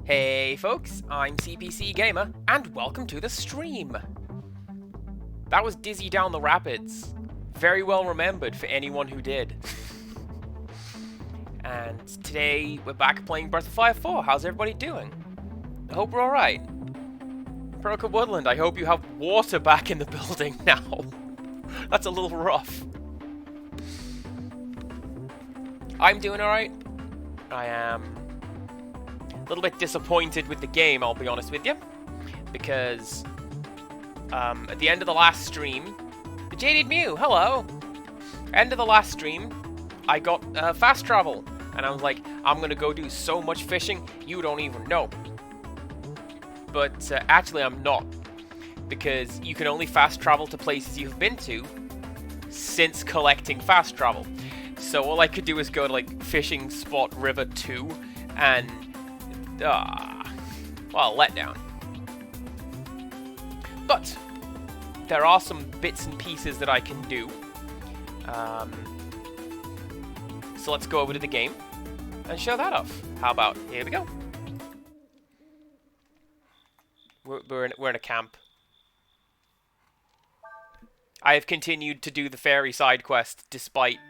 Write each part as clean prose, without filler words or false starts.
Hey folks, I'm CPC Gamer, and welcome to the stream! That was Dizzy Down the Rapids. Very well remembered for anyone who did. And today, we're back playing Breath of Fire 4. How's everybody doing? I hope we're alright. Broken Woodland, I hope you have water back in the building now. That's a little rough. I'm doing alright. I am a little bit disappointed with the game, I'll be honest with you, because at the end of the last stream, the Jaded Mew, hello! End of the last stream, I got fast travel, and I was like, I'm gonna go do so much fishing, you don't even know. But actually I'm not, because you can only fast travel to places you've been to since collecting fast travel. So all I could do is go to like Fishing Spot River 2, and well, letdown. But there are some bits and pieces that I can do. So let's go over to the game and show that off. How about, here we go. We're in a camp. I have continued to do the fairy side quest despite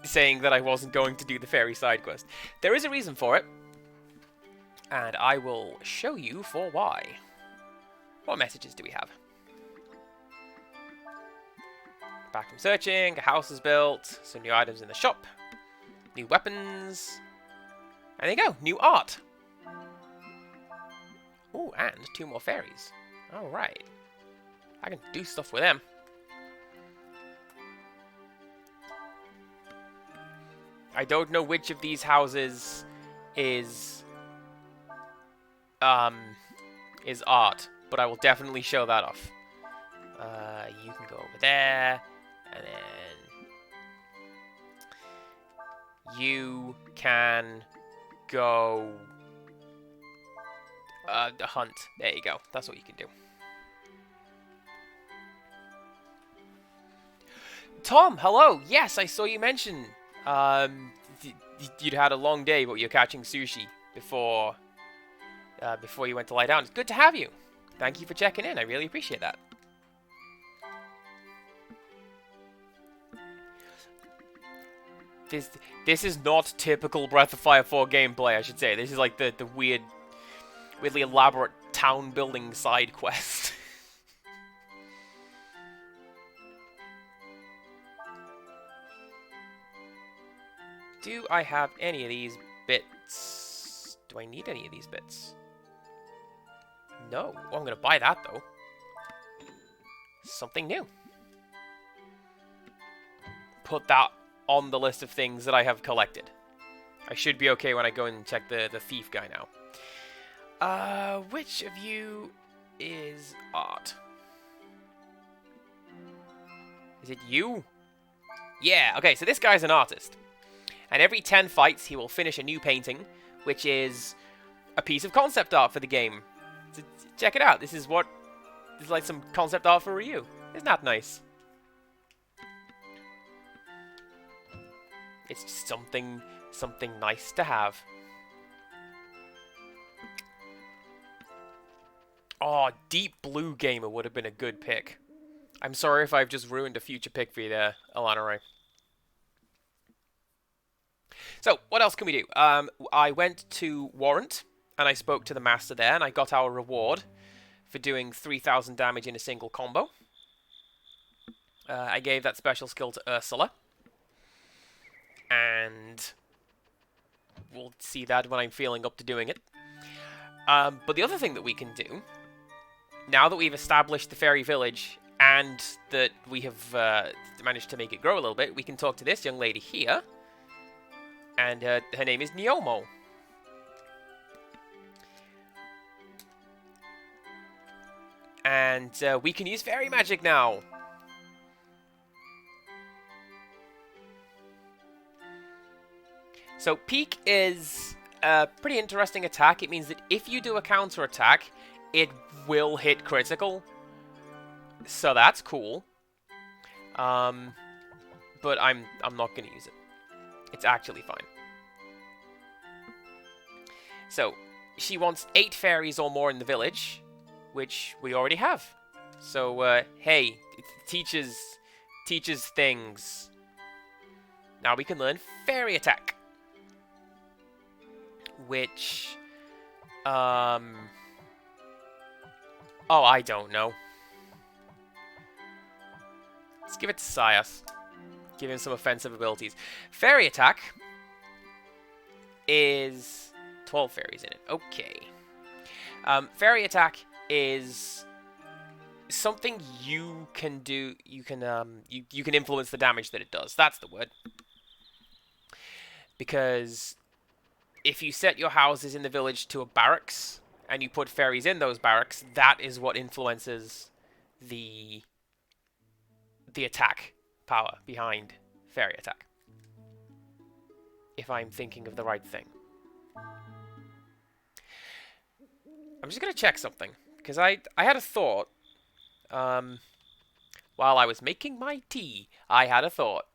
saying that I wasn't going to do the fairy side quest. There is a reason for it, and I will show you for why. What messages do we have? Back from searching, a house is built, some new items in the shop, new weapons, and there you go, new art. Ooh, and 2 more fairies. Alright. I can do stuff with them. I don't know which of these houses is art, but I will definitely show that off. You can go over there, and then you can go hunt. There you go. That's what you can do. Tom, hello. Yes, I saw you mention you'd had a long day, but you're catching sushi before you went to lie down. It's good to have you. Thank you for checking in. I really appreciate that. This is not typical Breath of Fire 4 gameplay, I should say. This is like the weirdly elaborate town building side quest. Do I have any of these bits? Do I need any of these bits? No. Oh, I'm going to buy that, though. Something new. Put that on the list of things that I have collected. I should be okay when I go and check the thief guy now. Which of you is art? Is it you? Yeah, okay, so this guy's an artist. And every 10 fights, he will finish a new painting, which is a piece of concept art for the game. So check it out. This is like some concept art for Ryu. Isn't that nice? It's just something nice to have. Oh, Deep Blue Gamer would have been a good pick. I'm sorry if I've just ruined a future pick for you there, Alana Ray. So, what else can we do? I went to Warrant, and I spoke to the master there, and I got our reward for doing 3,000 damage in a single combo. I gave that special skill to Ursula. And we'll see that when I'm feeling up to doing it. But the other thing that we can do, now that we've established the fairy village, and that we have managed to make it grow a little bit, we can talk to this young lady here. And her name is Neomo. And we can use fairy magic now. So Peak is a pretty interesting attack. It means that if you do a counter attack, it will hit critical. So that's cool. But I'm not going to use it. It's actually fine. So, she wants 8 fairies or more in the village, which we already have. So, hey, it teaches things. Now we can learn fairy attack. Which, oh, I don't know. Let's give it to Sias. Give him some offensive abilities. Fairy attack is 12 fairies in it. Okay. Fairy attack is something you can do. You can influence the damage that it does. That's the word. Because if you set your houses in the village to a barracks and you put fairies in those barracks, that is what influences the attack power behind fairy attack. If I'm thinking of the right thing. I'm just going to check something, because I had a thought. While I was making my tea, I had a thought.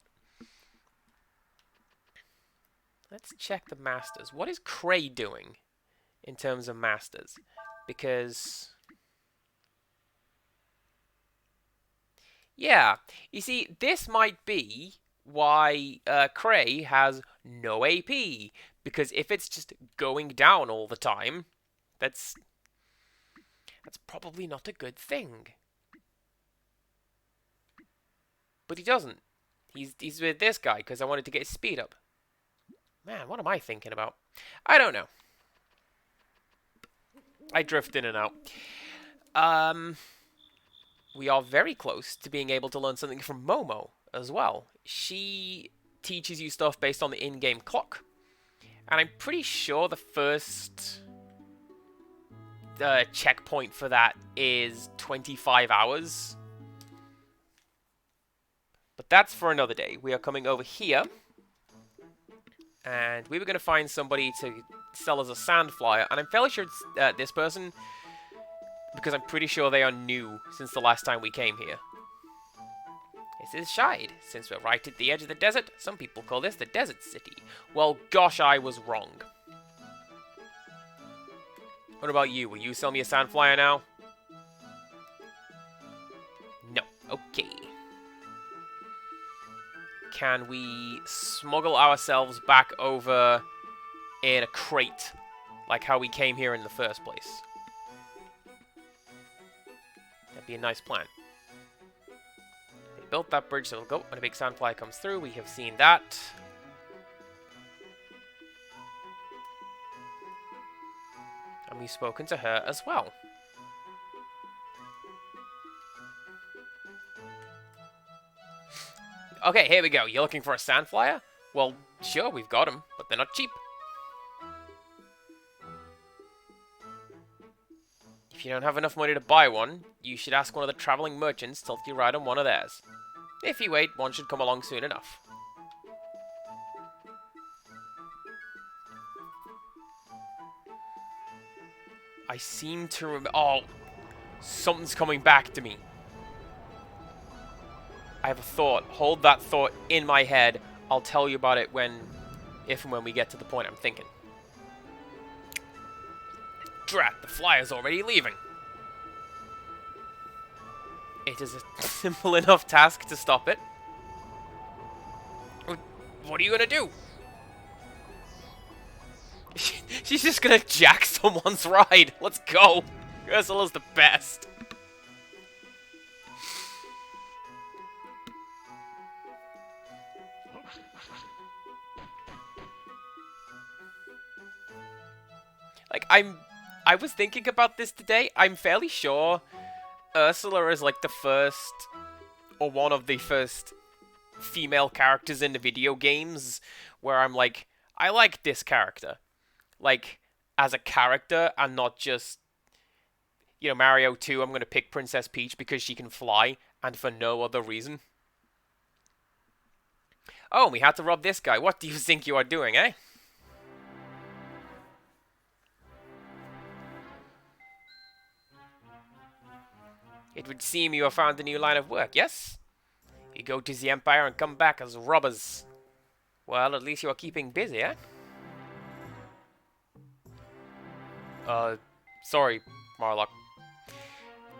Let's check the masters. What is Cray doing in terms of masters? Because... yeah, you see, this might be why Cray has no AP. Because if it's just going down all the time, that's probably not a good thing. But he doesn't. He's with this guy because I wanted to get his speed up. Man, what am I thinking about? I don't know. I drift in and out. We are very close to being able to learn something from Momo as well. She teaches you stuff based on the in-game clock. And I'm pretty sure the first checkpoint for that is 25 hours. But that's for another day. We are coming over here. And we were going to find somebody to sell us a sand flyer. And I'm fairly sure it's this person, because I'm pretty sure they are new since the last time we came here. This is Shide. Since we're right at the edge of the desert, some people call this the Desert City. Well, gosh, I was wrong. What about you? Will you sell me a sand flyer now? No. Okay. Can we smuggle ourselves back over in a crate, like how we came here in the first place? That'd be a nice plan. They built that bridge, so it'll go when a big sandfly comes through. We have seen that. And we've spoken to her as well. Okay, here we go. You're looking for a sand flyer? Well, sure, we've got them, but they're not cheap. If you don't have enough money to buy one, you should ask one of the traveling merchants to let you ride on one of theirs. If you wait, one should come along soon enough. I seem to remember... oh, something's coming back to me. I have a thought. Hold that thought in my head. I'll tell you about it if and when we get to the point I'm thinking. Drat, the flyer's already leaving. It is a simple enough task to stop it. What are you gonna do? She's just gonna jack someone's ride. Let's go. Ursula's the best. Like, I was thinking about this today. I'm fairly sure Ursula is like the first, or one of the first female characters in the video games where I'm like, I like this character. Like, as a character and not just, you know, Mario 2, I'm going to pick Princess Peach because she can fly and for no other reason. Oh, we had to rob this guy. What do you think you are doing, eh? It would seem you have found a new line of work, yes? You go to the Empire and come back as robbers. Well, at least you are keeping busy, eh? Sorry, Marlock.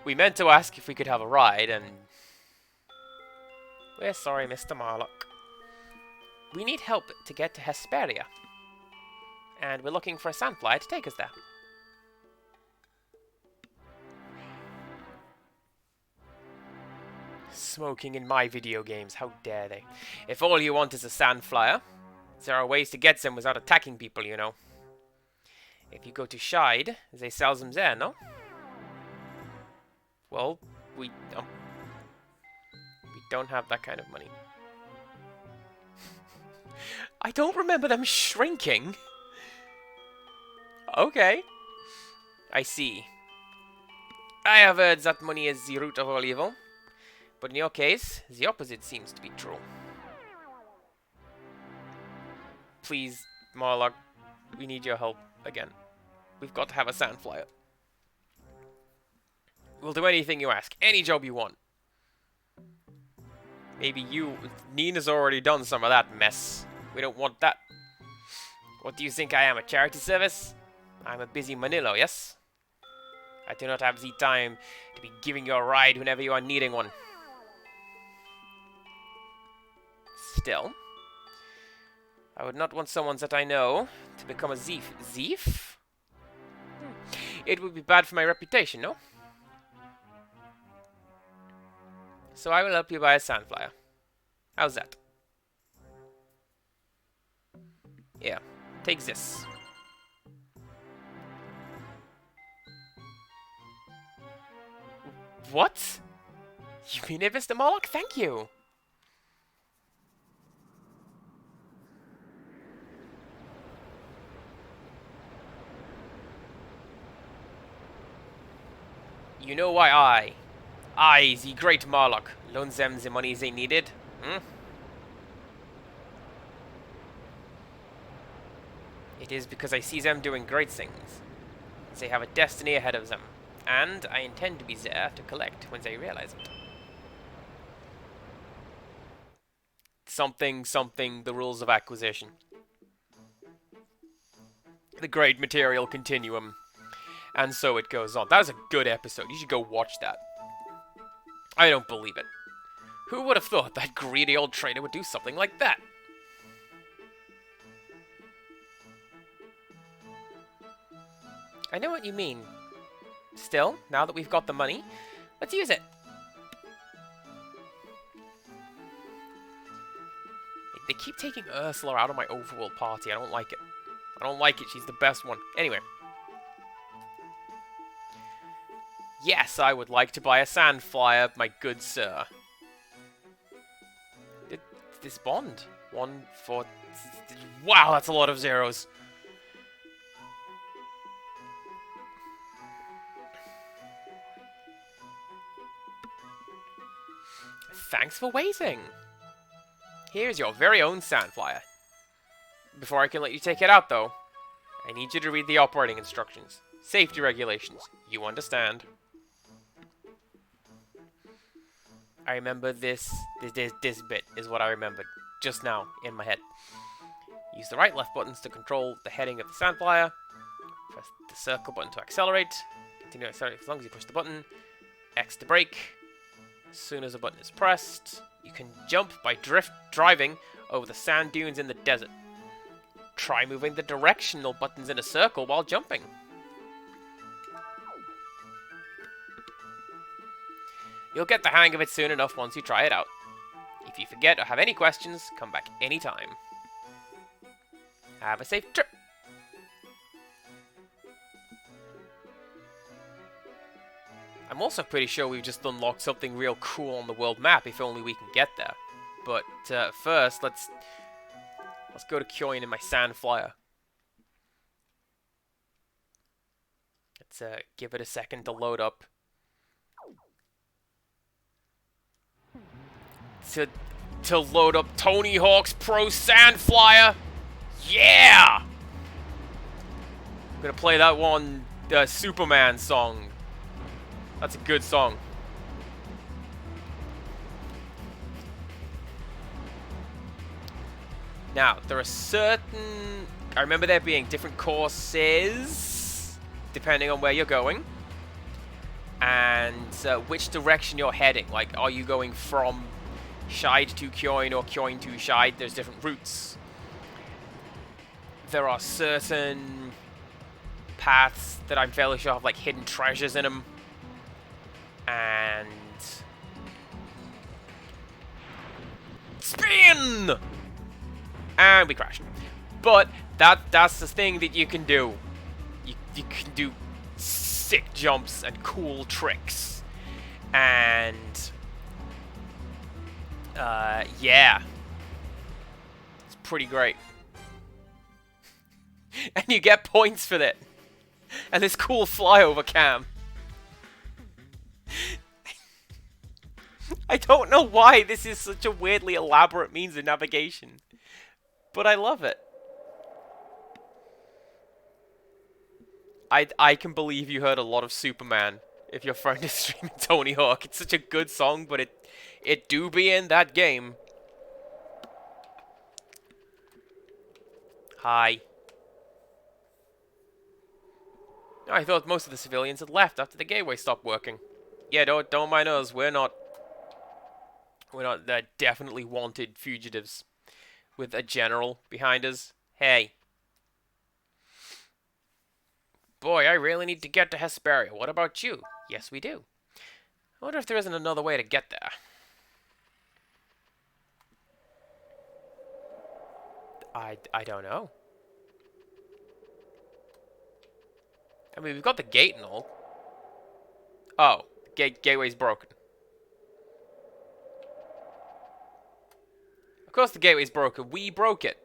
We meant to ask if we could have a ride, and... We're sorry, Mr. Marlock. We need help to get to Hesperia. And we're looking for a sandfly to take us there. Smoking in my video games, how dare they? If all you want is a sandflyer, there are ways to get them without attacking people, you know. If you go to Shide, they sell them there, no? Well, we don't have that kind of money. I don't remember them shrinking. Okay. I see. I have heard that money is the root of all evil. But in your case, the opposite seems to be true. Please, Marlock, we need your help again. We've got to have a sandflyer. We'll do anything you ask. Any job you want. Maybe you... Nina's already done some of that mess. We don't want that. What do you think I am, a charity service? I'm a busy Manilo, yes? I do not have the time to be giving you a ride whenever you are needing one. Still, I would not want someone that I know to become a thief. Thief? It would be bad for my reputation, no? So I will help you buy a sandflyer. How's that? Yeah, take this. What? You mean it, Mr. Moloch? Thank you. You know why I, the great Marlock, loaned them the money they needed? Hmm? It is because I see them doing great things. They have a destiny ahead of them, and I intend to be there to collect when they realize it. Something, the rules of acquisition. The great material continuum. And so it goes on. That was a good episode. You should go watch that. I don't believe it. Who would have thought that greedy old trader would do something like that? I know what you mean. Still, now that we've got the money, let's use it. They keep taking Ursula out of my overworld party. I don't like it. I don't like it. She's the best one. Anyway. Yes, I would like to buy a sandflyer, my good sir. This bond? 1, 4... Wow, that's a lot of zeros. Thanks for waiting. Here's your very own sandflyer. Before I can let you take it out, though, I need you to read the operating instructions. Safety regulations. You understand. I remember this bit is what I remembered just now in my head. Use the right left buttons to control the heading of the sandflyer. Press the circle button to accelerate. Continue to accelerate as long as you push the button. X to brake. As soon as the button is pressed, you can jump by driving over the sand dunes in the desert. Try moving the directional buttons in a circle while jumping. You'll get the hang of it soon enough once you try it out. If you forget or have any questions, come back anytime. Have a safe trip. I'm also pretty sure we've just unlocked something real cool on the world map, if only we can get there. But first, let's go to Kyoin in my sandflyer. Let's give it a second to load up. To load up Tony Hawk's Pro Sandflyer. Yeah! I'm gonna play that one, the Superman song. That's a good song. Now, there are certain... I remember there being different courses. depending on where you're going, and which direction you're heading. Like, are you going from Shide to Kyoin or Kyoin to Shide? There's different routes. There are certain paths that I'm fairly sure have like hidden treasures in them, and spin, and we crashed. But that's the thing that you can do. You can do sick jumps and cool tricks, and yeah, it's pretty great. And you get points for that. And this cool flyover cam. I don't know why this is such a weirdly elaborate means of navigation, but I love it. I can believe you heard a lot of Superman if your friend is streaming Tony Hawk. It's such a good song, but it do be in that game. Hi. I thought most of the civilians had left after the gateway stopped working. Yeah, don't mind us. We're not definitely wanted fugitives with a general behind us. Hey. Boy, I really need to get to Hesperia. What about you? Yes, we do. I wonder if there isn't another way to get there. I don't know. I mean, we've got the gate and all. Oh, gateway's broken. Of course the gateway's broken. We broke it.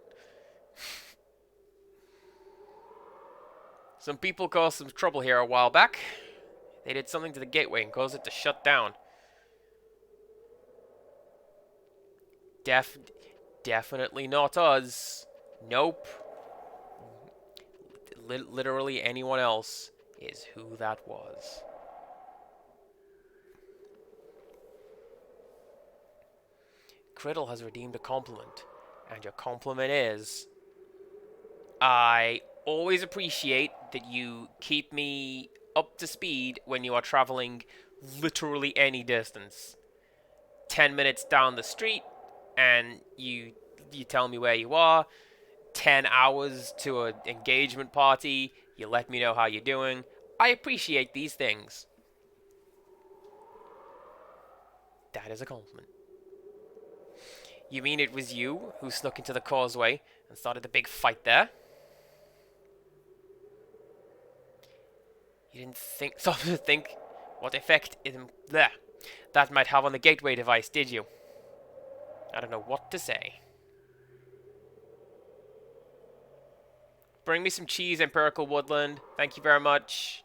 Some people caused some trouble here a while back. They did something to the gateway and caused it to shut down. Definitely not us. Nope. Literally anyone else is who that was. Criddle has redeemed a compliment, and your compliment is, I always appreciate that you keep me up to speed when you are traveling literally any distance. 10 minutes down the street, and you tell me where you are. 10 hours to an engagement party, you let me know how you're doing. I appreciate these things. That is a compliment. You mean it was you who snuck into the causeway and started the big fight there? You didn't stop to think what effect that might have on the gateway device, did you? I don't know what to say. Bring me some cheese, Empirical Woodland. Thank you very much.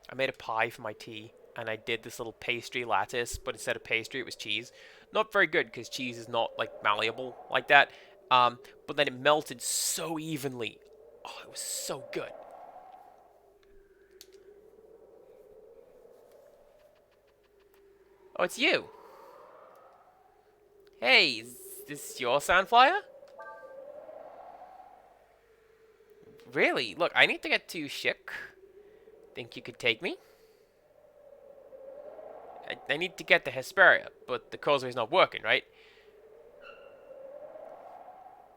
I made a pie for my tea, and I did this little pastry lattice, but instead of pastry, it was cheese. Not very good, because cheese is not, like, malleable like that. But then it melted so evenly. Oh, it was so good. Oh, it's you. Hey, is this your Sandflyer? Really? Look, I need to get to Shik. Think you could take me? I need to get to Hesperia, but the causeway's not working, right?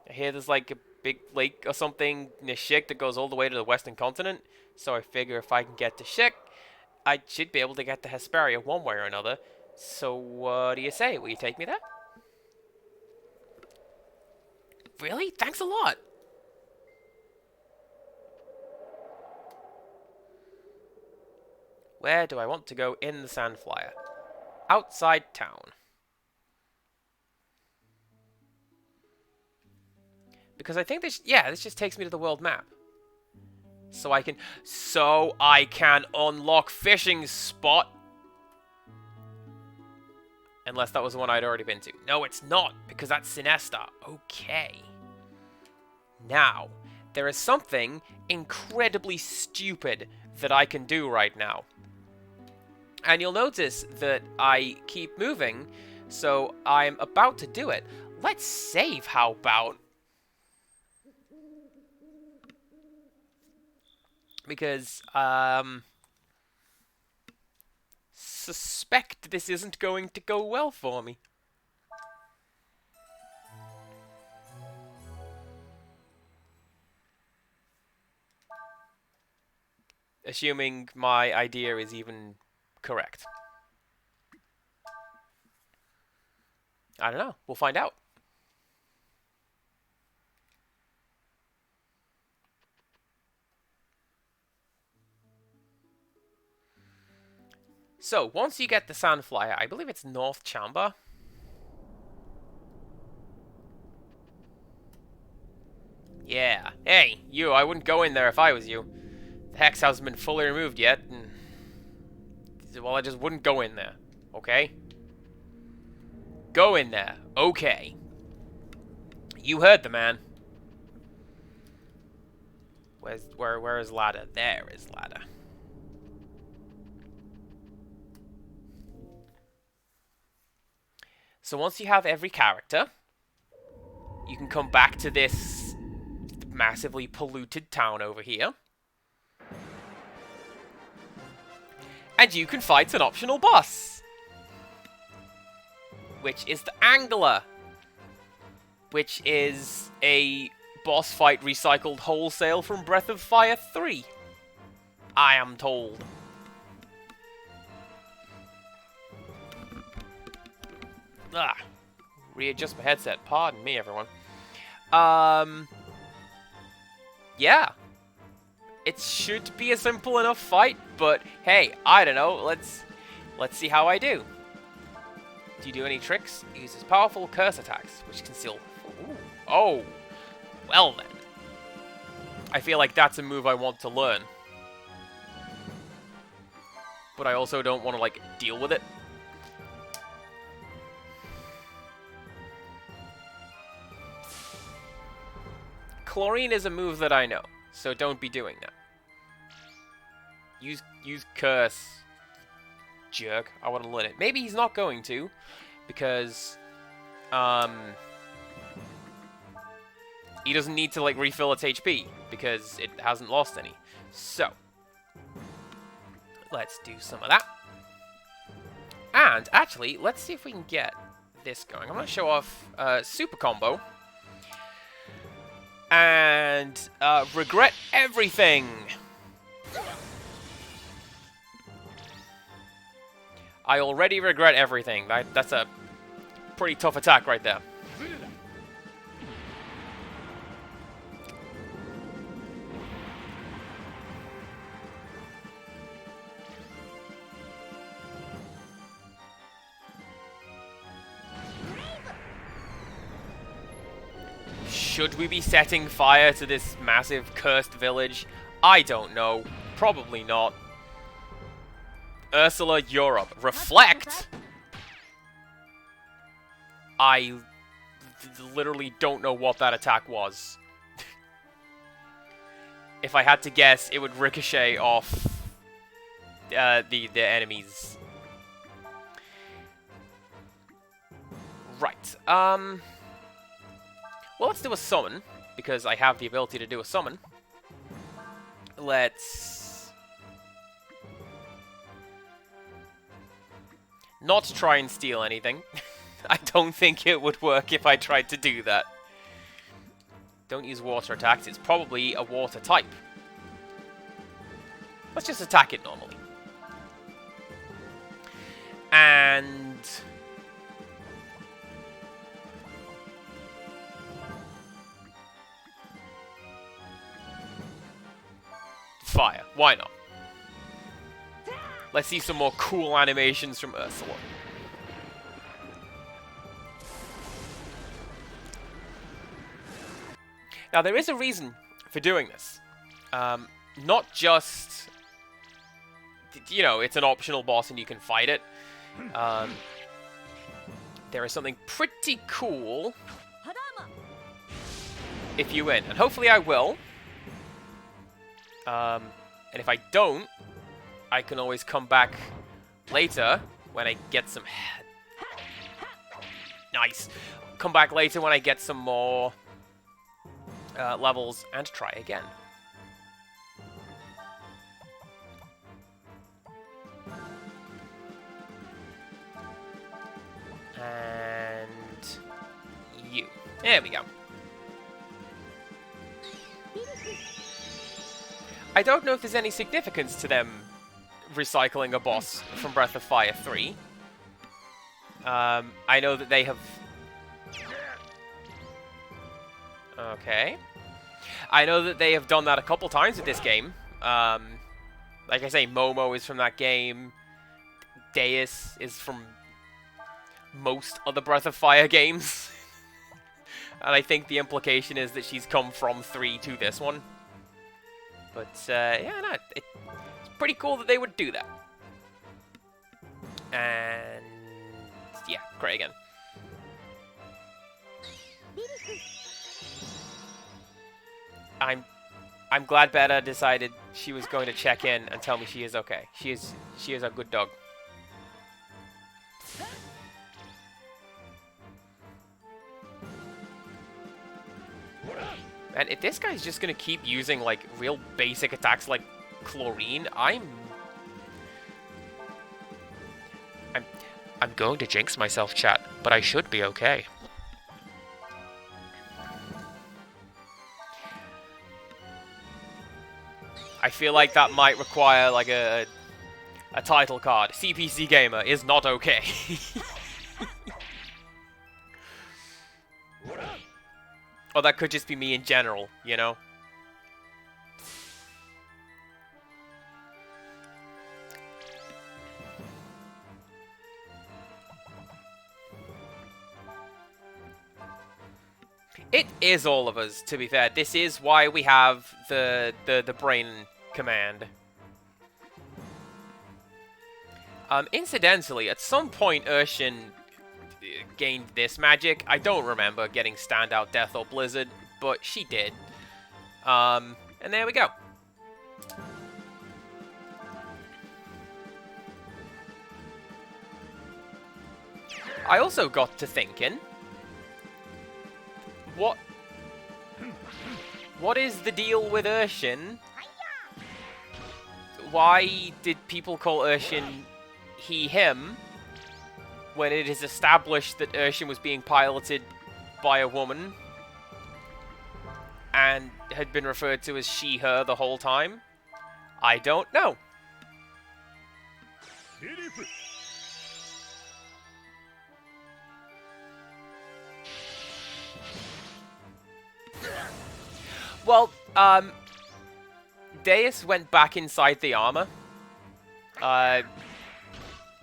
I hear there's like a big lake or something near Shik that goes all the way to the western continent. So I figure if I can get to Shik, I should be able to get to Hesperia one way or another. So what do you say? Will you take me there? Really? Thanks a lot. Where do I want to go in the Sandflyer? Outside town. Because I think this just takes me to the world map. So I can unlock fishing spot. Unless that was the one I'd already been to. No, it's not, because that's Sinesta. Okay. Now, there is something incredibly stupid that I can do right now. And you'll notice that I keep moving, so I'm about to do it. Let's save, how about? Because, suspect this isn't going to go well for me. Assuming my idea is even correct. I don't know. We'll find out. So, once you get the Sandflyer, I believe it's North Chamber. Yeah. Hey, you, I wouldn't go in there if I was you. The hex hasn't been fully removed yet, and... well, I just wouldn't go in there. Okay? Go in there. Okay. You heard the man. Where is ladder? There is ladder. So once you have every character, you can come back to this massively polluted town over here. And you can fight an optional boss. Which is the Angler. Which is a boss fight recycled wholesale from Breath of Fire 3. I am told. Readjust my headset. Pardon me, everyone. Yeah. It should be a simple enough fight, but hey, I don't know. Let's see how I do. Do you do any tricks? It uses powerful curse attacks, which conceal... Ooh. Oh. Well then. I feel like that's a move I want to learn. But I also don't want to, like, deal with it. Chlorine is a move that I know, so don't be doing that. Use curse. Jerk. I want to learn it. Maybe he's not going to, because he doesn't need to, like, refill its HP, because it hasn't lost any. So, let's do some of that. And, actually, let's see if we can get this going. I'm going to show off Super Combo. And, regret everything! I already regret everything. That's a pretty tough attack right there. Should we be setting fire to this massive cursed village? I don't know. Probably not. Ursula, Europe. Reflect? I literally don't know what that attack was. If I had to guess, it would ricochet off the enemies. Right. Well, let's do a summon, because I have the ability to do a summon. Let's not try and steal anything. I don't think it would work if I tried to do that. Don't use water attacks. It's probably a water type. Let's just attack it normally. And... fire. Why not? Let's see some more cool animations from Ursula. Now, there is a reason for doing this. Not just... you know, it's an optional boss and you can fight it. There is something pretty cool if you win. And hopefully I will. And if I don't, I can always come back later when I get some... nice! Come back later when I get some more levels and try again. And you. There we go. I don't know if there's any significance to them recycling a boss from Breath of Fire 3. I know that they have... Okay. I know that they have done that a couple times with this game. Like I say, Momo is from that game. Deus is from most other Breath of Fire games. And I think the implication is that she's come from 3 to this one. But, yeah, no, it's pretty cool that they would do that. And, yeah, great again. I'm glad Beta decided she was going to check in and tell me she is okay. She is a good dog. And if this guy's just gonna keep using like real basic attacks like chlorine, I'm going to jinx myself, chat, but I should be okay. I feel like that might require like a title card. CPC Gamer is not okay. Or that could just be me in general, you know? It is all of us, to be fair. This is why we have the brain command. Incidentally, at some point Urshin gained this magic. I don't remember getting Standout Death or Blizzard, but she did. And there we go. I also got to thinking, what is the deal with Urshin? Why did people call Urshin he, him, when it is established that Urshin was being piloted by a woman and had been referred to as she, her the whole time? I don't know. Well, Deus went back inside the armor.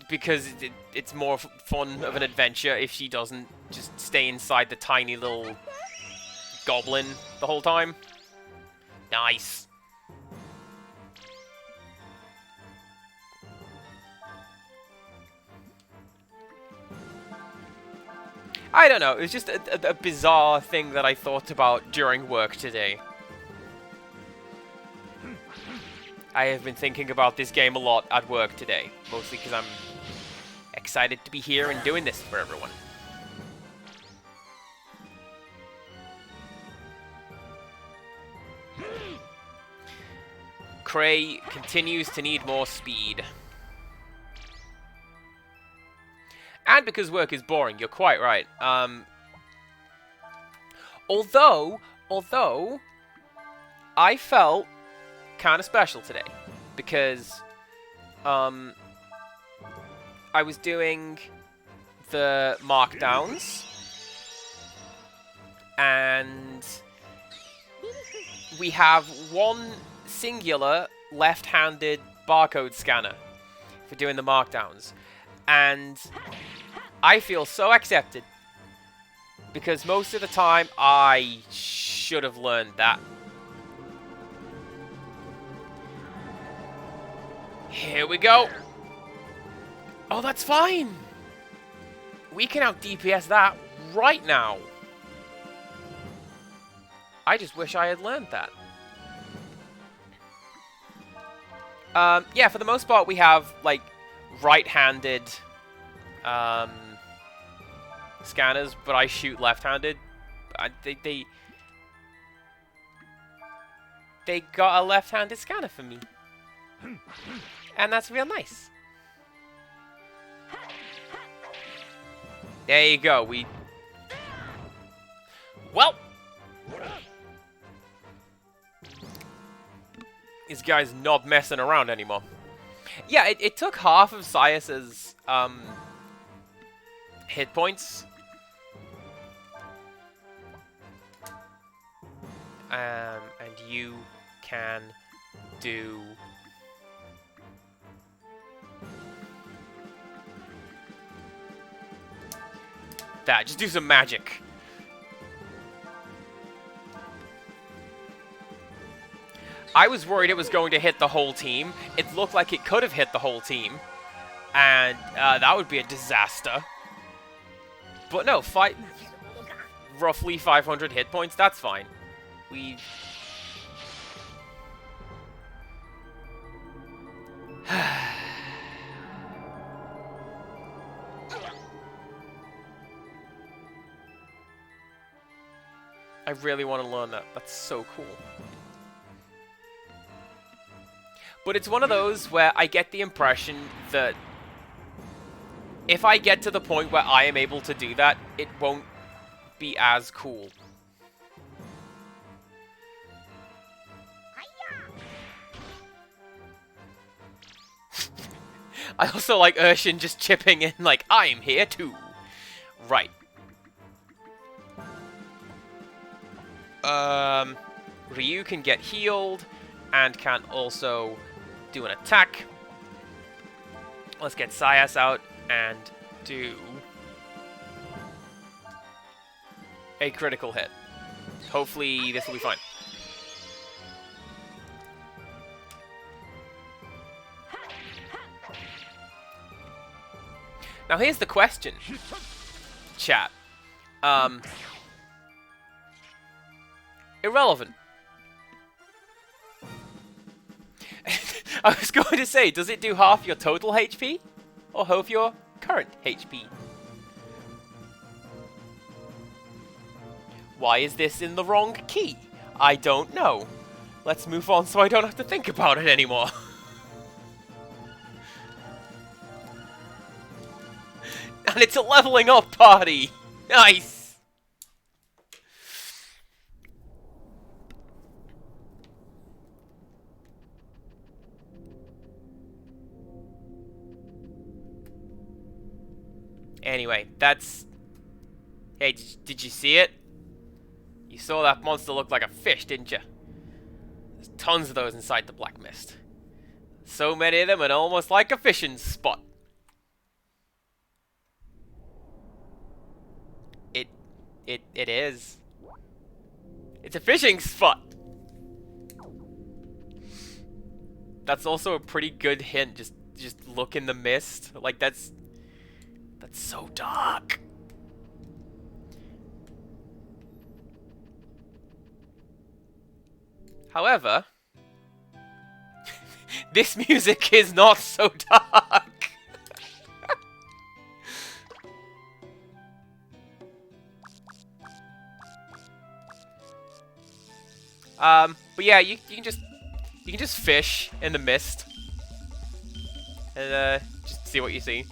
Because it's more fun of an adventure if she doesn't just stay inside the tiny little goblin the whole time. Nice. I don't know, it was just a bizarre thing that I thought about during work today. I have been thinking about this game a lot at work today, mostly because I'm excited to be here and doing this for everyone. Cray continues to need more speed. And because work is boring, you're quite right. Although I felt kind of special today because I was doing the markdowns and we have one singular left-handed barcode scanner for doing the markdowns, and I feel so accepted because most of the time I should have learned that. Here we go. Oh, that's fine. We can out DPS that right now. I just wish I had learned that. Yeah, for the most part, we have, like, right-handed scanners, but I shoot left-handed. They got a left-handed scanner for me. And that's real nice. There you go. Well, this guy's not messing around anymore. Yeah, it took half of Sias's hit points. And you can do that. Just do some magic. I was worried it was going to hit the whole team. It looked like it could have hit the whole team. And that would be a disaster. But no, roughly 500 hit points, that's fine. I really want to learn that. That's so cool. But it's one of those where I get the impression that if I get to the point where I am able to do that, it won't be as cool. I also like Urshin just chipping in like, I'm here too. Right. Ryu can get healed and can also do an attack. Let's get Sias out and do a critical hit. Hopefully this will be fine. Now here's the question, chat. Irrelevant. I was going to say, does it do half your total HP? Or half your current HP? Why is this in the wrong key? I don't know. Let's move on so I don't have to think about it anymore. And it's a leveling up party! Nice! Anyway, that's... Hey, did you see it? You saw that monster look like a fish, didn't you? There's tons of those inside the Black Mist. So many of them, and almost like a fishing spot. It is. It's a fishing spot. That's also a pretty good hint. Just look in the mist. Like that's so dark. However, this music is not so dark. But yeah, you can just fish in the mist and just see what you see.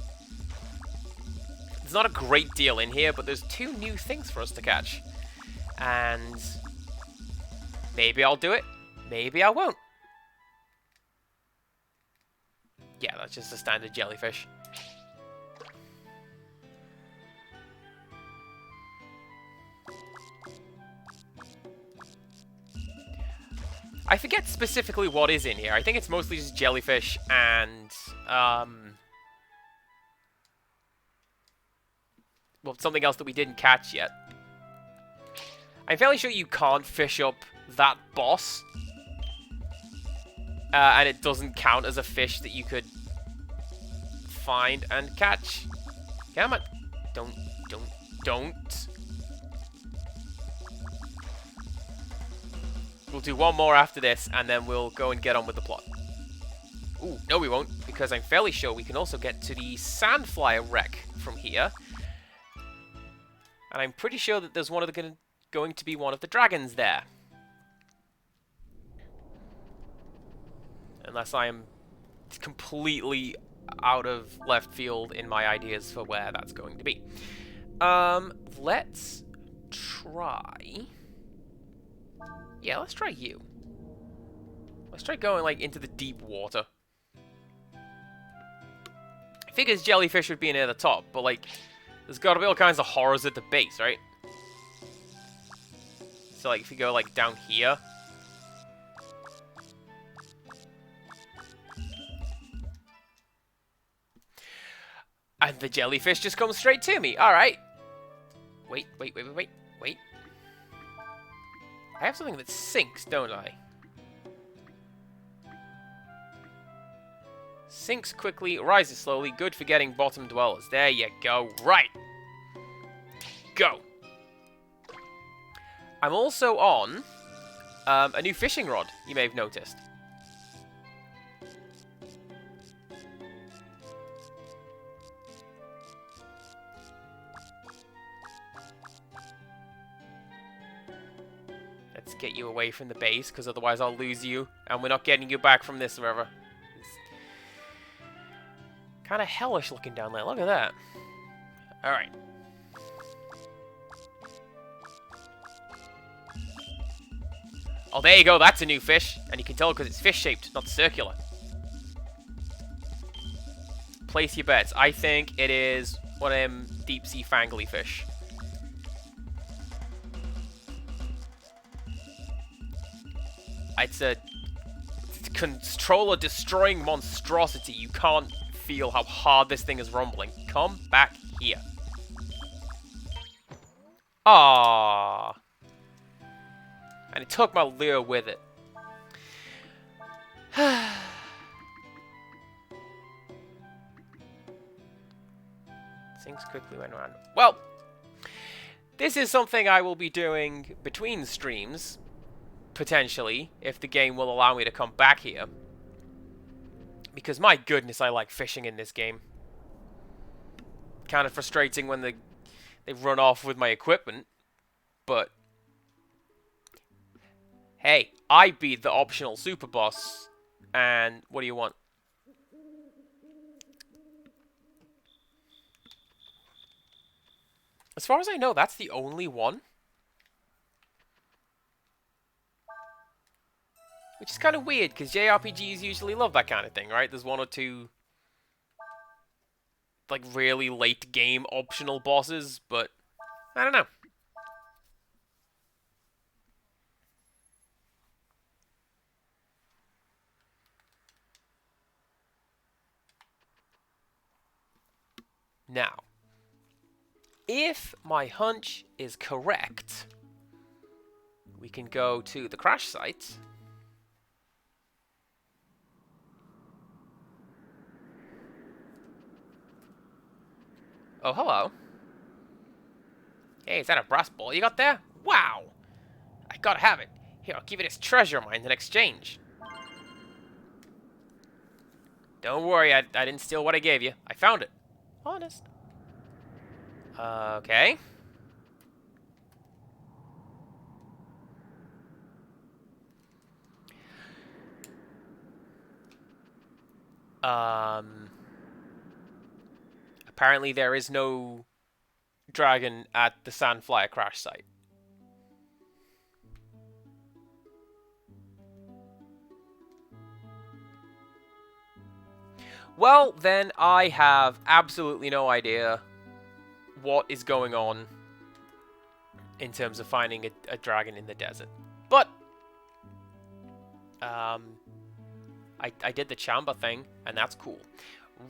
There's not a great deal in here, but there's 2 new things for us to catch, and maybe I'll do it, maybe I won't. Yeah, that's just a standard jellyfish. I forget specifically what is in here. I think it's mostly just jellyfish and, well, something else that we didn't catch yet. I'm fairly sure you can't fish up that boss. And it doesn't count as a fish that you could find and catch. Come on. Don't. We'll do one more after this, and then we'll go and get on with the plot. Ooh, no we won't, because I'm fairly sure we can also get to the Sandflyer wreck from here. And I'm pretty sure that there's going to be one of the dragons there. Unless I am completely out of left field in my ideas for where that's going to be. Let's try... Yeah, let's try you. Let's try going, like, into the deep water. I figures jellyfish would be near the top, but, like, there's gotta be all kinds of horrors at the base, right? So, like, if you go, like, down here... And the jellyfish just comes straight to me. Alright. Wait. I have something that sinks, don't I? Sinks quickly, rises slowly, good for getting bottom dwellers. There you go. Right. Go. I'm also on a new fishing rod, you may have noticed. Let's get you away from the base, because otherwise I'll lose you, and we're not getting you back from this river. It's kind of hellish looking down there. Look at that. Alright. Oh, there you go. That's a new fish. And you can tell because it's fish-shaped, not circular. Place your bets. I think it is one of them deep-sea fangly fish. It's a controller-destroying monstrosity. You can't feel how hard this thing is rumbling. Come back here. Ah. And it took my lure with it. Sinks quickly went around. Well, this is something I will be doing between streams, potentially, if the game will allow me to come back here. Because my goodness, I like fishing in this game. Kind of frustrating when they run off with my equipment, but hey, I beat the optional super boss, and what do you want? As far as I know, that's the only one. Which is kind of weird, because JRPGs usually love that kind of thing, right? There's one or two, like, really late game optional bosses, but I don't know. Now, if my hunch is correct, we can go to the crash site. Oh, hello. Hey, is that a brass ball you got there? Wow! I gotta have it. Here, I'll give you this treasure of mine in exchange. Don't worry, I didn't steal what I gave you. I found it. Honest. Okay. Apparently there is no dragon at the Sandflyer crash site. Well, then I have absolutely no idea what is going on in terms of finding a dragon in the desert. But I did the chamber thing, and that's cool.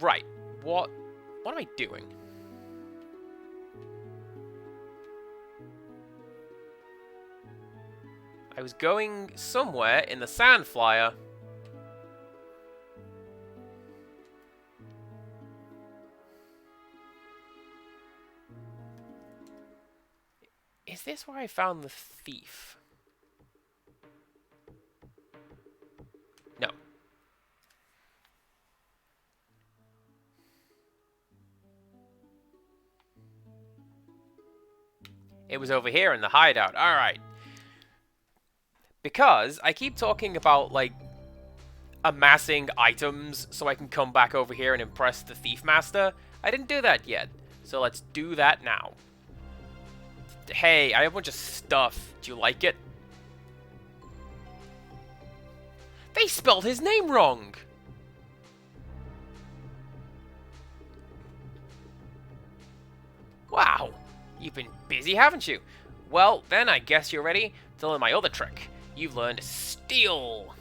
Right, what am I doing? I was going somewhere in the Sandflyer. Is this where I found the thief? No. It was over here in the hideout. Alright. Because I keep talking about, like, amassing items so I can come back over here and impress the Thief Master. I didn't do that yet. So let's do that now. Hey, I have a bunch of stuff. Do you like it? They spelled his name wrong! Wow, you've been busy, haven't you? Well, then I guess you're ready to learn my other trick. You've learned steal.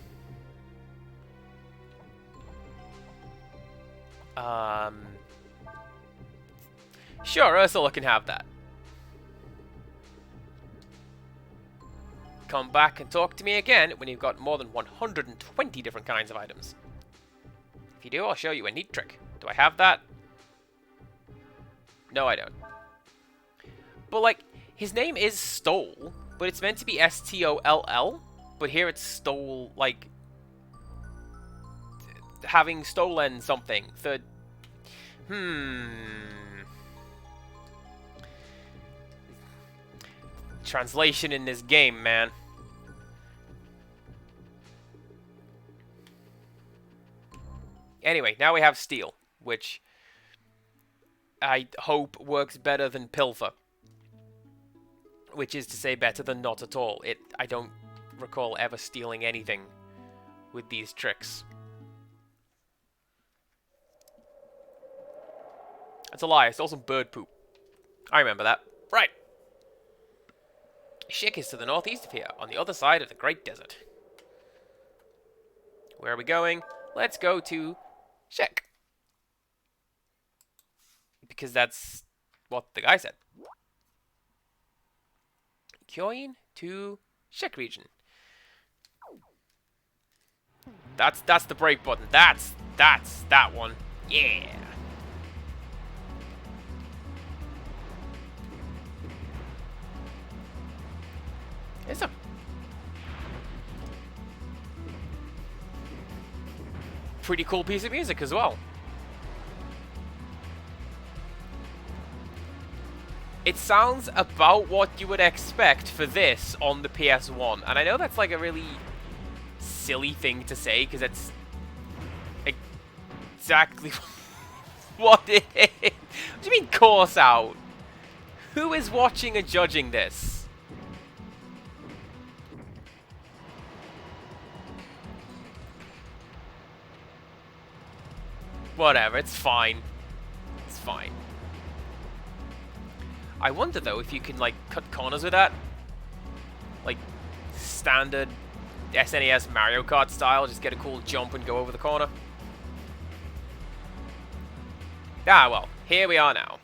Sure, Ursula can have that. Come back and talk to me again when you've got more than 120 different kinds of items. If you do, I'll show you a neat trick. Do I have that? No, I don't. But, like, his name is Stole, but it's meant to be S-T-O-L-L, but here it's Stole, like, having stolen something. Translation in this game, man. Anyway, now we have steal, which I hope works better than pilfer. Which is to say better than not at all. I don't recall ever stealing anything with these tricks. That's a lie, I stole some bird poop. I remember that. Right. Shik is to the northeast of here, on the other side of the Great Desert. Where are we going? Let's go to Shik. Because that's what the guy said. Going to Shik region. That's the brake button. That's that one. Yeah. It's a pretty cool piece of music as well. It sounds about what you would expect for this on the PS1. And I know that's like a really silly thing to say, because it's exactly what it is. What do you mean, course out? Who is watching and judging this? Whatever, it's fine. It's fine. I wonder, though, if you can, like, cut corners with that. Like, standard SNES Mario Kart style. Just get a cool jump and go over the corner. Ah, well. Here we are now.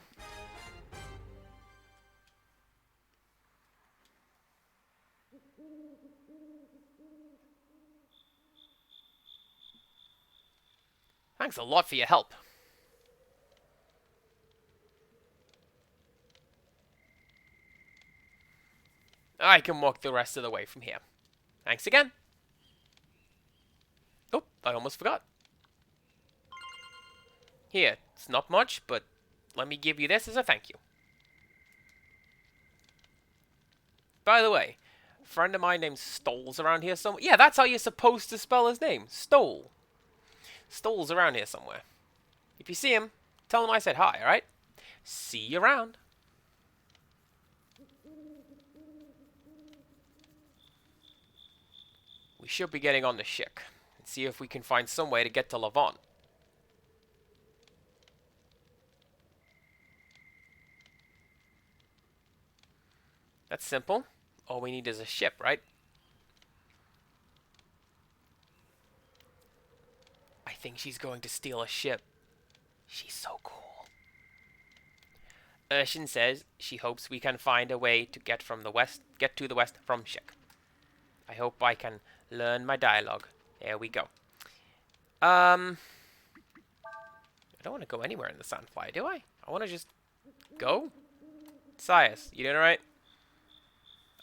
Thanks a lot for your help. I can walk the rest of the way from here. Thanks again. Oh, I almost forgot. Here, it's not much, but let me give you this as a thank you. By the way, a friend of mine named Stole's around here somewhere. Yeah, that's how you're supposed to spell his name. Stole. Stole's around here somewhere. If you see him, tell him I said hi, alright? See you around. We should be getting on the Shik and see if we can find some way to get to Levant. That's simple. All we need is a ship, right? I think she's going to steal a ship. She's so cool. Urshin says she hopes we can find a way to get to the west from Shik. I hope I can learn my dialogue. There we go. I don't want to go anywhere in the Sandfly, do I? I want to just go. Sias, you doing alright?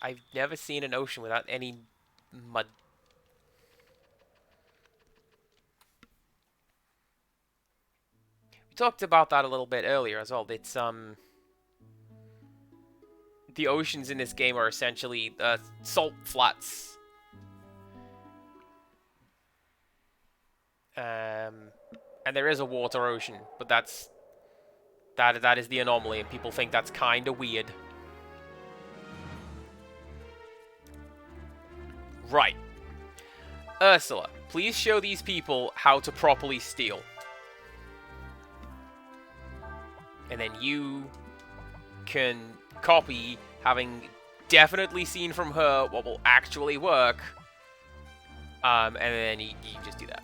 I've never seen an ocean without any mud. We talked about that a little bit earlier as well. It's, the oceans in this game are essentially, salt flats. And there is a water ocean, but that is the anomaly, and people think that's kind of weird. Right. Ursula, please show these people how to properly steal. And then you can copy, having definitely seen from her what will actually work. And then you just do that.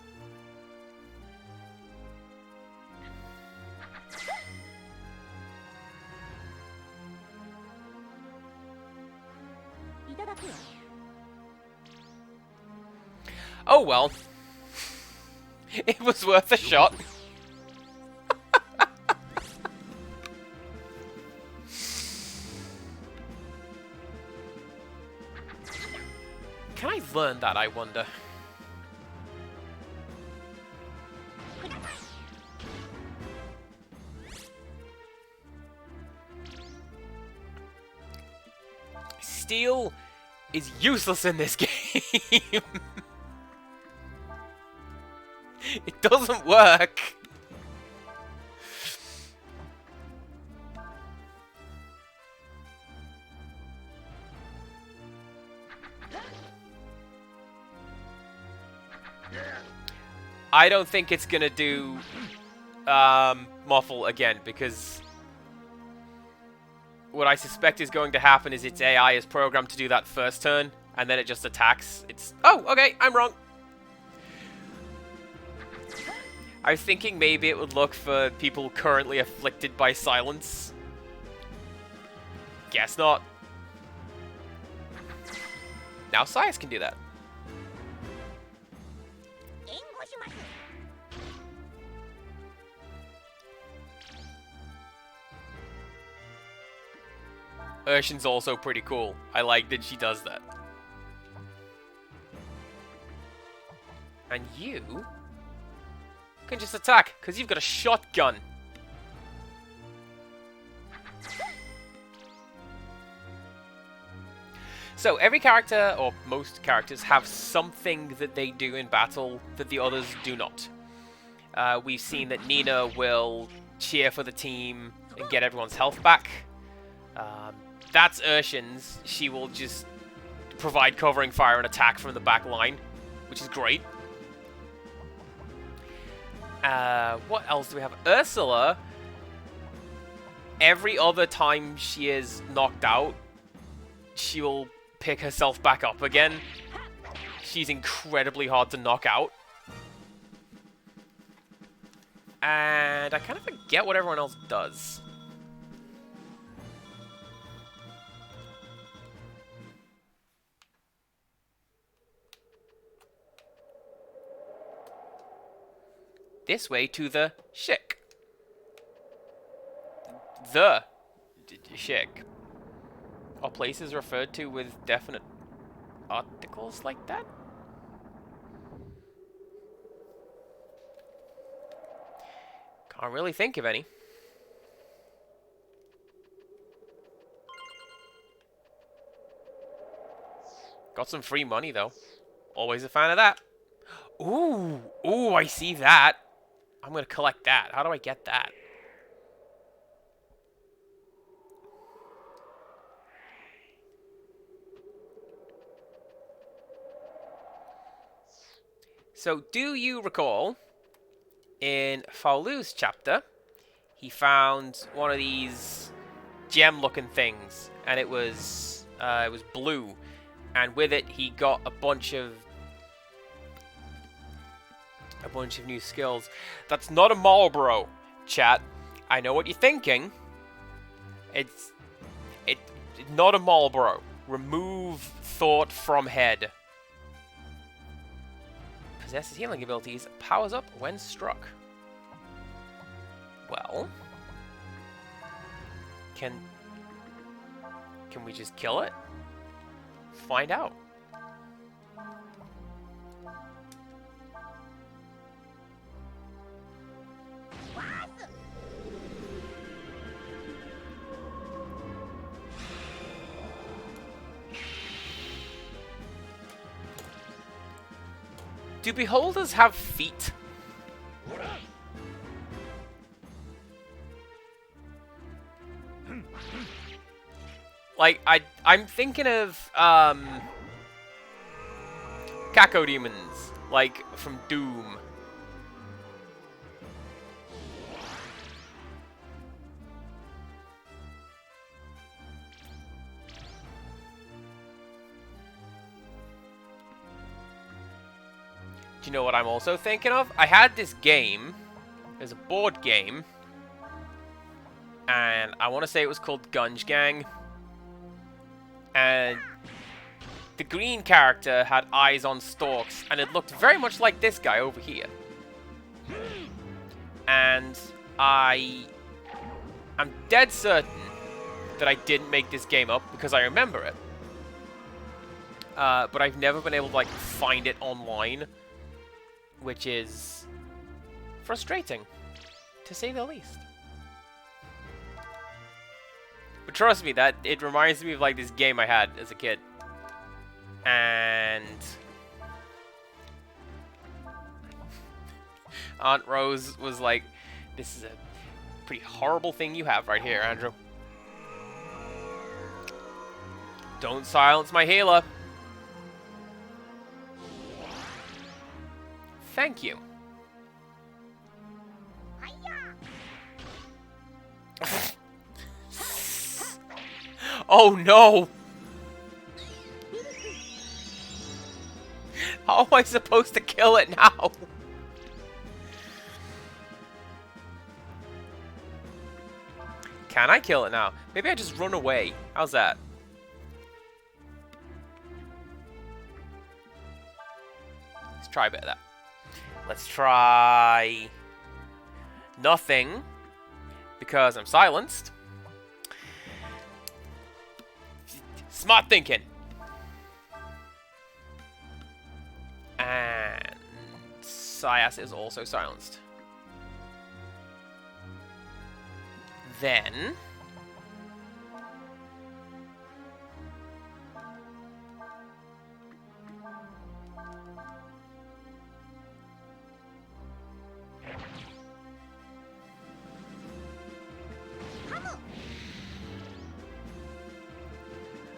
Oh well. It was worth a shot. Can I learn that, I wonder? Steal is useless in this game. It doesn't work. I don't think it's gonna do Muffle again, because what I suspect is going to happen is its AI is programmed to do that first turn, and then it just attacks. It's... Oh, okay, I'm wrong. I was thinking maybe it would look for people currently afflicted by silence. Guess not. Now Sias can do that. Urshin's also pretty cool. I like that she does that. And you can just attack, because you've got a shotgun. So every character, or most characters, have something that they do in battle that the others do not. We've seen that Nina will cheer for the team and get everyone's health back. That's Urshin's. She will just provide covering fire and attack from the back line, which is great. What else do we have? Ursula, every other time she is knocked out, she will pick herself back up again. She's incredibly hard to knock out. And I kind of forget what everyone else does. This way to the Shik. The Shik. Are places referred to with definite articles like that? Can't really think of any. Got some free money though. Always a fan of that. Ooh, ooh, I see that. I'm gonna collect that. How do I get that? So, do you recall, in Faolu's chapter, he found one of these gem-looking things, and it was blue, and with it he got a bunch of new skills. That's not a Marlboro, chat. I know what you're thinking. It's not a Marlboro. Remove thought from head. Possesses healing abilities. Powers up when struck. Well, can we just kill it? Find out. Do beholders have feet? Like, I'm thinking of, Cacodemons, like from Doom. Do you know what I'm also thinking of? I had this game. There's a board game. And I want to say it was called Gunge Gang. And the green character had eyes on stalks. And it looked very much like this guy over here. And I'm dead certain that I didn't make this game up because I remember it. But I've never been able to, like, find it online. Which is frustrating, to say the least. But trust me, that it reminds me of like this game I had as a kid. And Aunt Rose was like, "This is a pretty horrible thing you have right here, Andrew. Don't silence my healer." Thank you. Oh no! How am I supposed to kill it now? Can I kill it now? Maybe I just run away. How's that? Let's try a bit of that. Let's try nothing, because I'm silenced. Smart thinking. And Sias is also silenced. Then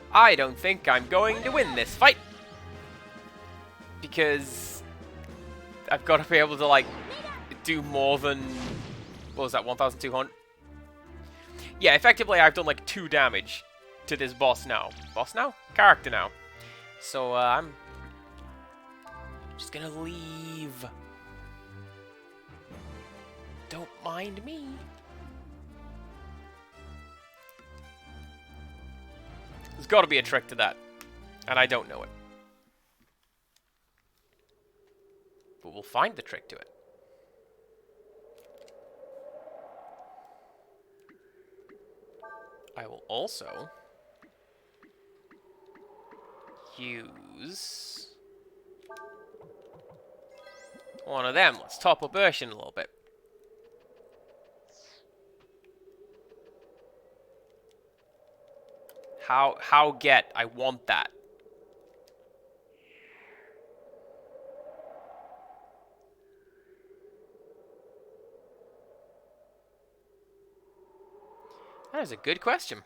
I don't think I'm going to win this fight. Because I've got to be able to, like, do more than... What was that, 1,200? Yeah, effectively I've done, like, 2 damage to this boss now. Boss now? Character now. So, I'm just gonna leave. Don't mind me. There's got to be a trick to that, and I don't know it. But we'll find the trick to it. I will also use one of them. Let's top up Urshan a little bit. How get? I want that. That is a good question.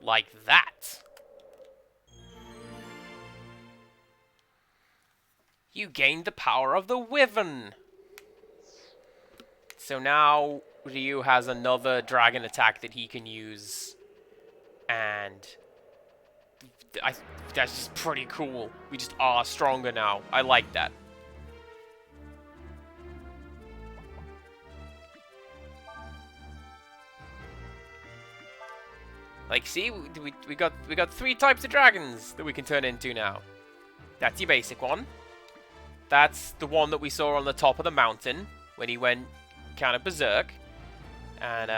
Like that. You gained the power of the Wyvern. So now Ryu has another dragon attack that he can use. And that's just pretty cool. We just are stronger now. I like that. Like, see, we got 3 types of dragons that we can turn into now. That's your basic one. That's the one that we saw on the top of the mountain when he went kind of berserk. And,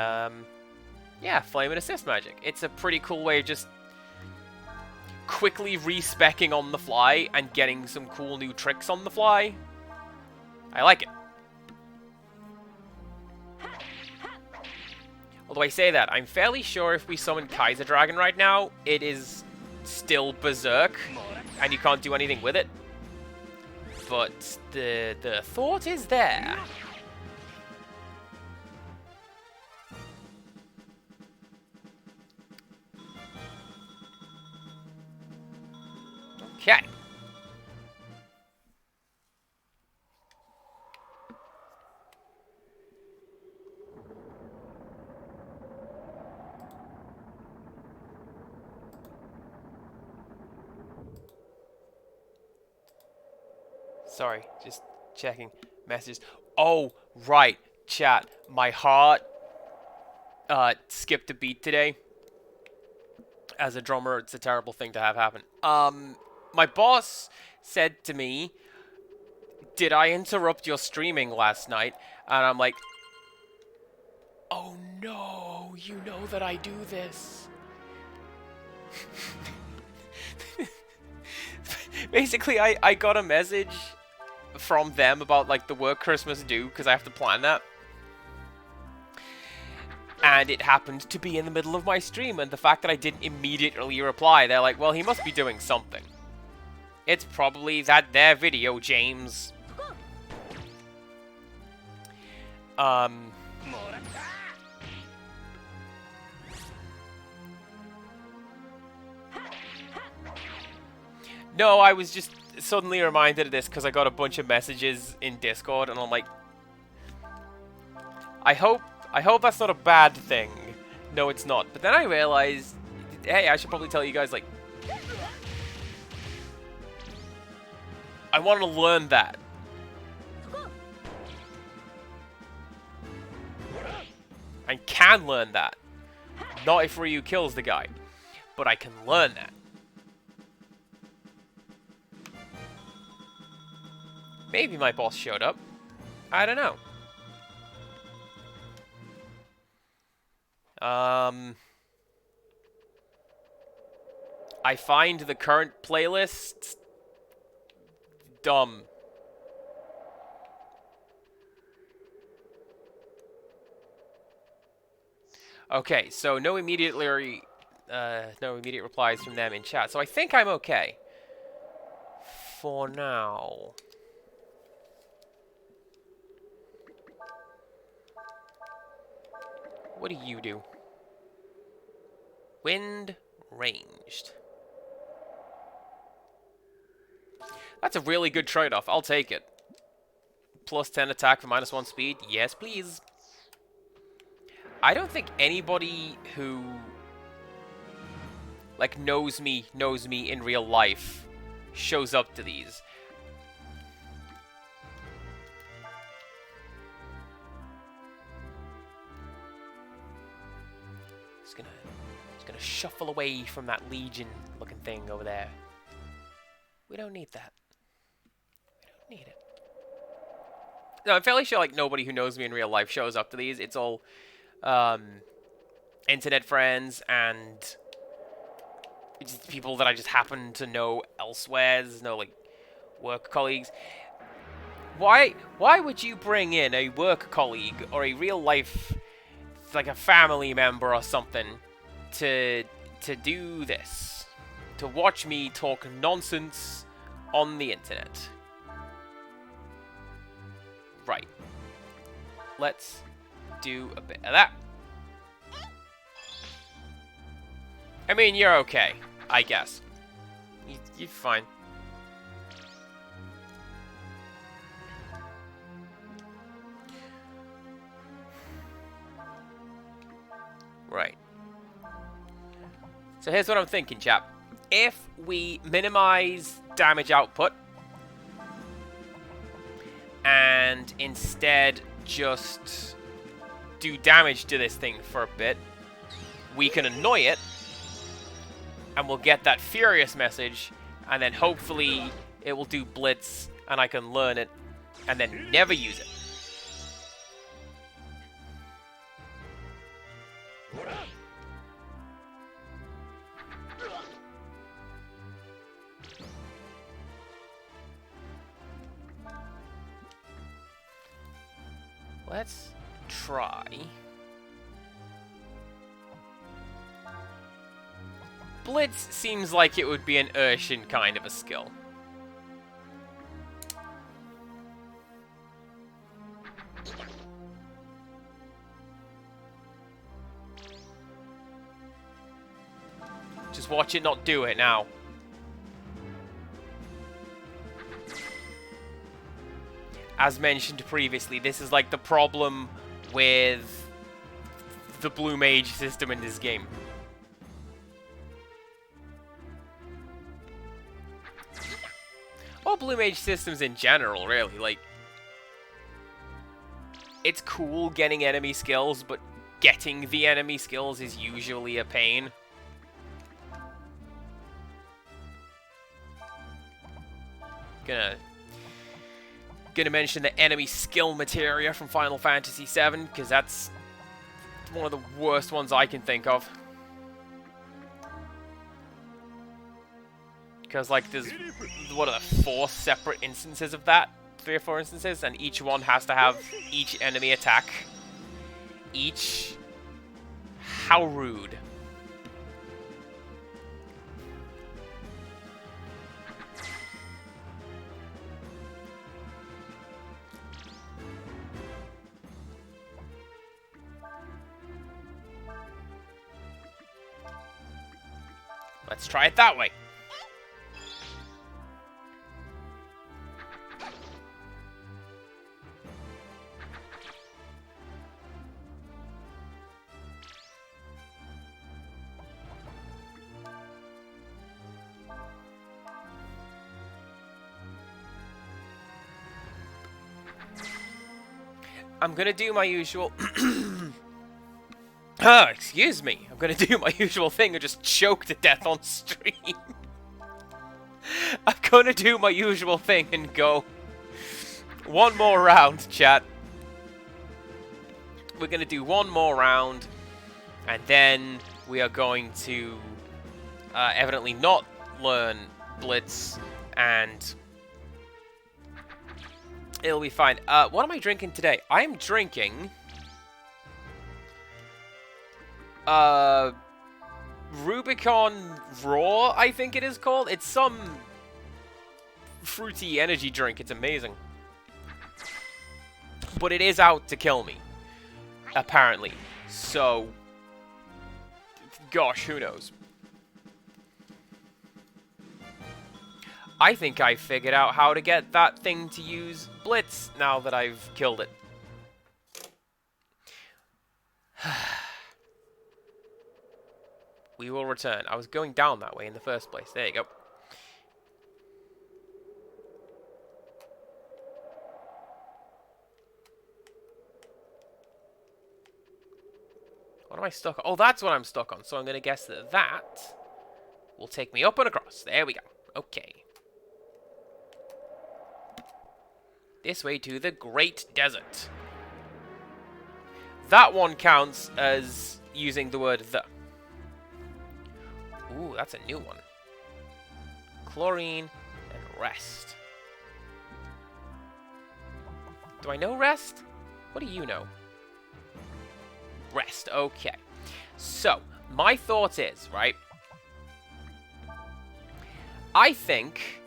yeah, flame and assist magic. It's a pretty cool way of just quickly respecking on the fly and getting some cool new tricks on the fly. I like it. Although I say that, I'm fairly sure if we summon Kaiser Dragon right now, it is still berserk, and you can't do anything with it. But the thought is there. Okay. Sorry, just checking messages. Oh, right, chat. My heart skipped a beat today. As a drummer, it's a terrible thing to have happen. My boss said to me, "Did I interrupt your streaming last night?" And I'm like, "Oh no, you know that I do this." Basically, I got a message from them about like the work Christmas do, because I have to plan that. And it happened to be in the middle of my stream, and the fact that I didn't immediately reply, they're like, well, he must be doing something. It's probably that their video, James. No, I was just suddenly reminded of this because I got a bunch of messages in Discord, and I'm like, I hope that's not a bad thing. No, it's not. But then I realized, hey, I should probably tell you guys, like, I want to learn that. I can learn that. Not if Ryu kills the guy, but I can learn that. Maybe my boss showed up. I don't know. I find the current playlist dumb. Okay, so no immediate replies from them in chat. So I think I'm okay. For now. What do you do? Wind ranged. That's a really good trade-off. I'll take it. Plus 10 attack for -1 speed. Yes, please. I don't think anybody who like knows me in real life shows up to these. Just gonna shuffle away from that Legion looking thing over there. We don't need that. We don't need it. No, I'm fairly sure like nobody who knows me in real life shows up to these. It's all internet friends and just people that I just happen to know elsewhere. There's no like work colleagues. Why would you bring in a work colleague or a real life, like a family member or something, to do this? To watch me talk nonsense on the internet? Right. Let's do a bit of that. I mean, you're okay, I guess. You're fine. Right. So here's what I'm thinking, chap. If we minimize damage output and instead just do damage to this thing for a bit, we can annoy it and we'll get that furious message, and then hopefully it will do blitz and I can learn it and then never use it. Let's try. Blitz seems like it would be an Urshan kind of a skill. Just watch it not do it now. as mentioned previously, this is like the problem with the blue mage system in this game. Or blue mage systems in general, really. Like, it's cool getting enemy skills, but getting the enemy skills is usually a pain. Gonna mention the enemy skill materia from Final Fantasy VII, because that's one of the worst ones I can think of. Because, like, there's, what are the 4 separate instances of that? 3 or 4 instances, and each one has to have each enemy attack. Each. How rude. Let's try it that way. I'm gonna do my usual... excuse me. I'm gonna do my usual thing and just choke to death on stream. I'm gonna do my usual thing and go... One more round, chat. We're gonna do one more round. And then we are going to... evidently not learn Blitz. And... it'll be fine. What am I drinking today? I am drinking... Rubicon Raw, I think it is called. It's some fruity energy drink. It's amazing. But it is out to kill me, apparently. So, gosh, who knows? I think I figured out how to get that thing to use Blitz now that I've killed it. We will return. I was going down that way in the first place. There you go. What am I stuck on? Oh, that's what I'm stuck on. So I'm going to guess that that will take me up and across. There we go. Okay. This way to the Great Desert. That one counts as using the word the. Ooh, that's a new one. Chlorine and rest. Do I know rest? What do you know? Rest, okay. So, my thought is, right? I think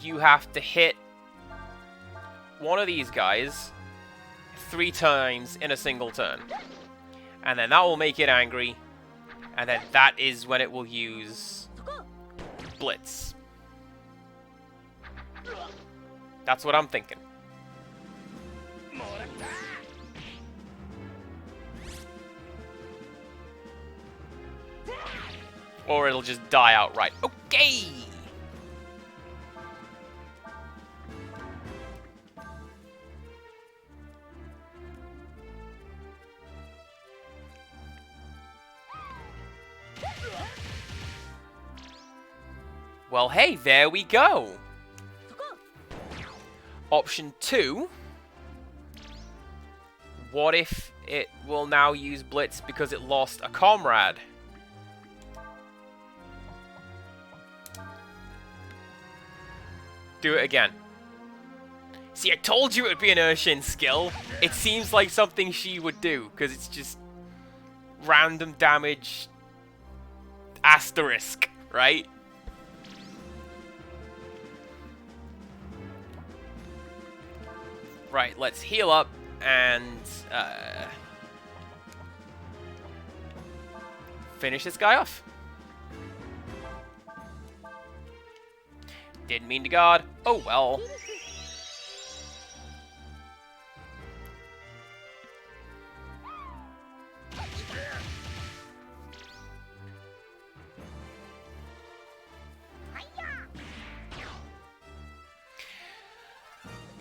you have to hit one of these guys 3 times in a single turn. And then that will make it angry. And then that is when it will use Blitz. That's what I'm thinking. Or it'll just die outright. Okay! Well, hey, there we go. Option 2. What if it will now use Blitz because it lost a comrade? Do it again. See, I told you it would be an Urshin skill. It seems like something she would do, because it's just random damage asterisk, right? Right, let's heal up and finish this guy off. Didn't mean to guard. Oh well.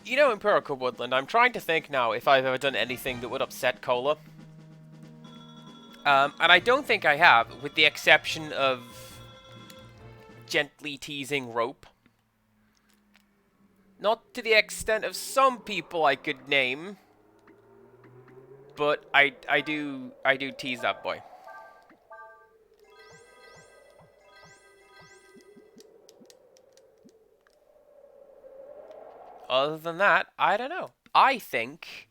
You know, Empirical Woodland, I'm trying to think now if I've ever done anything that would upset Cola. And I don't think I have, with the exception of gently teasing Rope. Not to the extent of some people I could name, but I do tease that boy. Other than that, I don't know. I think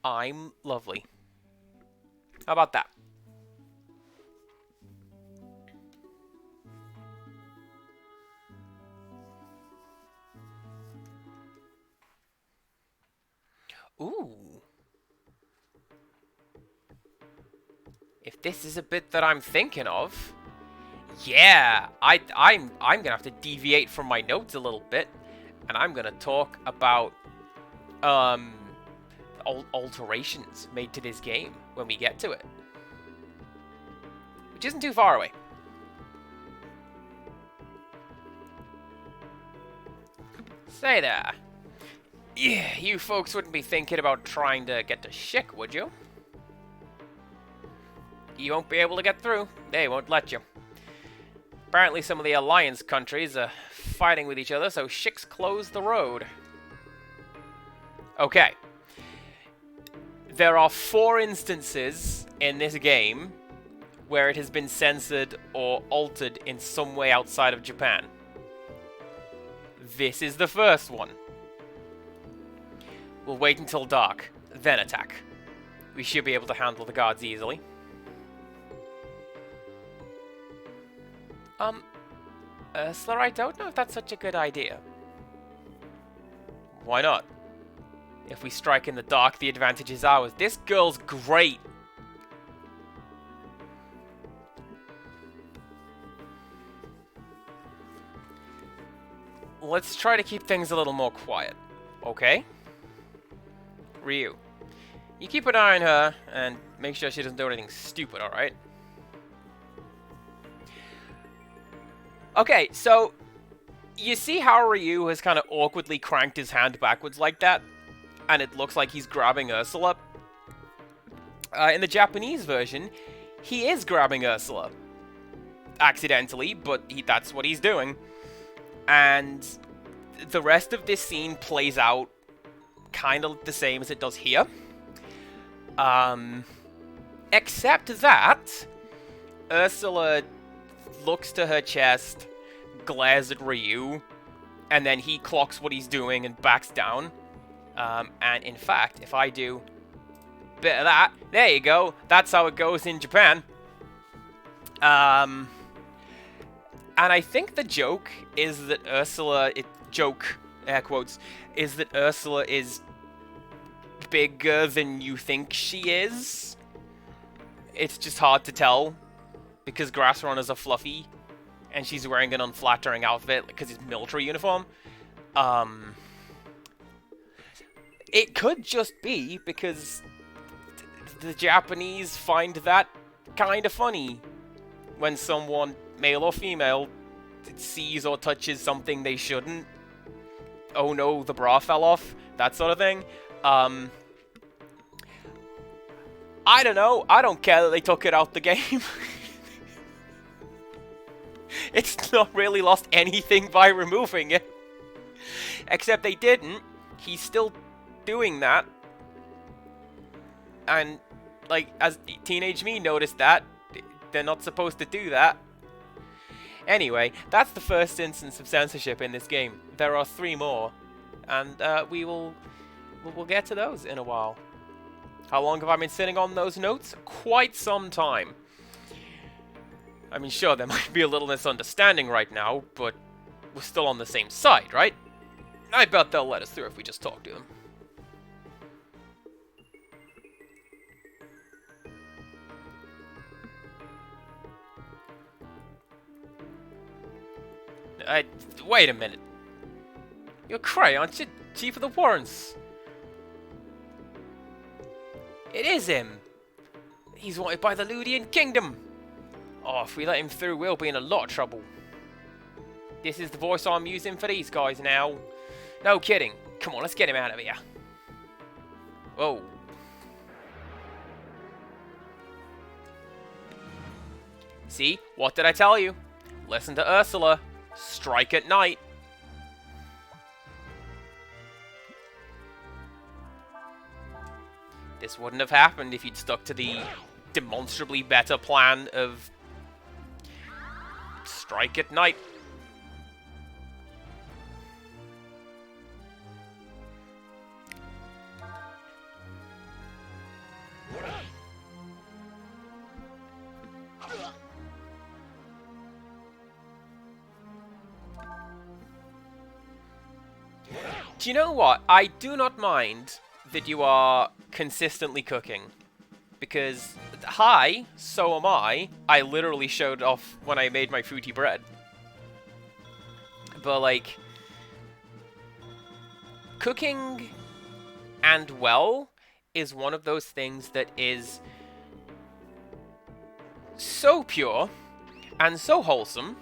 I'm lovely. How about that? Ooh. If this is a bit that I'm thinking of, yeah, I'm gonna have to deviate from my notes a little bit, and I'm gonna talk about alterations made to this game when we get to it, which isn't too far away. Say there. Yeah, you folks wouldn't be thinking about trying to get to Schick, would you? You won't be able to get through. They won't let you. Apparently some of the Alliance countries are fighting with each other, so Schick's closed the road. Okay. There are 4 instances in this game where it has been censored or altered in some way outside of Japan. This is the first one. We'll wait until dark, then attack. We should be able to handle the guards easily. Ursula, I don't know if that's such a good idea. Why not? If we strike in the dark, the advantage is ours. This girl's great. Let's try to keep things a little more quiet, okay? Ryu, you keep an eye on her and make sure she doesn't do anything stupid, alright? Okay, so you see how Ryu has kind of awkwardly cranked his hand backwards like that? And it looks like he's grabbing Ursula. In the Japanese version, he is grabbing Ursula. Accidentally, but that's what he's doing. And the rest of this scene plays out kind of the same as it does here. Except that Ursula looks to her chest, glares at Ryu, and then he clocks what he's doing and backs down. And in fact, if I do a bit of that, there you go. That's how it goes in Japan. And I think the joke is that Ursula, air quotes, is that Ursula is bigger than you think she is. It's just hard to tell because Grass Runners are fluffy and she's wearing an unflattering outfit because it's military uniform. It could just be because the Japanese find that kind of funny when someone, male or female, sees or touches something they shouldn't. Oh no, the bra fell off. That sort of thing. I don't know. I don't care that they took it out the game. It's not really lost anything by removing it. Except they didn't. He's still doing that. And, like, as Teenage Me noticed that, they're not supposed to do that. Anyway, that's the first instance of censorship in this game. There are 3 more. And we'll get to those in a while. How long have I been sitting on those notes? Quite some time. I mean, sure, there might be a little misunderstanding right now, but we're still on the same side, right? I bet they'll let us through if we just talk to them. Wait a minute. You're Cray, aren't you? Chief of the Warrants. It is him. He's wanted by the Ludian Kingdom. Oh, if we let him through, we'll be in a lot of trouble. This is the voice I'm using for these guys now. No kidding. Come on, let's get him out of here. Whoa. See? What did I tell you? Listen to Ursula. Strike at night. This wouldn't have happened if you'd stuck to the demonstrably better plan of strike at night. Do you know what? I do not mind that you are consistently cooking. Because, hi, so am I. I literally showed off when I made my fruity bread. But, like, cooking and well is one of those things that is so pure and so wholesome,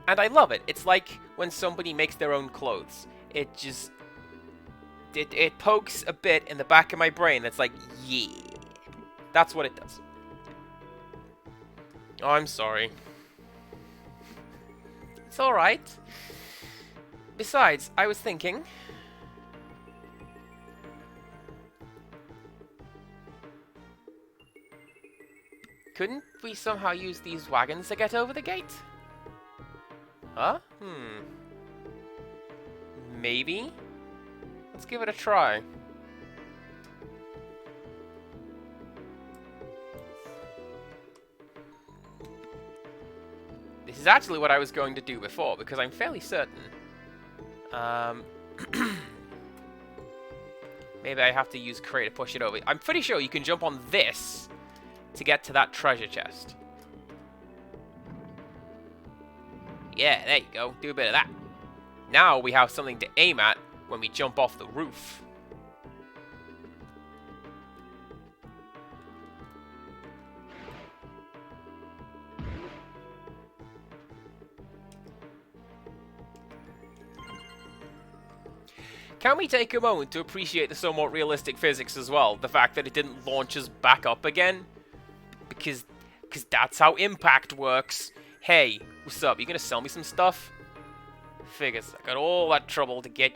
and I love it. It's like when somebody makes their own clothes. It just... It pokes a bit in the back of my brain. It's like, yeah. That's what it does. Oh, I'm sorry. It's alright. Besides, I was thinking... Couldn't we somehow use these wagons to get over the gate? Huh? Maybe? Let's give it a try. This is actually what I was going to do before, because I'm fairly certain. Maybe I have to use Cray to push it over. I'm pretty sure you can jump on this to get to that treasure chest. Yeah, there you go. Do a bit of that. Now we have something to aim at when we jump off the roof. Can we take a moment to appreciate the somewhat realistic physics as well? The fact that it didn't launch us back up again? Because that's how impact works. Hey, what's up? You gonna sell me some stuff? Figures. I got all that trouble to get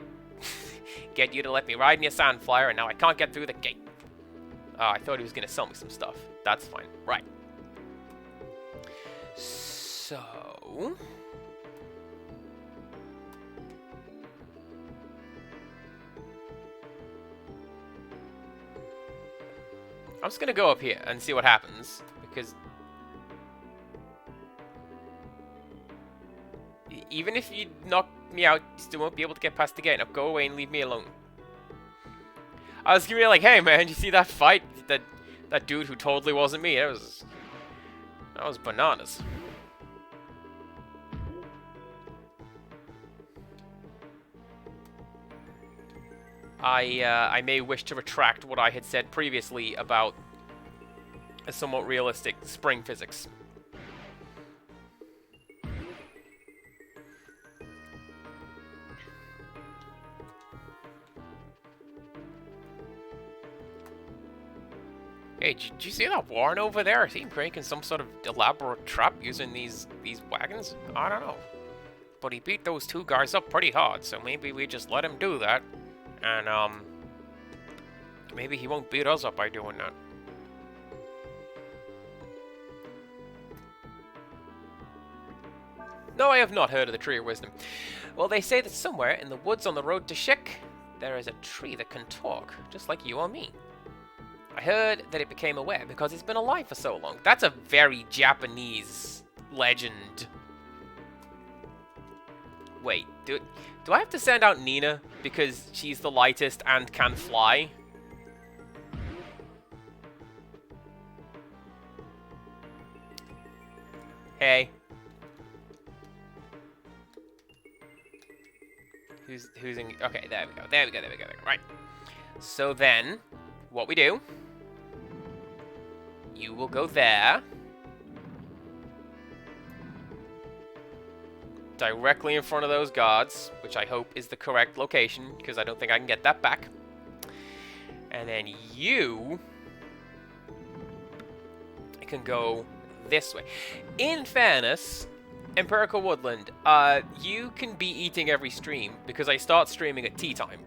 you to let me ride in your sand flyer, and now I can't get through the gate. I thought he was gonna sell me some stuff. That's fine. Right. So... I'm just gonna go up here and see what happens, because even if you knock me out, you still won't be able to get past the gate. Now go away and leave me alone. I was gonna be like, hey man, you see that fight? That dude who totally wasn't me. That was bananas. I may wish to retract what I had said previously about a somewhat realistic spring physics. Hey, did you see that Warren over there? Is he breaking some sort of elaborate trap using these wagons? I don't know. But he beat those two guys up pretty hard, so maybe we just let him do that. And, maybe he won't beat us up by doing that. No, I have not heard of the Tree of Wisdom. Well, they say that somewhere in the woods on the road to Shik, there is a tree that can talk, just like you or me. I heard that it became aware because it's been alive for so long. That's a very Japanese legend. Wait, do I have to send out Nina because she's the lightest and can fly? Hey. Who's in... Okay, there we go. Right. So then, what we do... You will go there. directly in front of those guards, which I hope is the correct location, because I don't think I can get that back. And then you can go this way. In fairness, Empirical Woodland, you can be eating every stream, because I start streaming at tea time.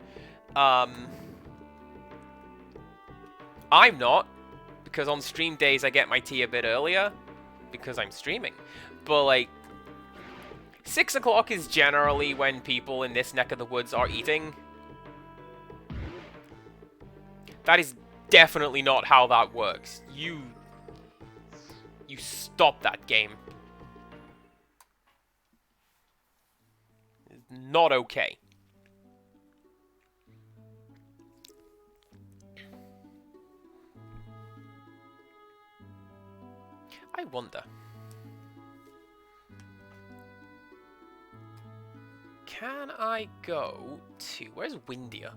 I'm not, because on stream days I get my tea a bit earlier, because I'm streaming. But, like, 6 o'clock is generally when people in this neck of the woods are eating. That is definitely not how that works. You stop that game. It's not okay. I wonder. Can I go to... Where's Windia?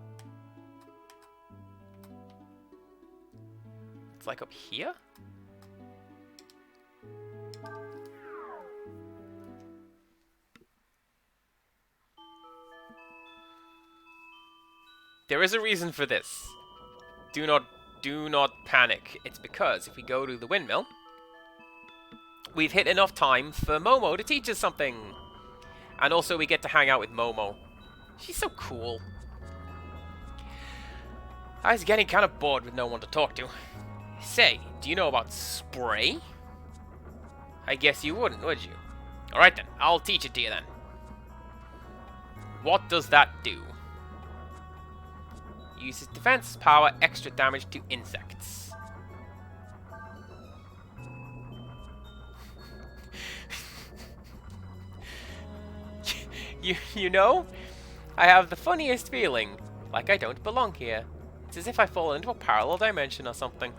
It's like up here? There is a reason for this. Do not panic. It's because if we go to the windmill, we've hit enough time for Momo to teach us something. And also we get to hang out with Momo. She's so cool. I was getting kind of bored with no one to talk to. Say, do you know about spray? I guess you wouldn't, would you? Alright then, I'll teach it to you then. What does that do? Uses defense power, extra damage to insects. You know, I have the funniest feeling, like I don't belong here. It's as if I fall into a parallel dimension or something.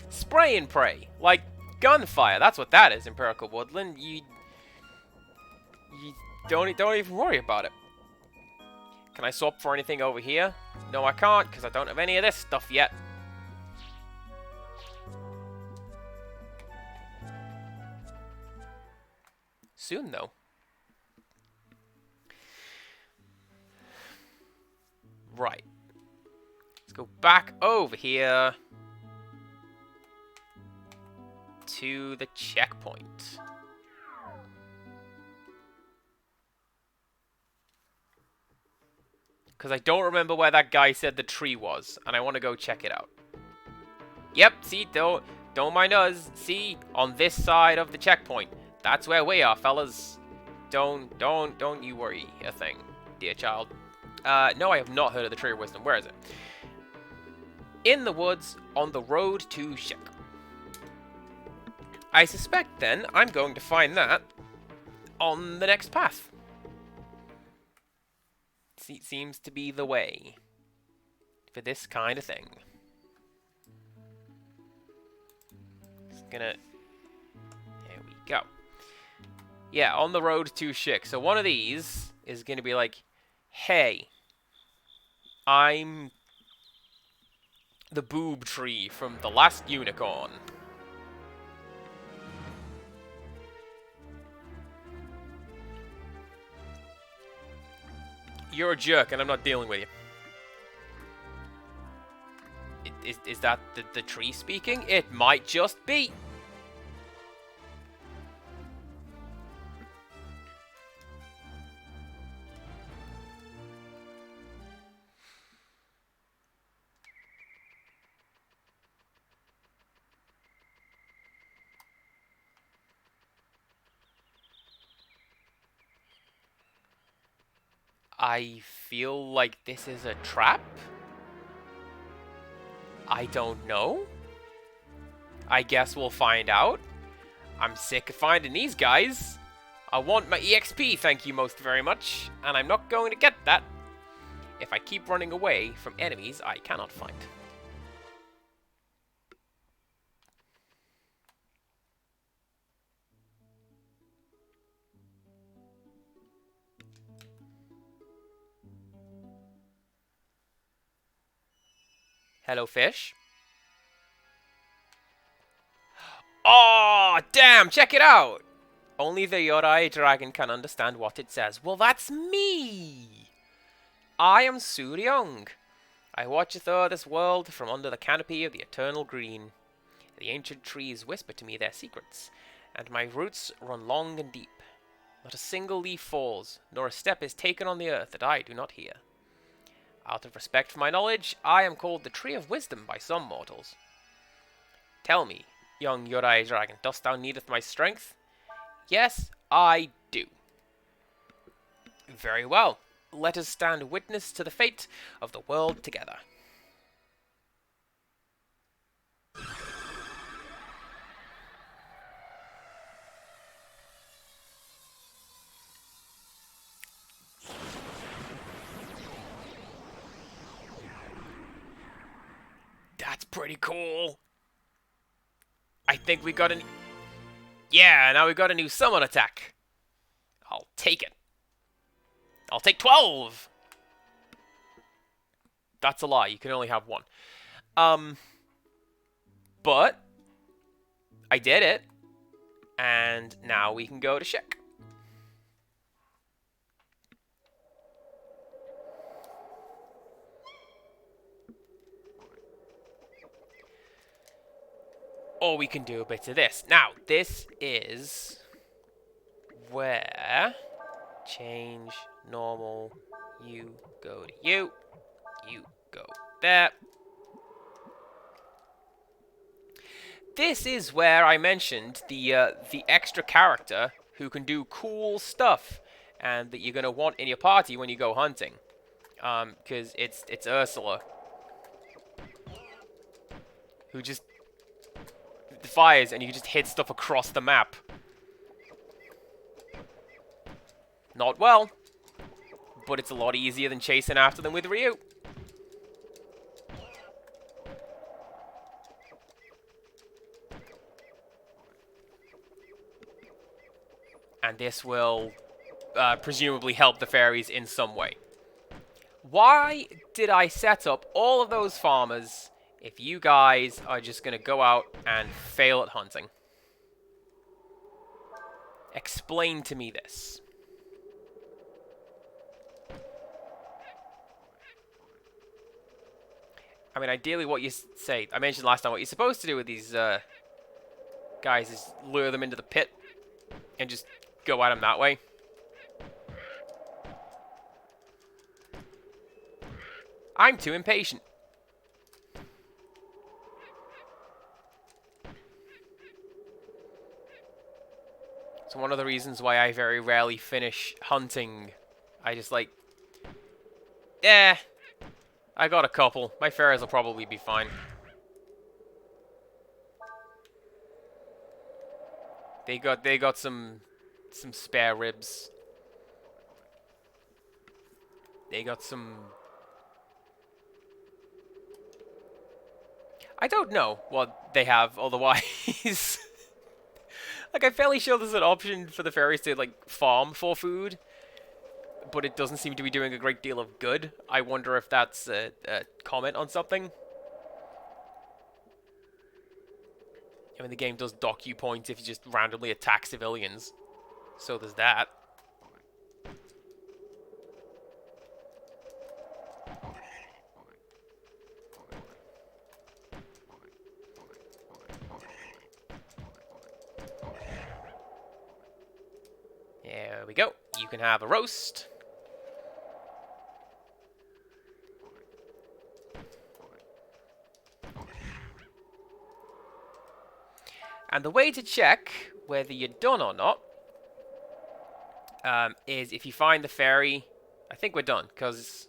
Spray and pray, like gunfire. That's what that is, Empirical Woodland. You don't even worry about it. Can I swap for anything over here? No, I can't, because I don't have any of this stuff yet. Soon, though. Right. Let's go back over here to the checkpoint. Because I don't remember where that guy said the tree was, and I want to go check it out. Yep, see, don't mind us. See, on this side of the checkpoint. That's where we are, fellas. Don't you worry a thing, dear child. No, I have not heard of the Tree of Wisdom. Where is it? In the woods, on the road to Shik. I suspect, then, I'm going to find that on the next path. Seems to be the way for this kind of thing. Just gonna... There we go. Yeah, on the road to Shik. So one of these is gonna be like, hey, I'm the boob tree from The Last Unicorn. You're a jerk, and I'm not dealing with you. Is that the tree speaking? It might just be. I feel like this is a trap? I don't know. I guess we'll find out. I'm sick of finding these guys. I want my EXP, thank you most very much. And I'm not going to get that if I keep running away from enemies I cannot find. Hello, fish. Oh, damn, check it out! Only the Yorai dragon can understand what it says. Well, that's me! I am Suryong. I watcheth o'er this world from under the canopy of the eternal green. The ancient trees whisper to me their secrets, and my roots run long and deep. Not a single leaf falls, nor a step is taken on the earth that I do not hear. Out of respect for my knowledge, I am called the Tree of Wisdom by some mortals. Tell me, young Yorai dragon, dost thou needeth my strength? Yes, I do. Very well. Let us stand witness to the fate of the world together. That's pretty cool. I think we got an... Yeah, now we got a new summon attack. I'll take it. I'll take 12! That's a lie, you can only have one. But I did it. And now we can go to Shik. Or we can do a bit of this. Now, this is where change normal, you go to you go there. This is where I mentioned the extra character who can do cool stuff and that you're going to want in your party when you go hunting. Because it's Ursula, who just fires and you just hit stuff across the map. Not well, but it's a lot easier than chasing after them with Ryu. And this will presumably help the fairies in some way. Why did I set up all of those farmers if you guys are just going to go out and fail at hunting? Explain to me this. I mean, ideally what you say, I mentioned last time, what you're supposed to do with these guys is lure them into the pit and just go at them that way. I'm too impatient. It's one of the reasons why I very rarely finish hunting. I just like, I got a couple. My fairies will probably be fine. They got some spare ribs. They got some... I don't know what they have otherwise. Like, I'm fairly sure there's an option for the fairies to, like, farm for food, but it doesn't seem to be doing a great deal of good. I wonder if that's a comment on something. I mean, the game does dock you points if you just randomly attack civilians. So there's that. There we go. You can have a roast. And the way to check whether you're done or not is if you find the fairy. I think we're done, because...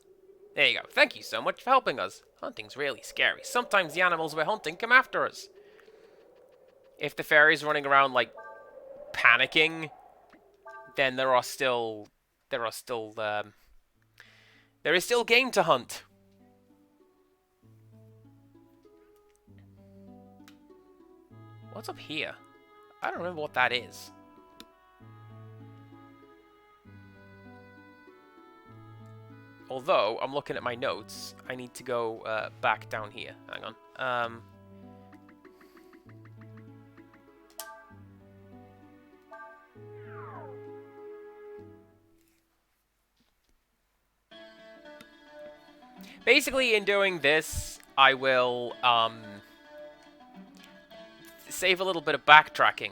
There you go. Thank you so much for helping us. Hunting's really scary. Sometimes the animals we're hunting come after us. If the fairy's running around, like, panicking, then there is still game to hunt. What's up here? I don't remember what that is. Although, I'm looking at my notes. I need to go back down here. Hang on. Basically, in doing this, I will save a little bit of backtracking.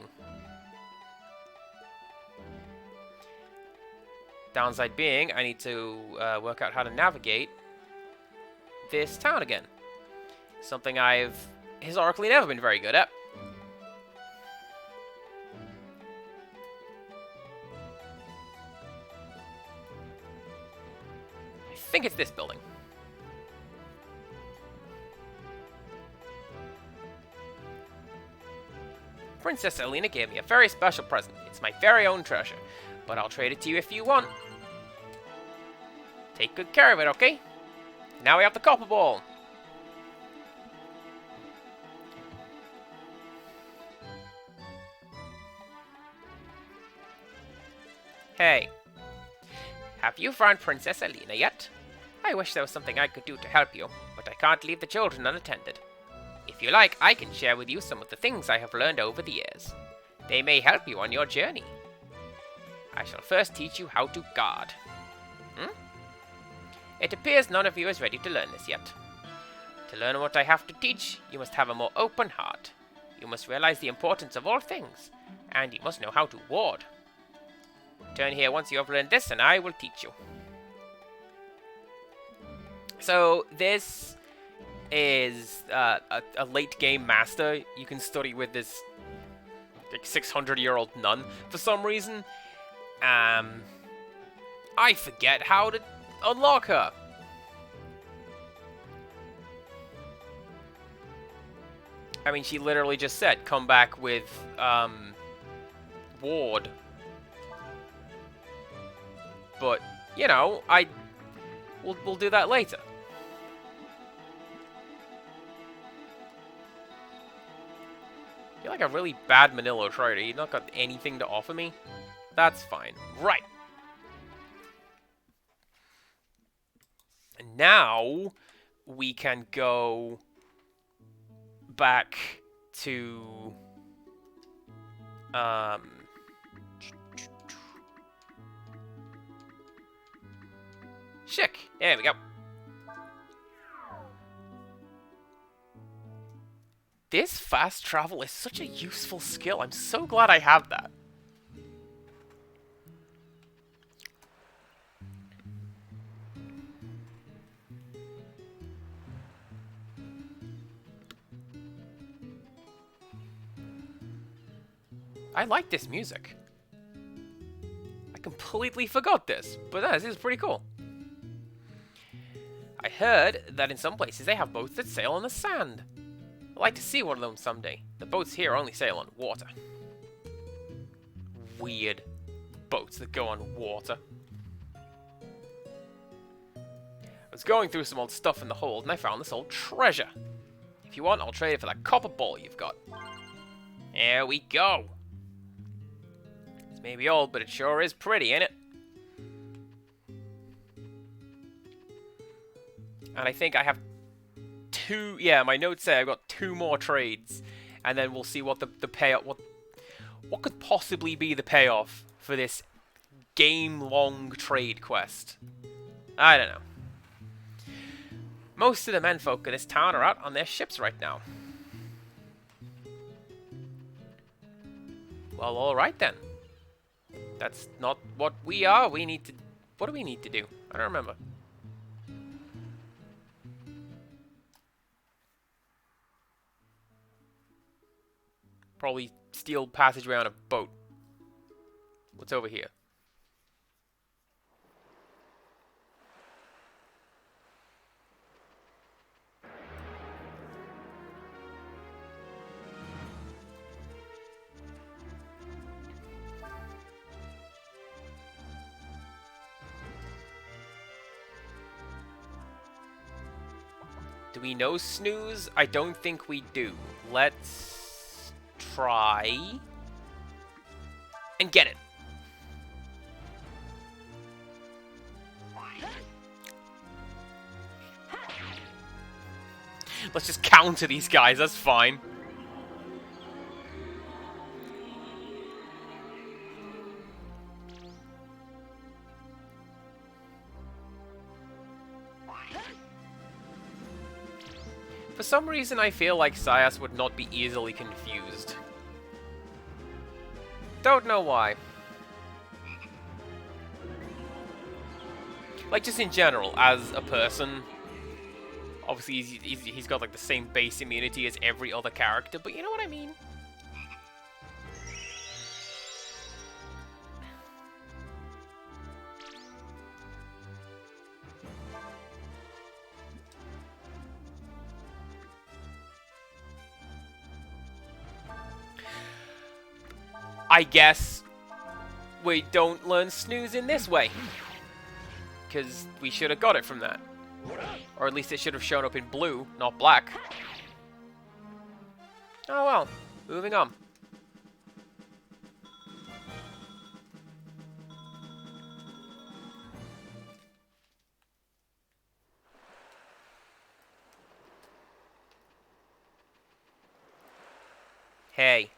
Downside being, I need to work out how to navigate this town again. Something I've historically never been very good at. I think it's this building. Princess Alina gave me a very special present. It's my very own treasure, but I'll trade it to you if you want. Take good care of it, okay? Now we have the copper ball. Hey. Have you found Princess Alina yet? I wish there was something I could do to help you, but I can't leave the children unattended. If you like, I can share with you some of the things I have learned over the years. They may help you on your journey. I shall first teach you how to guard. It appears none of you is ready to learn this yet. To learn what I have to teach, you must have a more open heart. You must realize the importance of all things, and you must know how to ward. Return here once you have learned this, and I will teach you. So, this is a late game master you can study with this like 600-year-old nun for some reason. I forget how to unlock her. I mean, she literally just said, come back with, ward. But, you know, we'll do that later. You're like a really bad Manila trader. You've not got anything to offer me? That's fine. Right. And now we can go back to Chic. There we go. This fast travel is such a useful skill. I'm so glad I have that. I like this music. I completely forgot this, but this is pretty cool. I heard that in some places they have boats that sail on the sand. I'd like to see one of them someday. The boats here only sail on water. Weird boats that go on water. I was going through some old stuff in the hold and I found this old treasure. If you want, I'll trade it for that copper ball you've got. There we go. It's maybe old, but it sure is pretty, ain't it? And I think I have two... Yeah, my notes say I've got 2 more trades. And then we'll see what the payoff... What could possibly be the payoff for this game-long trade quest? I don't know. Most of the menfolk of this town are out on their ships right now. Well, alright then. That's not what we are. We need to... What do we need to do? I don't remember. Probably steal passageway on a boat. What's over here? Do we know snooze? I don't think we do. Let's try and get it. Let's just counter these guys, that's fine. For some reason, I feel like Sayas would not be easily confused. Don't know why. Like, just in general, as a person. Obviously, he's got, like, the same base immunity as every other character, but you know what I mean? I guess we don't learn snooze in this way. Because we should have got it from that. Or at least it should have shown up in blue, not black. Oh well, moving on. Hey,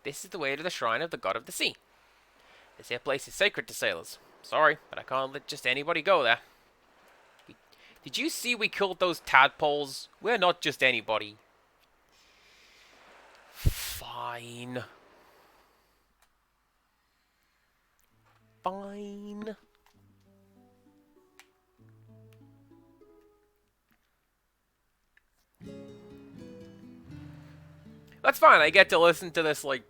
this is the way to the shrine of the god of the sea. This here place is sacred to sailors. Sorry, but I can't let just anybody go there. Did you see we killed those tadpoles? We're not just anybody. Fine. Fine. That's fine, I get to listen to this, like,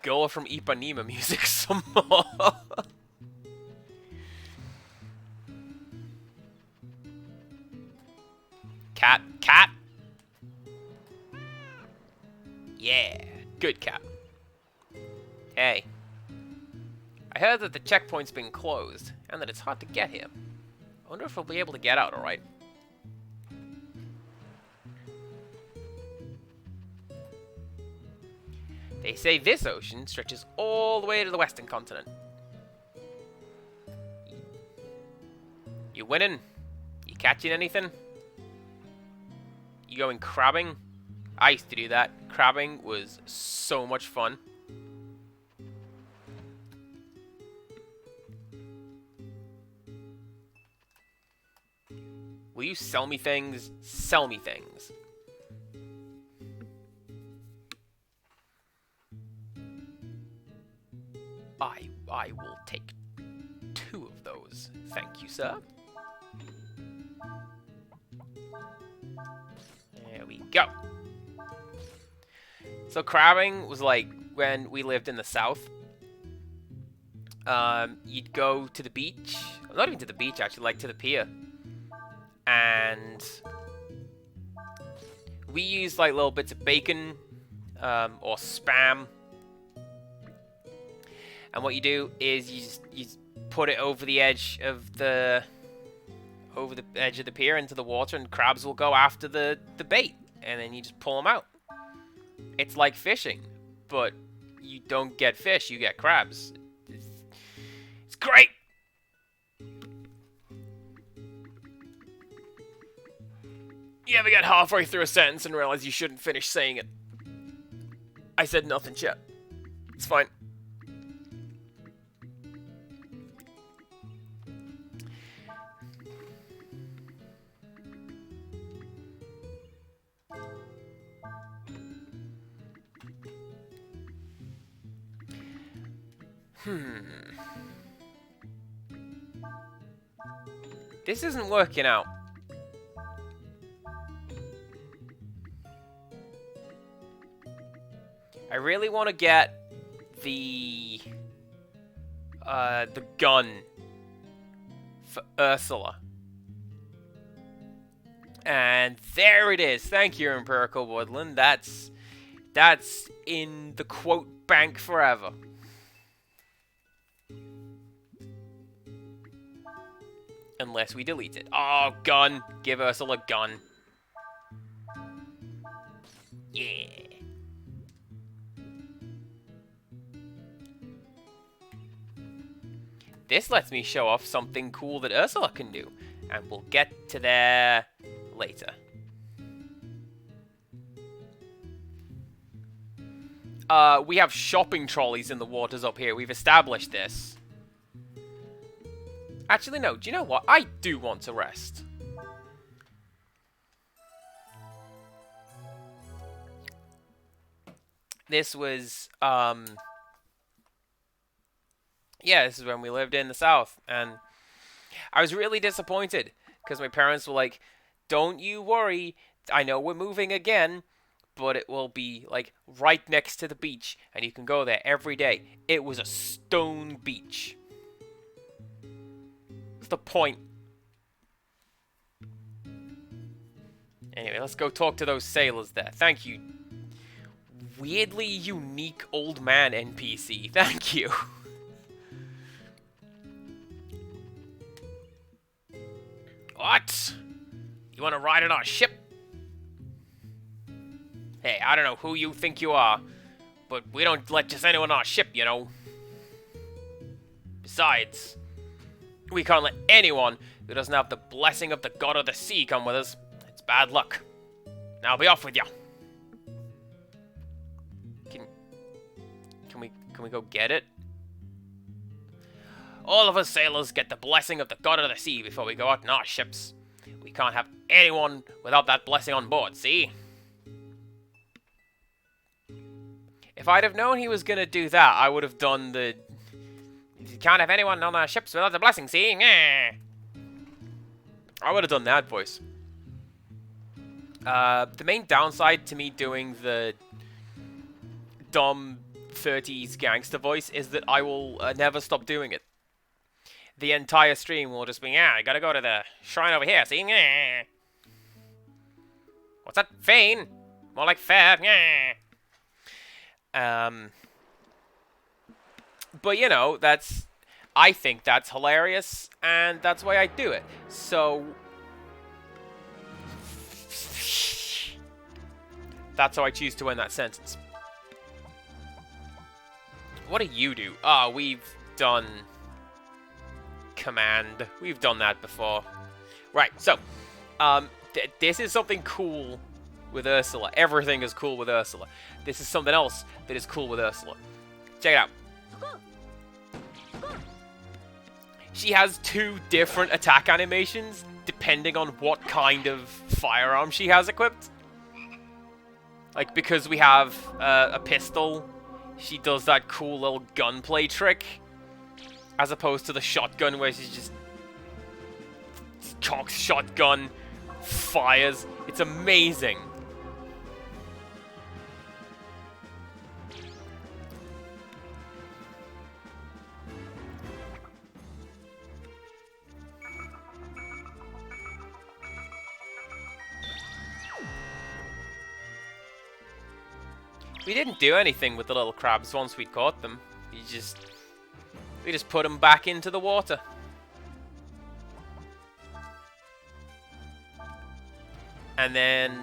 girl from Ipanema music some more. Cat. Cat! Yeah, good cat. Hey. I heard that the checkpoint's been closed, and that it's hard to get here. I wonder if we'll be able to get out alright. They say this ocean stretches all the way to the western continent. You winning? You catching anything? You going crabbing? I used to do that. Crabbing was so much fun. Will you sell me things? Sell me things. I will take 2 of those. Thank you, sir. There we go. So crabbing was like when we lived in the south. You'd go to the beach. Not even to the beach, actually, like to the pier. And we used like little bits of bacon or Spam. And what you do is you put it over the edge of the pier into the water, and crabs will go after the bait, and then you just pull them out. It's like fishing, but you don't get fish, you get crabs. It's great. You ever get halfway through a sentence and realize you shouldn't finish saying it? I said nothing, chat. It's fine. This isn't working out. I really want to get the gun for Ursula. And there it is. Thank you, Empirical Woodland. That's in the quote bank forever. Unless we delete it. Oh, gun. Give Ursula a gun. Yeah. This lets me show off something cool that Ursula can do. And we'll get to there later. We have shopping trolleys in the waters up here. We've established this. Actually, no. Do you know what? I do want to rest. this was, yeah, this is when we lived in the South, and I was really disappointed, because my parents were like, don't you worry, I know we're moving again, but it will be, like, right next to the beach, and you can go there every day. It was a stone beach. What's the point? Anyway, let's go talk to those sailors there. Thank you. Weirdly unique old man NPC. Thank you. What? You want to ride on our ship? Hey, I don't know who you think you are, but we don't let just anyone on our ship, you know. Besides, we can't let anyone who doesn't have the blessing of the god of the sea come with us. It's bad luck. Now be off with you. Can we go get it? All of us sailors get the blessing of the god of the sea before we go out in our ships. We can't have anyone without that blessing on board, see? If I'd have known he was gonna do that, I would have done the... You can't have anyone on our ships without the blessing, see? I would have done that voice. The main downside to me doing the dumb 30s gangster voice is that I will never stop doing it. The entire stream will just be, I gotta go to the shrine over here, see? What's that? Fane? More like fair. But you know, I think that's hilarious, and that's why I do it. So that's how I choose to end that sentence. What do you do? We've done command. We've done that before. Right, so, this is something cool with Ursula. Everything is cool with Ursula. This is something else that is cool with Ursula. Check it out. She has 2 different attack animations depending on what kind of firearm she has equipped. Like, because we have a pistol, she does that cool little gunplay trick, as opposed to the shotgun where she's just cocks shotgun, fires. It's amazing. We didn't do anything with the little crabs once we'd caught them. We just put them back into the water. And then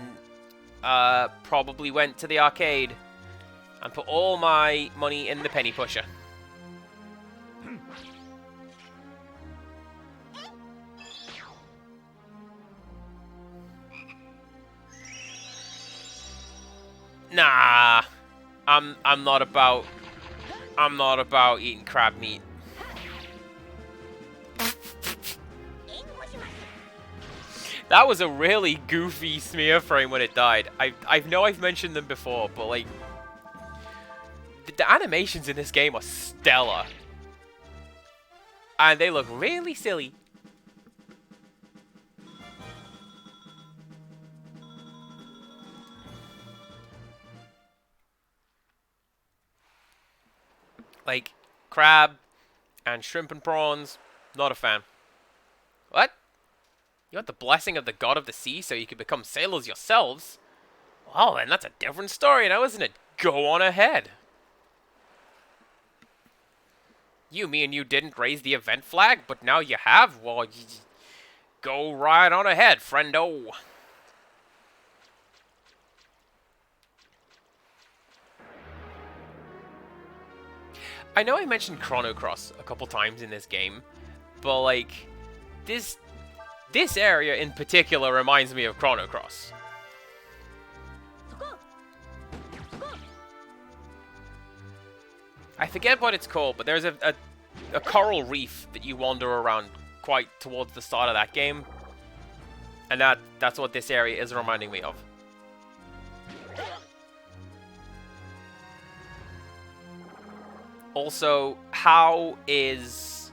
probably went to the arcade and put all my money in the penny pusher. Nah, I'm not about eating crab meat. That was a really goofy smear frame when it died. I know I've mentioned them before, but like the animations in this game are stellar. And they look really silly. Like, crab and shrimp and prawns, not a fan. What? You want the blessing of the god of the sea so you can become sailors yourselves? Well, then that's a different story now, isn't it? Go on ahead. Me and you didn't raise the event flag, but now you have? Well, go right on ahead, friendo. I know I mentioned Chrono Cross a couple times in this game, but like, this area in particular reminds me of Chrono Cross. I forget what it's called, but there's a coral reef that you wander around quite towards the start of that game. And that's what this area is reminding me of. Also, how is...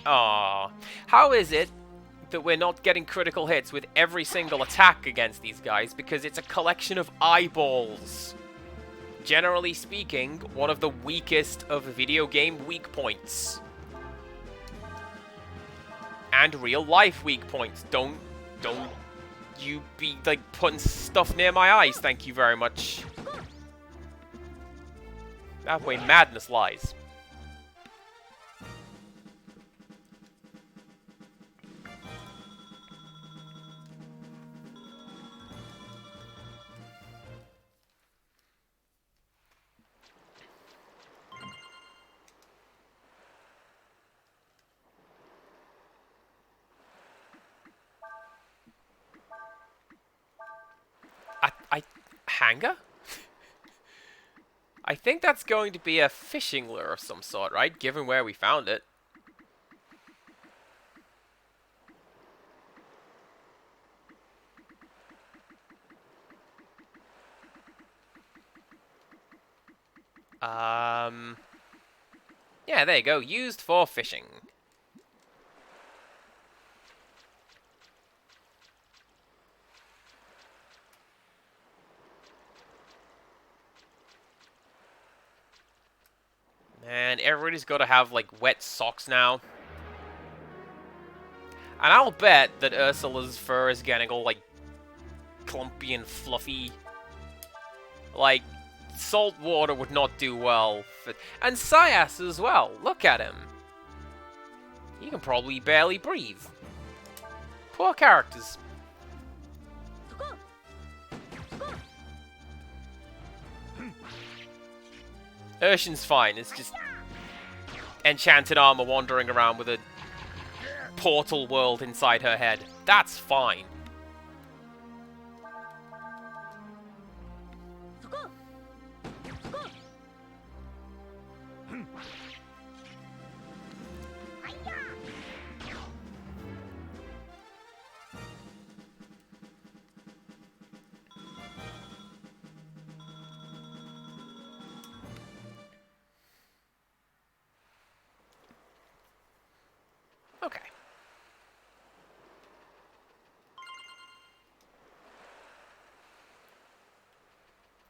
how is it that we're not getting critical hits with every single attack against these guys? Because it's a collection of eyeballs. Generally speaking, one of the weakest of video game weak points. And real life weak points. Don't you be, like, putting stuff near my eyes, thank you very much. That way madness lies. Hanger? I think that's going to be a fishing lure of some sort, right? Given where we found it. Yeah, there you go. Used for fishing. Man, everybody's got to have, like, wet socks now. And I'll bet that Ursula's fur is getting all, like, clumpy and fluffy. Like, salt water would not do well for... And Syas as well. Look at him. He can probably barely breathe. Poor characters. Urshin's fine. It's just enchanted armor wandering around with a portal world inside her head. That's fine. Okay.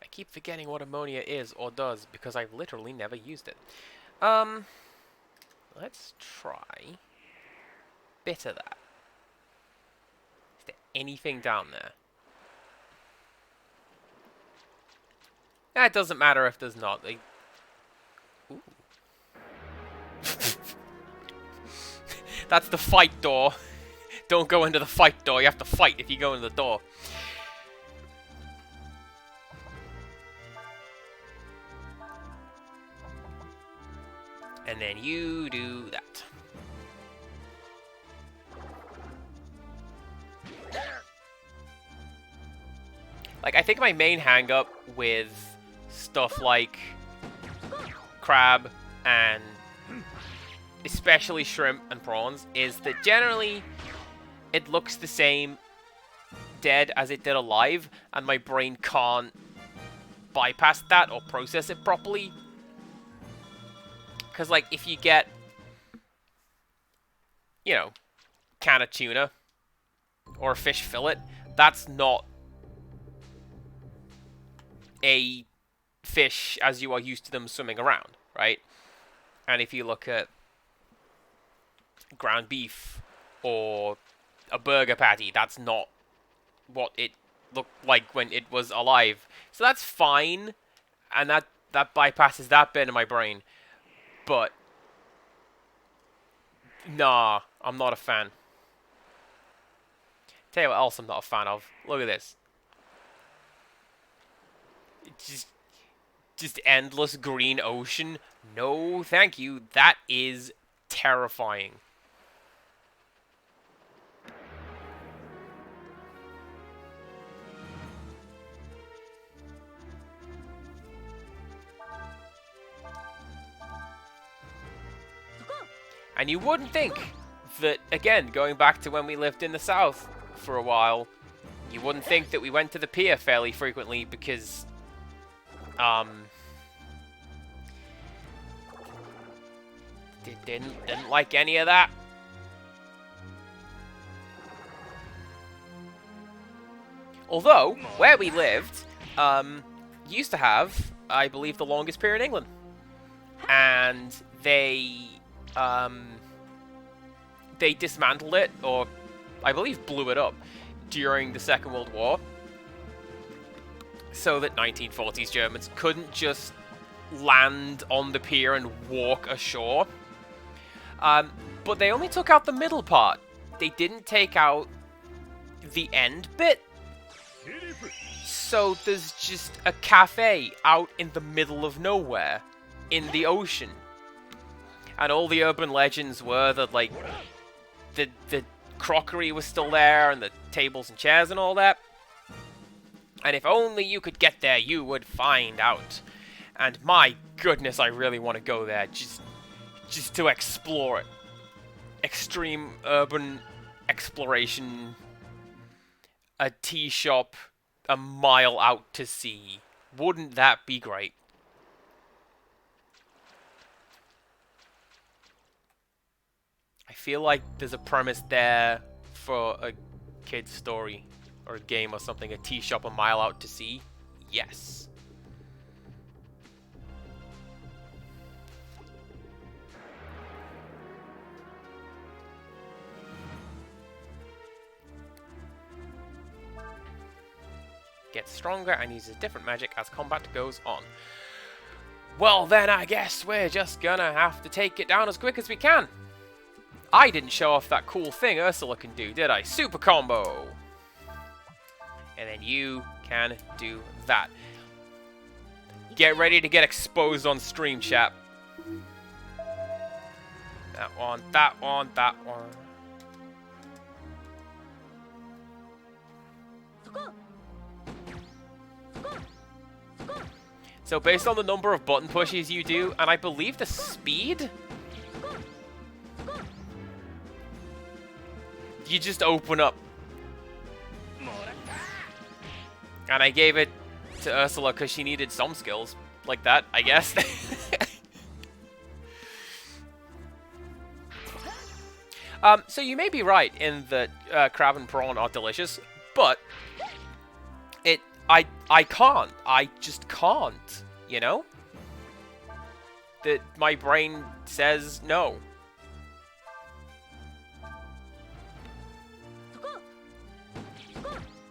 I keep forgetting what ammonia is or does because I've literally never used it. Let's try bit of that. Is there anything down there? Yeah, it doesn't matter if there's not. Like, ooh. That's the fight door. Don't go into the fight door. You have to fight if you go into the door. And then you do that. Like, I think my main hang-up with stuff like crab and especially shrimp and prawns is that generally it looks the same dead as it did alive, and my brain can't bypass that or process it properly. Because, like, if you get, you know, can of tuna or a fish fillet, that's not a fish as you are used to them swimming around, right? And if you look at ground beef or a burger patty, that's not what it looked like when it was alive. So that's fine, and that bypasses that bit in my brain. But nah, I'm not a fan. Tell you what else I'm not a fan of. Look at this. It's just endless green ocean. No, thank you. That is terrifying. And you wouldn't think that, again, going back to when we lived in the south for a while, you wouldn't think that we went to the pier fairly frequently because, Didn't like any of that. Although, where we lived, used to have, I believe, the longest pier in England. And they dismantled it, or I believe blew it up, during the Second World War. So that 1940s Germans couldn't just land on the pier and walk ashore. But they only took out the middle part. They didn't take out the end bit. So there's just a cafe out in the middle of nowhere in the ocean. And all the urban legends were that, like, the crockery was still there and the tables and chairs and all that. And if only you could get there, you would find out. And my goodness, I really want to go there just to explore it. Extreme urban exploration. A tea shop a mile out to sea. Wouldn't that be great? I feel like there's a premise there for a kid's story or a game or something. A tea shop a mile out to sea. Yes. Gets stronger and uses different magic as combat goes on. Well then, I guess we're just gonna have to take it down as quick as we can. I didn't show off that cool thing Ursula can do, did I? Super combo! And then you can do that. Get ready to get exposed on stream, chat. That one, that one, that one. So based on the number of button pushes you do, and I believe the speed, you just open up. And I gave it to Ursula because she needed some skills like that, I guess. So you may be right in that crab and prawn are delicious, but I can't. I just can't, you know? That my brain says no.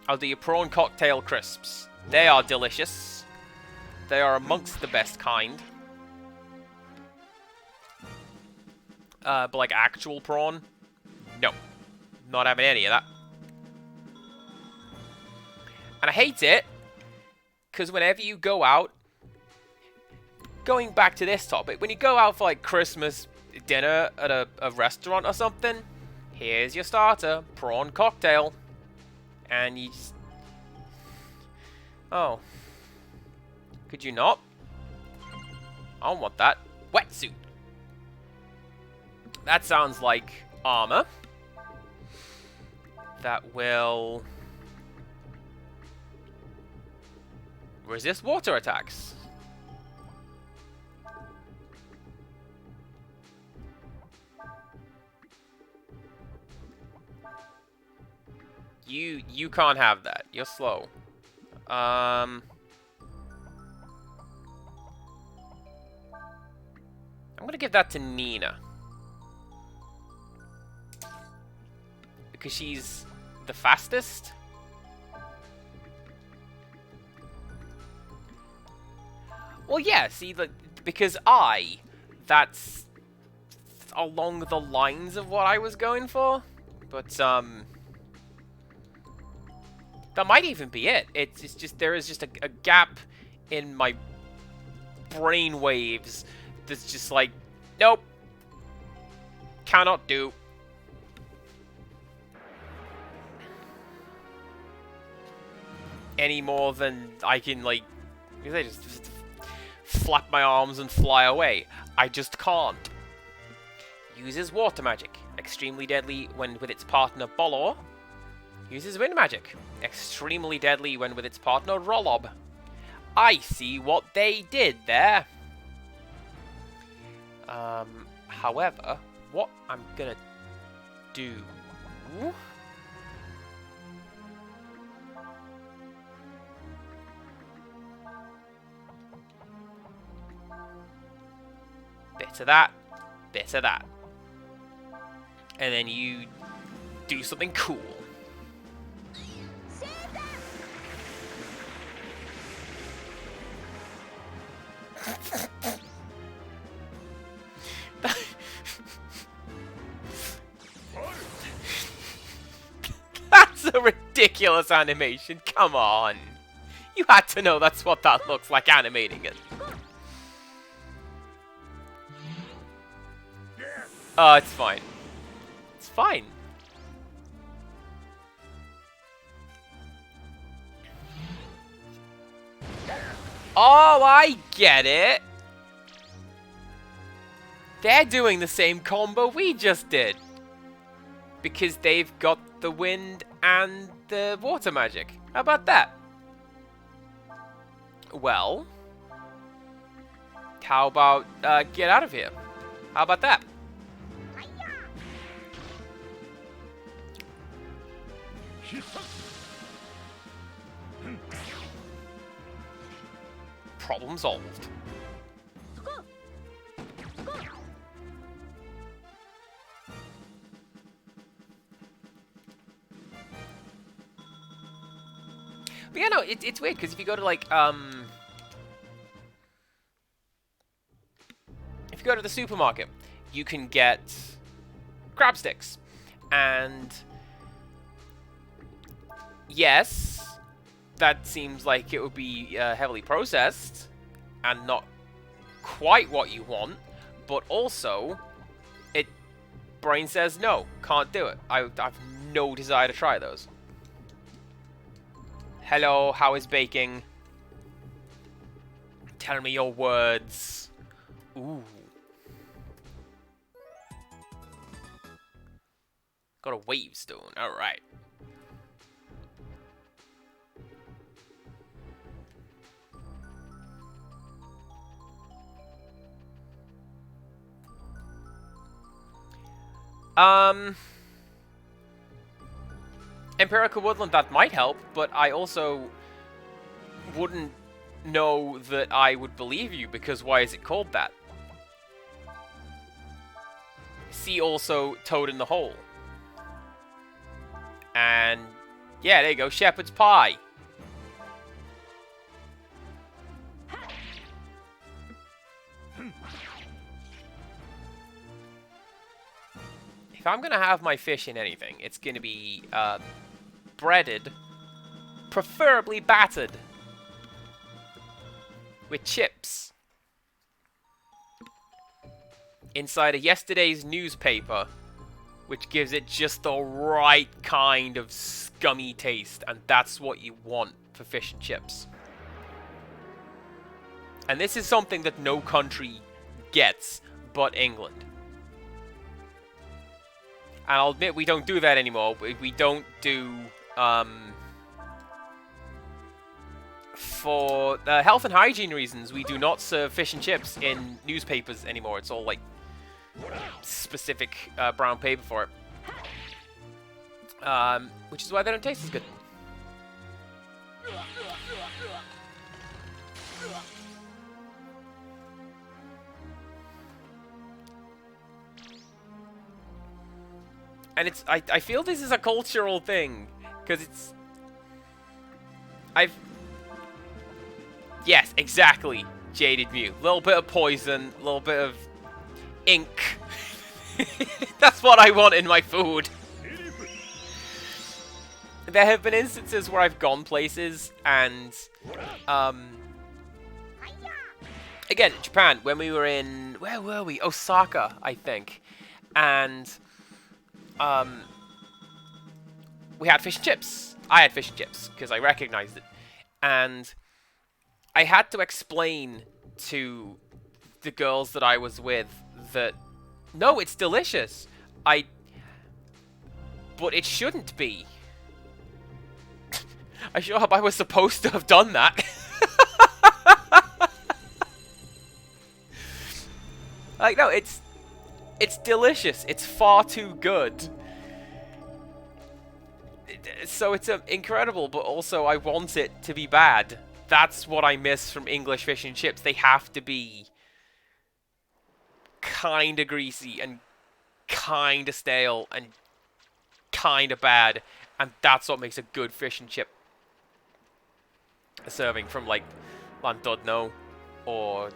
I'll do your prawn cocktail crisps. They are delicious. They are amongst the best kind. But like actual prawn? No. Not having any of that. And I hate it, because whenever you go out, going back to this topic, when you go out for like Christmas dinner at a restaurant or something, here's your starter, prawn cocktail. And you just... Oh. Could you not? I don't want that. Wetsuit. That sounds like armor. That will... resist water attacks. You can't have that. You're slow. I'm gonna give that to Nina. Because she's the fastest. Well, yeah, see, because that's along the lines of what I was going for. But, that might even be it. It's just, there is just a gap in my brain waves that's just like, nope. Cannot do. Any more than I can, like, I just flap my arms and fly away. I just can't. Uses water magic. Extremely deadly when with its partner Bolor. Uses wind magic. Extremely deadly when with its partner Rolob. I see what they did there. However, what I'm gonna do... Bit of that, bit of that. And then you do something cool. That's a ridiculous animation. Come on. You had to know that's what that looks like animating it. Oh, it's fine. It's fine. Oh, I get it. They're doing the same combo we just did. Because they've got the wind and the water magic. How about that? Well, how about get out of here? How about that? Problem solved. But yeah, no, it's weird because if you go to like if you go to the supermarket, you can get crab sticks, and yes, that seems like it would be heavily processed and not quite what you want, but also brain says no, can't do it. I've no desire to try those. Hello, how is baking? Tell me your words. Ooh. Got a wave stone, alright. Empirical Woodland, that might help, but I also wouldn't know that I would believe you, because why is it called that? See also Toad in the Hole. And yeah, there you go, Shepherd's Pie. If I'm gonna have my fish in anything, it's gonna be breaded, preferably battered, with chips inside of yesterday's newspaper, which gives it just the right kind of scummy taste, and that's what you want for fish and chips. And this is something that no country gets but England. And I'll admit we don't do that anymore. We don't do, for health and hygiene reasons, we do not serve fish and chips in newspapers anymore. It's all, like, specific brown paper for it. Which is why they don't taste as good. And it's, I feel this is a cultural thing, because it's, yes, exactly, Jaded Mew. Little bit of poison, little bit of ink. That's what I want in my food. There have been instances where I've gone places and, again, Japan, when we were in, where were we? Osaka, I think. And we had fish and chips. I had fish and chips because I recognized it. And I had to explain to the girls that I was with that, no, it's delicious. But it shouldn't be. I sure hope I was supposed to have done that. Like, no, It's delicious. It's far too good. So it's incredible, but also I want it to be bad. That's what I miss from English fish and chips. They have to be kind of greasy and kind of stale and kind of bad. And that's what makes a good fish and chip serving from, like, Llandudno or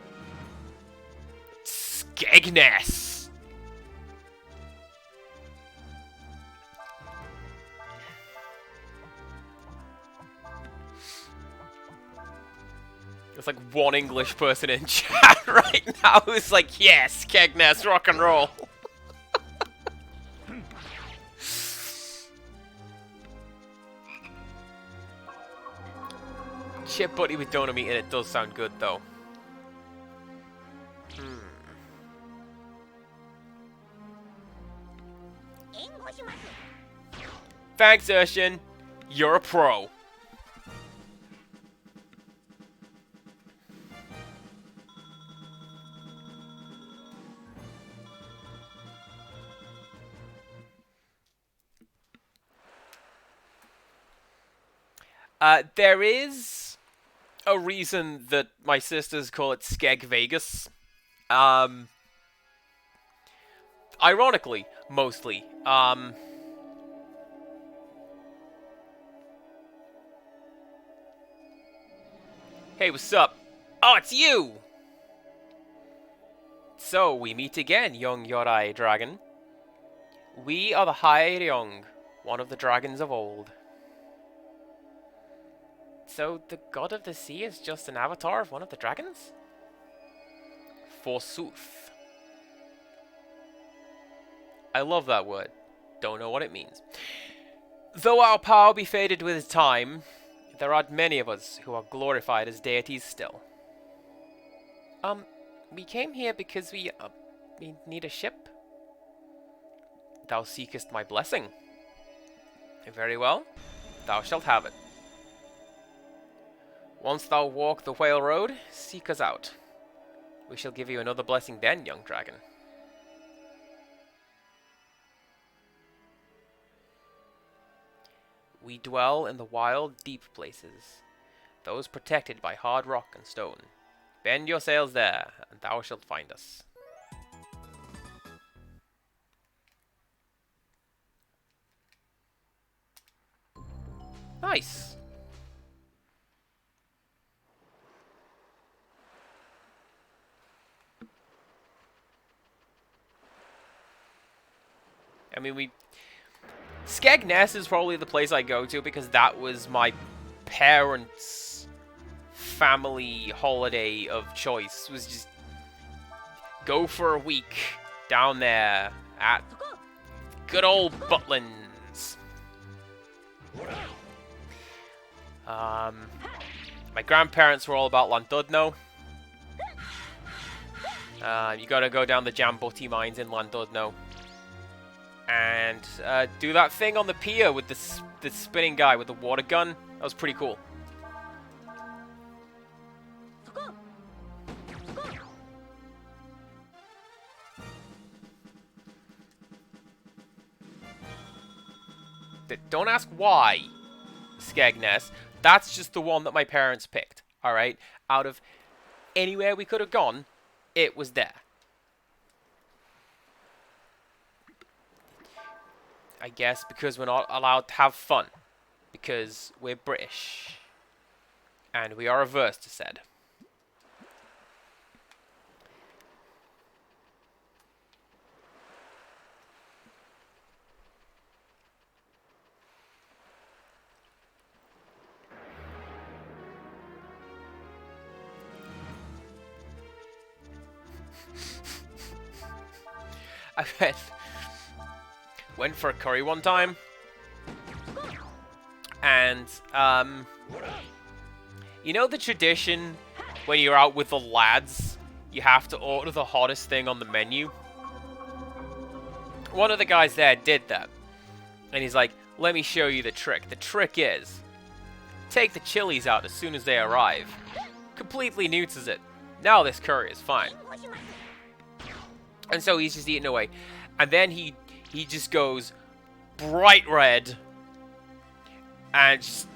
Skegness. There's like one English person in chat right now who's like, yes, Skegness, rock and roll. Chip butty with donut meat in it does sound good, though. Thanks, Urshan. You're a pro. There is a reason that my sisters call it Skeg Vegas. Ironically, mostly. Hey, what's up? Oh, it's you! So, we meet again, young Yorai dragon. We are the Hyeryong, one of the dragons of old. So, the god of the sea is just an avatar of one of the dragons? Forsooth. I love that word. Don't know what it means. Though our power be faded with time, there are many of us who are glorified as deities still. We came here because we need a ship. Thou seekest my blessing. Very well. Thou shalt have it. Once thou walk the whale road, seek us out. We shall give you another blessing then, young dragon. We dwell in the wild, deep places, those protected by hard rock and stone. Bend your sails there, and thou shalt find us. Nice! I mean, Skegness is probably the place I go to because that was my parents' family holiday of choice. Was just go for a week down there at good old Butlins. My grandparents were all about Llandudno. You gotta go down the Jambutti mines in Llandudno. And do that thing on the pier with the spinning guy with the water gun. That was pretty cool. Don't ask why, Skegness. That's just the one that my parents picked, alright? Out of anywhere we could have gone, it was there. I guess because we're not allowed to have fun. Because we're British. And we are averse to said. I went for a curry one time, and you know the tradition when you're out with the lads, you have to order the hottest thing on the menu? One of the guys there did that, and he's like, let me show you the trick. The trick is, take the chilies out as soon as they arrive. Completely neutres it. Now this curry is fine. And so he's just eating away. And then he just goes bright red and just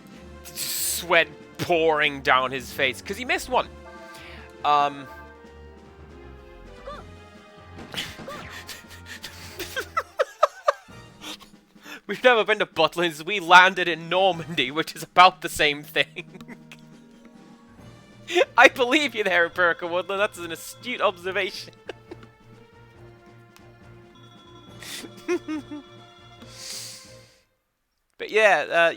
sweat pouring down his face because he missed one. We've never been to Butlins. We landed in Normandy, which is about the same thing. I believe you there, Burka Woodland. That's an astute observation. But yeah,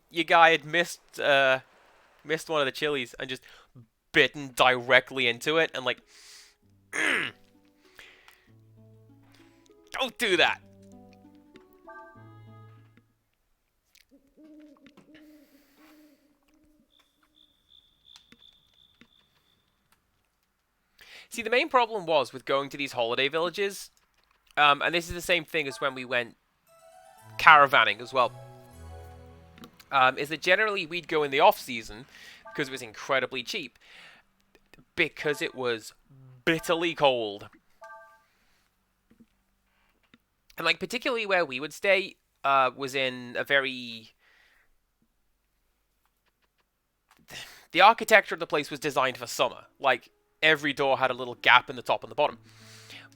your guy had missed one of the chilies and just bitten directly into it, and like, don't do that. See, the main problem was with going to these holiday villages, and this is the same thing as when we went caravanning as well, is that generally we'd go in the off-season because it was incredibly cheap, because it was bitterly cold. And, like, particularly where we would stay was in a very... The architecture of the place was designed for summer. Like, every door had a little gap in the top and the bottom,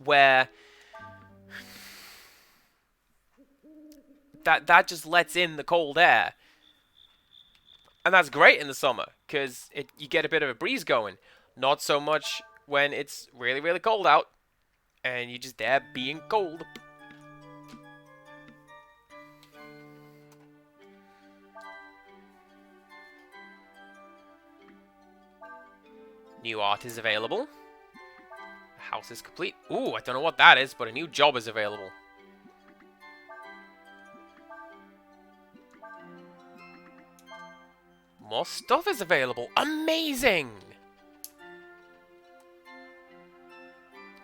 where that just lets in the cold air. And that's great in the summer, because you get a bit of a breeze going. Not so much when it's really, really cold out, and you're just there being cold. New art is available. The house is complete. Ooh, I don't know what that is, but a new job is available. More stuff is available. Amazing!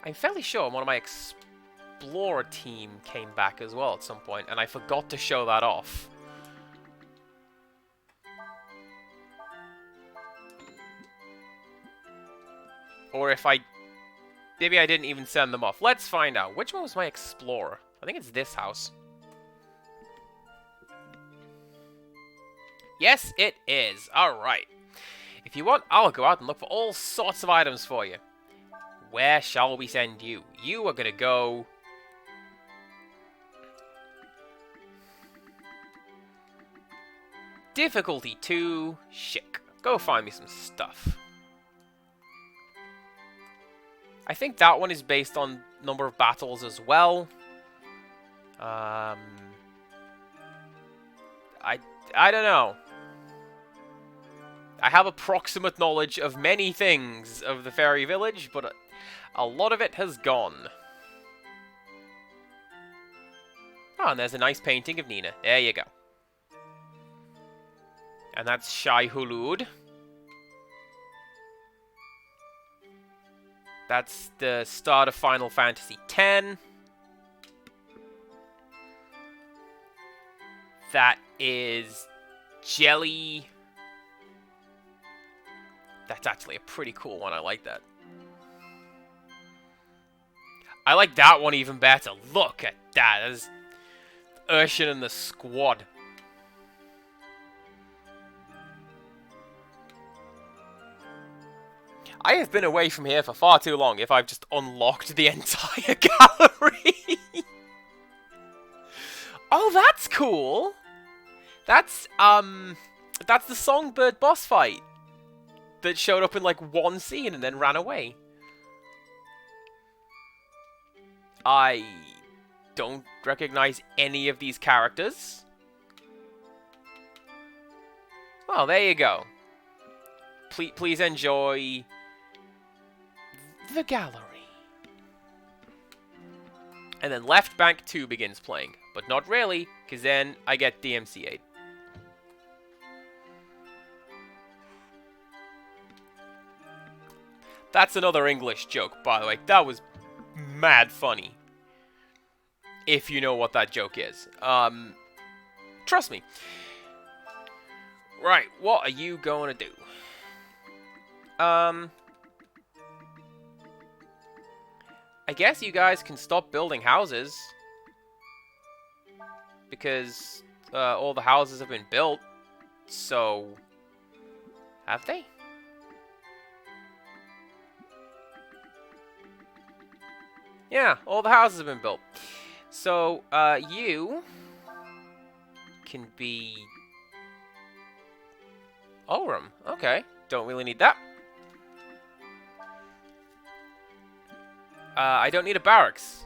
I'm fairly sure one of my Explorer team came back as well at some point, and I forgot to show that off. Or if maybe I didn't even send them off. Let's find out. Which one was my Explorer? I think it's this house. Yes, it is. Alright. If you want, I'll go out and look for all sorts of items for you. Where shall we send you? You are gonna go... Difficulty 2, Schick. Go find me some stuff. I think that one is based on number of battles as well. I don't know. I have approximate knowledge of many things of the fairy village, but a lot of it has gone. Oh, and there's a nice painting of Nina. There you go. And that's Shai Hulud. That's the start of Final Fantasy X. That is Jelly. That's actually a pretty cool one. I like that. I like that one even better. Look at that. There's Urshan and the squad. I have been away from here for far too long if I've just unlocked the entire gallery. Oh, that's cool. That's the Songbird boss fight that showed up in like one scene and then ran away. I don't recognize any of these characters. Well, there you go. Please enjoy the gallery. And then Left Bank 2 begins playing. But not really, because then I get DMCA'd. That's another English joke, by the way. That was mad funny. If you know what that joke is. Trust me. Right, what are you going to do? I guess you guys can stop building houses. Because all the houses have been built. So... have they? Yeah, all the houses have been built. So, you... can be... Olram. Okay. Don't really need that. I don't need a barracks.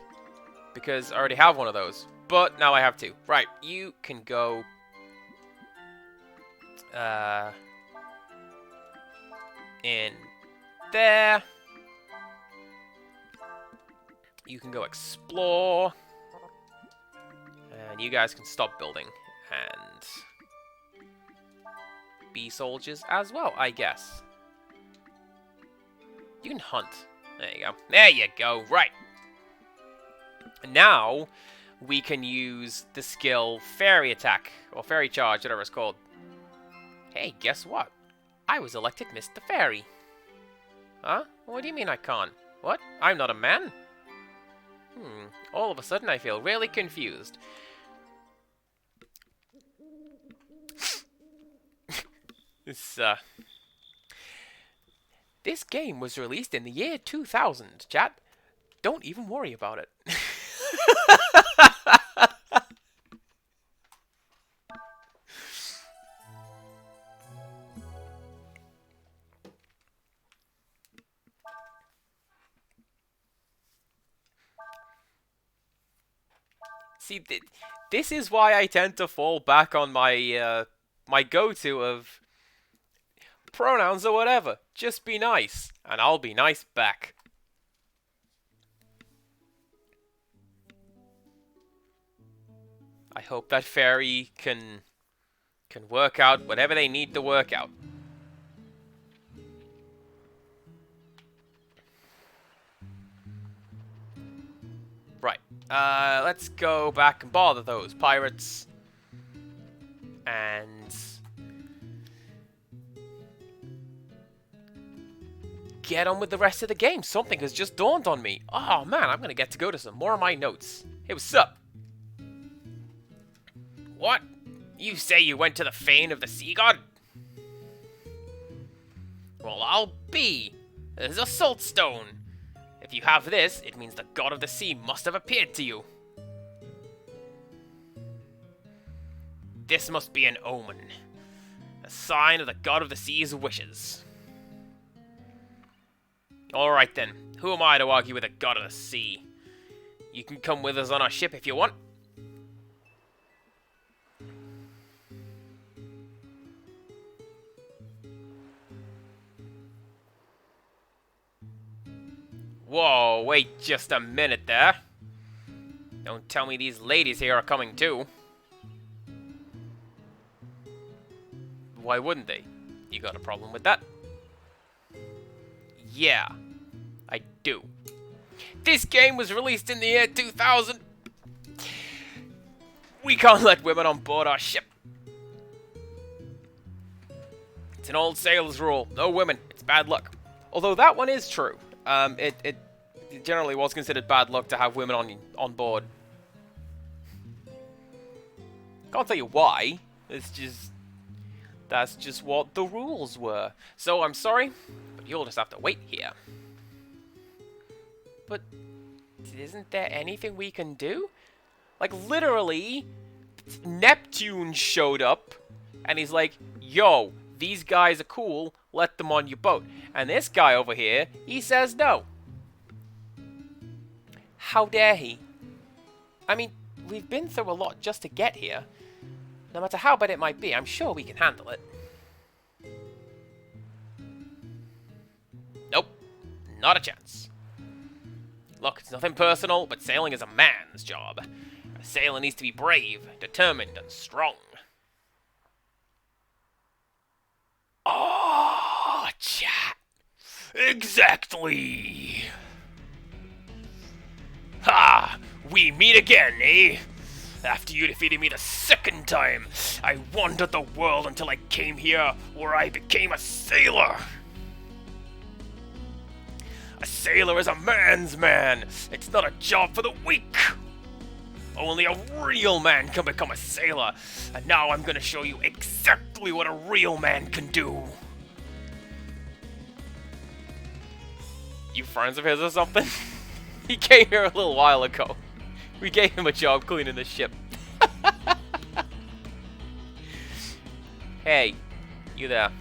Because I already have one of those. But now I have two. Right, you can go... in there. You can go explore. And you guys can stop building. And... be soldiers as well, I guess. You can hunt. There you go. There you go. Right. Now, we can use the skill Fairy Attack. Or Fairy Charge, whatever it's called. Hey, guess what? I was elected Mr. Fairy. Huh? What do you mean I can't? What? I'm not a man? All of a sudden I feel really confused. This game was released in the year 2000, chat. Don't even worry about it. See, this is why I tend to fall back on my my go-to of pronouns or whatever. Just be nice, and I'll be nice back. I hope that fairy can work out whatever they need to work out. Right. Let's go back and bother those pirates. And... get on with the rest of the game. Something has just dawned on me. Oh man, I'm gonna get to go to some more of my notes. Hey, what's up? What? You say you went to the fane of the sea god? Well, I'll be. There's a salt stone. If you have this, it means the god of the sea must have appeared to you. This must be an omen. A sign of the god of the sea's wishes. Alright then, who am I to argue with the god of the sea? You can come with us on our ship if you want. Whoa, wait just a minute there. Don't tell me these ladies here are coming too. Why wouldn't they? You got a problem with that? Yeah, I do. This game was released in the year 2000. We can't let women on board our ship. It's an old sailor's rule. No women. It's bad luck. Although that one is true. It generally was considered bad luck to have women on board. Can't tell you why. That's just what the rules were. So I'm sorry, but you'll just have to wait here. But isn't there anything we can do? Like literally, Neptune showed up and he's like, "Yo, these guys are cool. Let them on your boat." And this guy over here, he says no. How dare he? I mean, we've been through a lot just to get here. No matter how bad it might be, I'm sure we can handle it. Nope. Not a chance. Look, it's nothing personal, but sailing is a man's job. A sailor needs to be brave, determined, and strong. Oh, chat. Exactly. Ha! We meet again, eh? After you defeated me the second time, I wandered the world until I came here, where I became a sailor. A sailor is a man's man. It's not a job for the weak. Only a real man can become a sailor. And now I'm gonna show you exactly what a real man can do. You friends of his or something? He came here a little while ago. We gave him a job cleaning the ship. Hey, you there.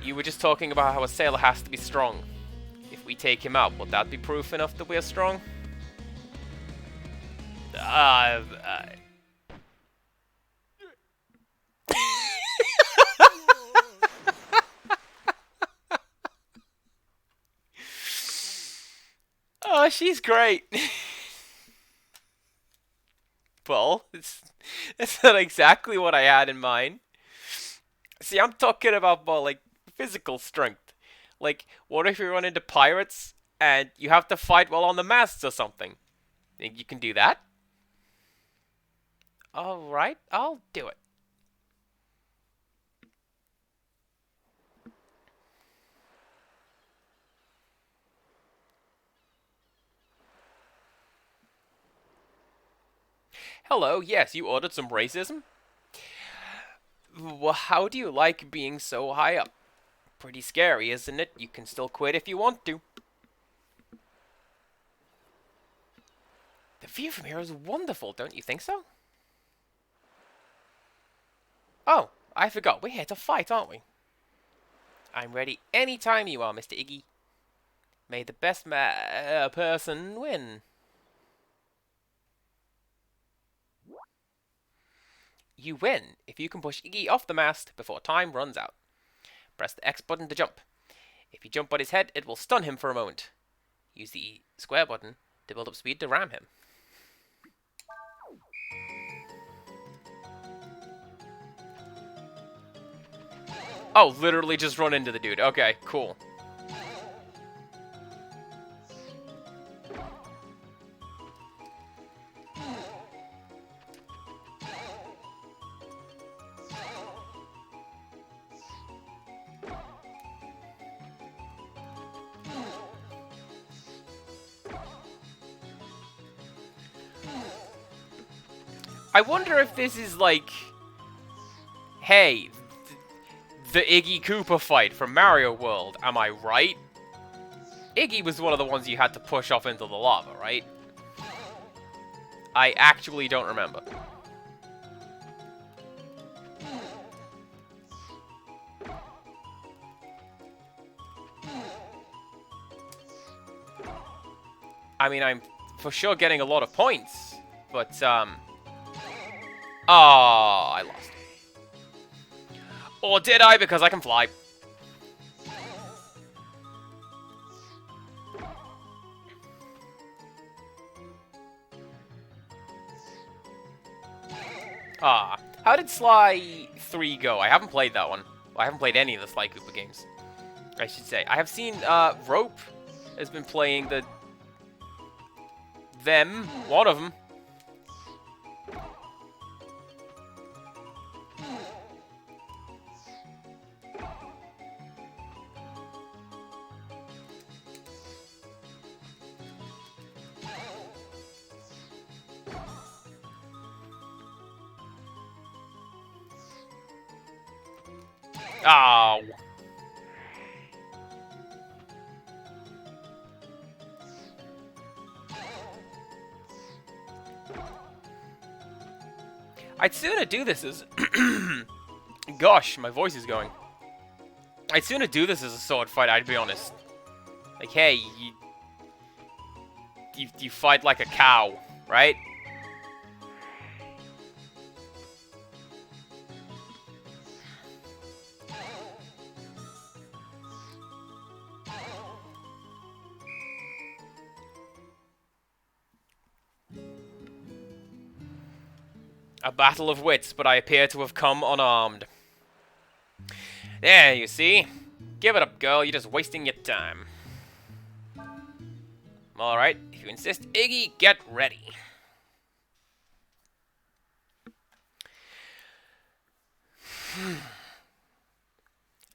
You were just talking about how a sailor has to be strong. If we take him out, would that be proof enough that we're strong? Oh, she's great. Well, it's not exactly what I had in mind. See, I'm talking about more like physical strength. Like, what if you run into pirates and you have to fight while on the masts or something? Think you can do that? Alright, I'll do it. Hello, yes, you ordered some racism? Well, how do you like being so high up? Pretty scary, isn't it? You can still quit if you want to. The view from here is wonderful, don't you think so? Oh, I forgot. We're here to fight, aren't we? I'm ready anytime you are, Mr. Iggy. May the best person win. You win if you can push Iggy off the mast before time runs out. Press the X button to jump. If you jump on his head, it will stun him for a moment. Use the square button to build up speed to ram him. Oh, literally just run into the dude. Okay, cool. I wonder if this is like, hey, the Iggy Koopa fight from Mario World, am I right? Iggy was one of the ones you had to push off into the lava, right? I actually don't remember. I mean, I'm for sure getting a lot of points, but, oh, I lost. Or did I? Because I can fly. Ah, how did Sly 3 go? I haven't played that one. I haven't played any of the Sly Koopa games, I should say. I have seen, Rope has been playing one of them. Oh. I'd sooner do this as... Gosh, my voice is going. I'd sooner do this as a sword fight, I'd be honest. Like, hey, you fight like a cow, right? A battle of wits, but I appear to have come unarmed. There, you see? Give it up, girl. You're just wasting your time. Alright, if you insist, Iggy, get ready.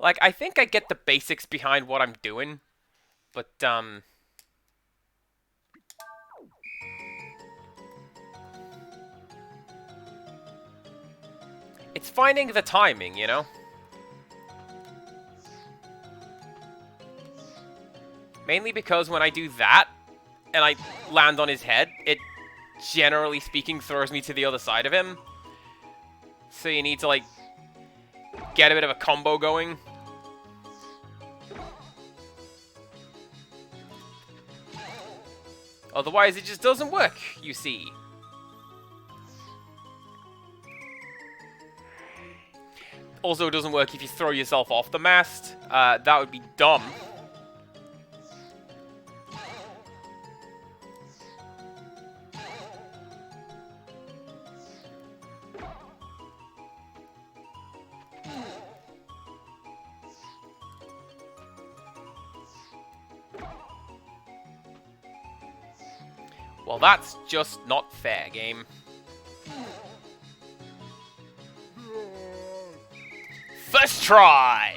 Like, I think I get the basics behind what I'm doing, but, it's finding the timing, you know? Mainly because when I do that, and I land on his head, it, generally speaking, throws me to the other side of him. So you need to, like, get a bit of a combo going. Otherwise, it just doesn't work, you see. Also, it doesn't work if you throw yourself off the mast. That would be dumb. Well, that's just not fair, game. First try!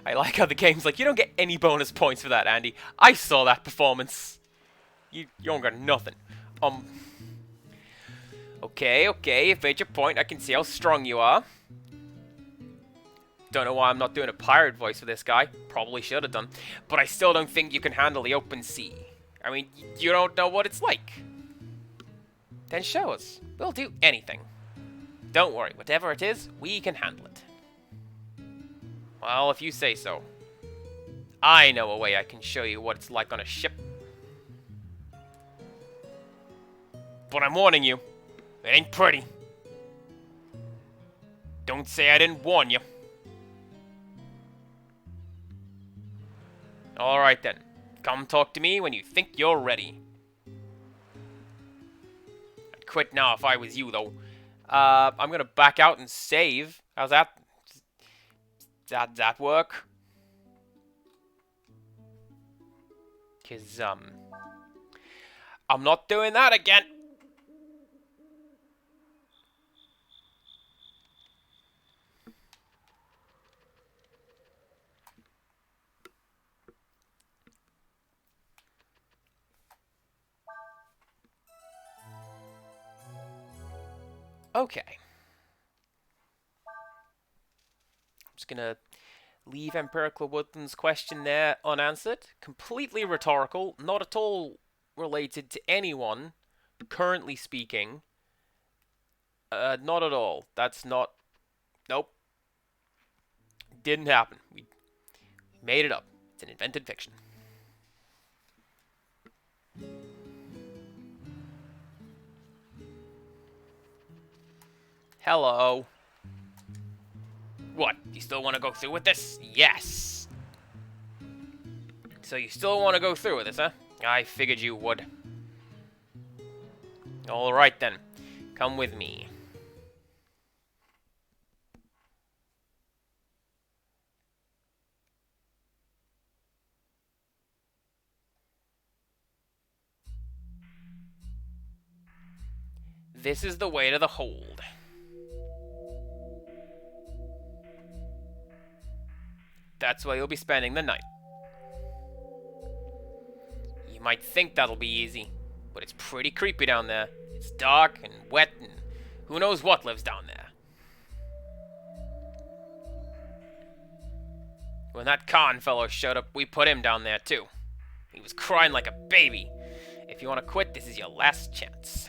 I like how the game's like, you don't get any bonus points for that, Andy. I saw that performance. You don't got nothing. Okay, you've made your point. I can see how strong you are. Don't know why I'm not doing a pirate voice for this guy. Probably should have done. But I still don't think you can handle the open sea. I mean, you don't know what it's like. Then show us. We'll do anything. Don't worry, whatever it is, we can handle it. Well, if you say so. I know a way I can show you what it's like on a ship. But I'm warning you, it ain't pretty. Don't say I didn't warn you. Alright then, come talk to me when you think you're ready. I'd quit now if I was you, though. I'm gonna back out and save. How's that? Does that work? Cause, I'm not doing that again. Okay. I'm just gonna leave Empirical Woodland's question there unanswered. Completely rhetorical, not at all related to anyone currently speaking. Not at all. That's not... Nope. Didn't happen. We made it up. It's an invented fiction. Hello. What? You still want to go through with this? Yes. So you still want to go through with this, huh? I figured you would. Alright then. Come with me. This is the way to the hold. That's where you'll be spending the night. You might think that'll be easy, but it's pretty creepy down there. It's dark and wet and who knows what lives down there. When that Khan fellow showed up, we put him down there too. He was crying like a baby. If you want to quit, this is your last chance.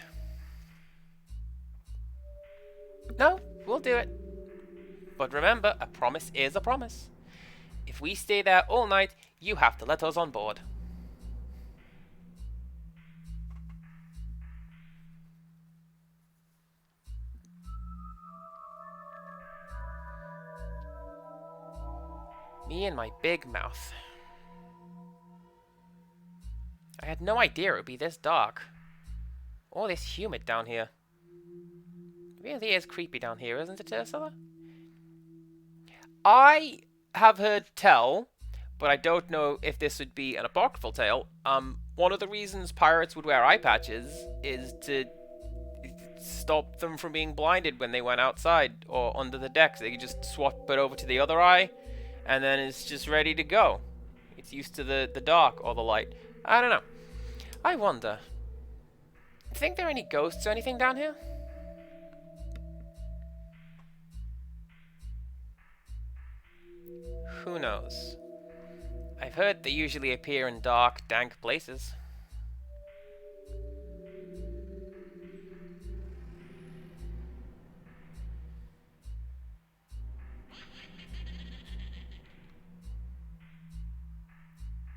No, we'll do it. But remember, a promise is a promise. If we stay there all night, you have to let us on board. Me and my big mouth. I had no idea it would be this dark. Or this humid down here. It really is creepy down here, isn't it, Ursula? I have heard tell, but I don't know if this would be an apocryphal tale, one of the reasons pirates would wear eye patches is to stop them from being blinded when they went outside or under the decks. They could just swap it over to the other eye, and then it's just ready to go. It's used to the dark or the light. I don't know. I wonder. Think there are any ghosts or anything down here? Who knows? I've heard they usually appear in dark, dank places.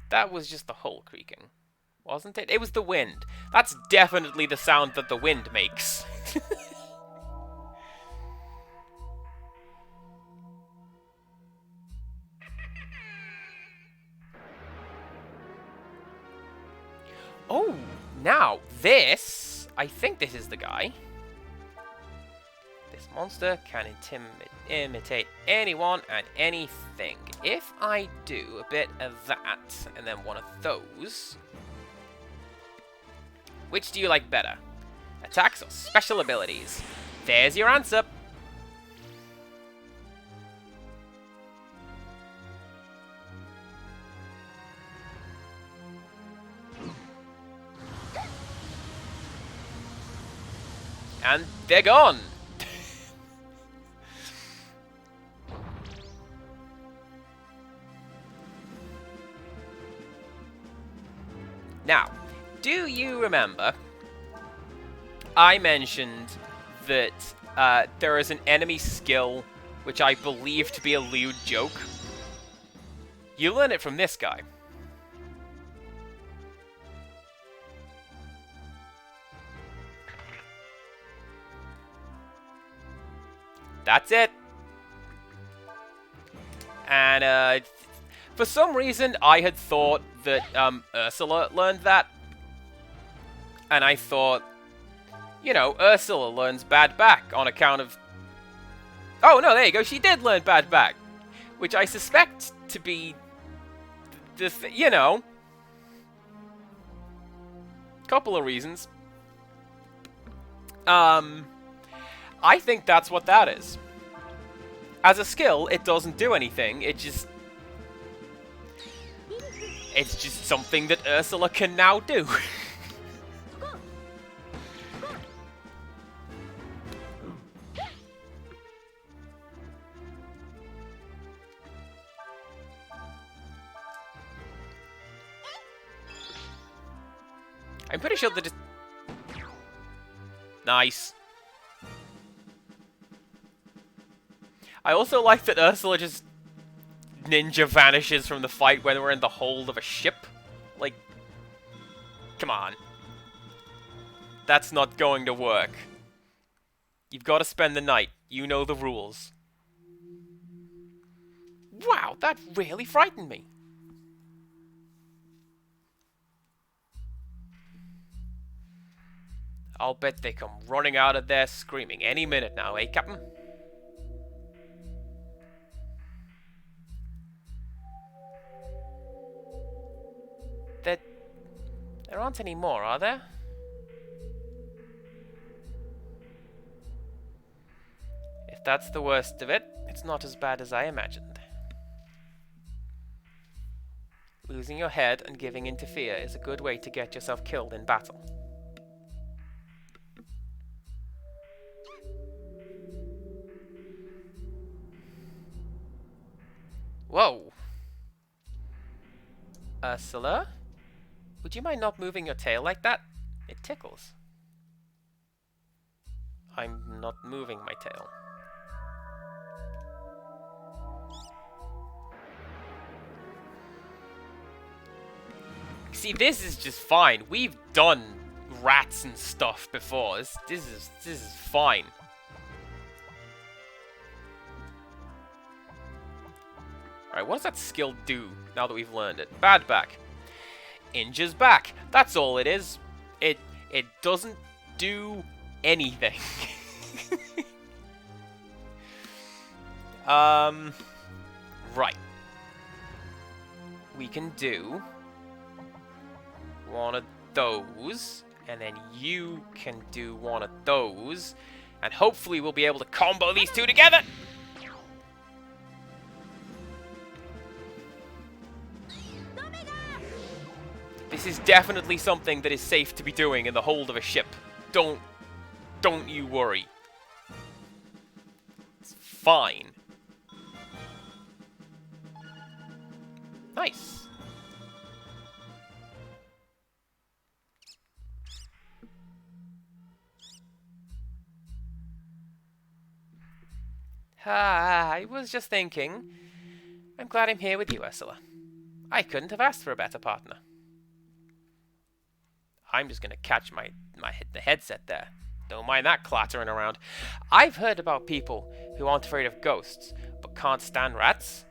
That was just the hull creaking, wasn't it? It was the wind. That's definitely the sound that the wind makes. Oh, now this, I think this is the guy. This monster can imitate anyone and anything. If I do a bit of that, and then one of those... Which do you like better? Attacks or special abilities? There's your answer. And they're gone. Now, do you remember I mentioned that there is an enemy skill which I believe to be a lewd joke? You learn it from this guy. That's it. And for some reason, I had thought that Ursula learned that. And I thought, you know, Ursula learns bad back on account of... Oh, no, there you go. She did learn bad back. Which I suspect to be... you know... Couple of reasons. I think that's what that is. As a skill, it doesn't do anything. It just... It's just something that Ursula can now do. I'm pretty sure that it's... Nice. I also like that Ursula just ninja vanishes from the fight when we're in the hold of a ship. Like, come on. That's not going to work. You've got to spend the night. You know the rules. Wow, that really frightened me. I'll bet they come running out of there screaming any minute now, eh, Captain? There aren't any more, are there? If that's the worst of it, it's not as bad as I imagined. Losing your head and giving in to fear is a good way to get yourself killed in battle. Whoa! Ursula? Would you mind not moving your tail like that? It tickles. I'm not moving my tail. See, this is just fine. We've done rats and stuff before. This is fine. Alright, what does that skill do now that we've learned it? Bad back. Injures back. That's all it is. It doesn't do anything. Right. We can do one of those, and then you can do one of those, and hopefully we'll be able to combo these two together. This is definitely something that is safe to be doing in the hold of a ship. Don't you worry. It's fine. Nice. I was just thinking. I'm glad I'm here with you, Ursula. I couldn't have asked for a better partner. I'm just gonna catch the headset there. Don't mind that clattering around. I've heard about people who aren't afraid of ghosts, but can't stand rats.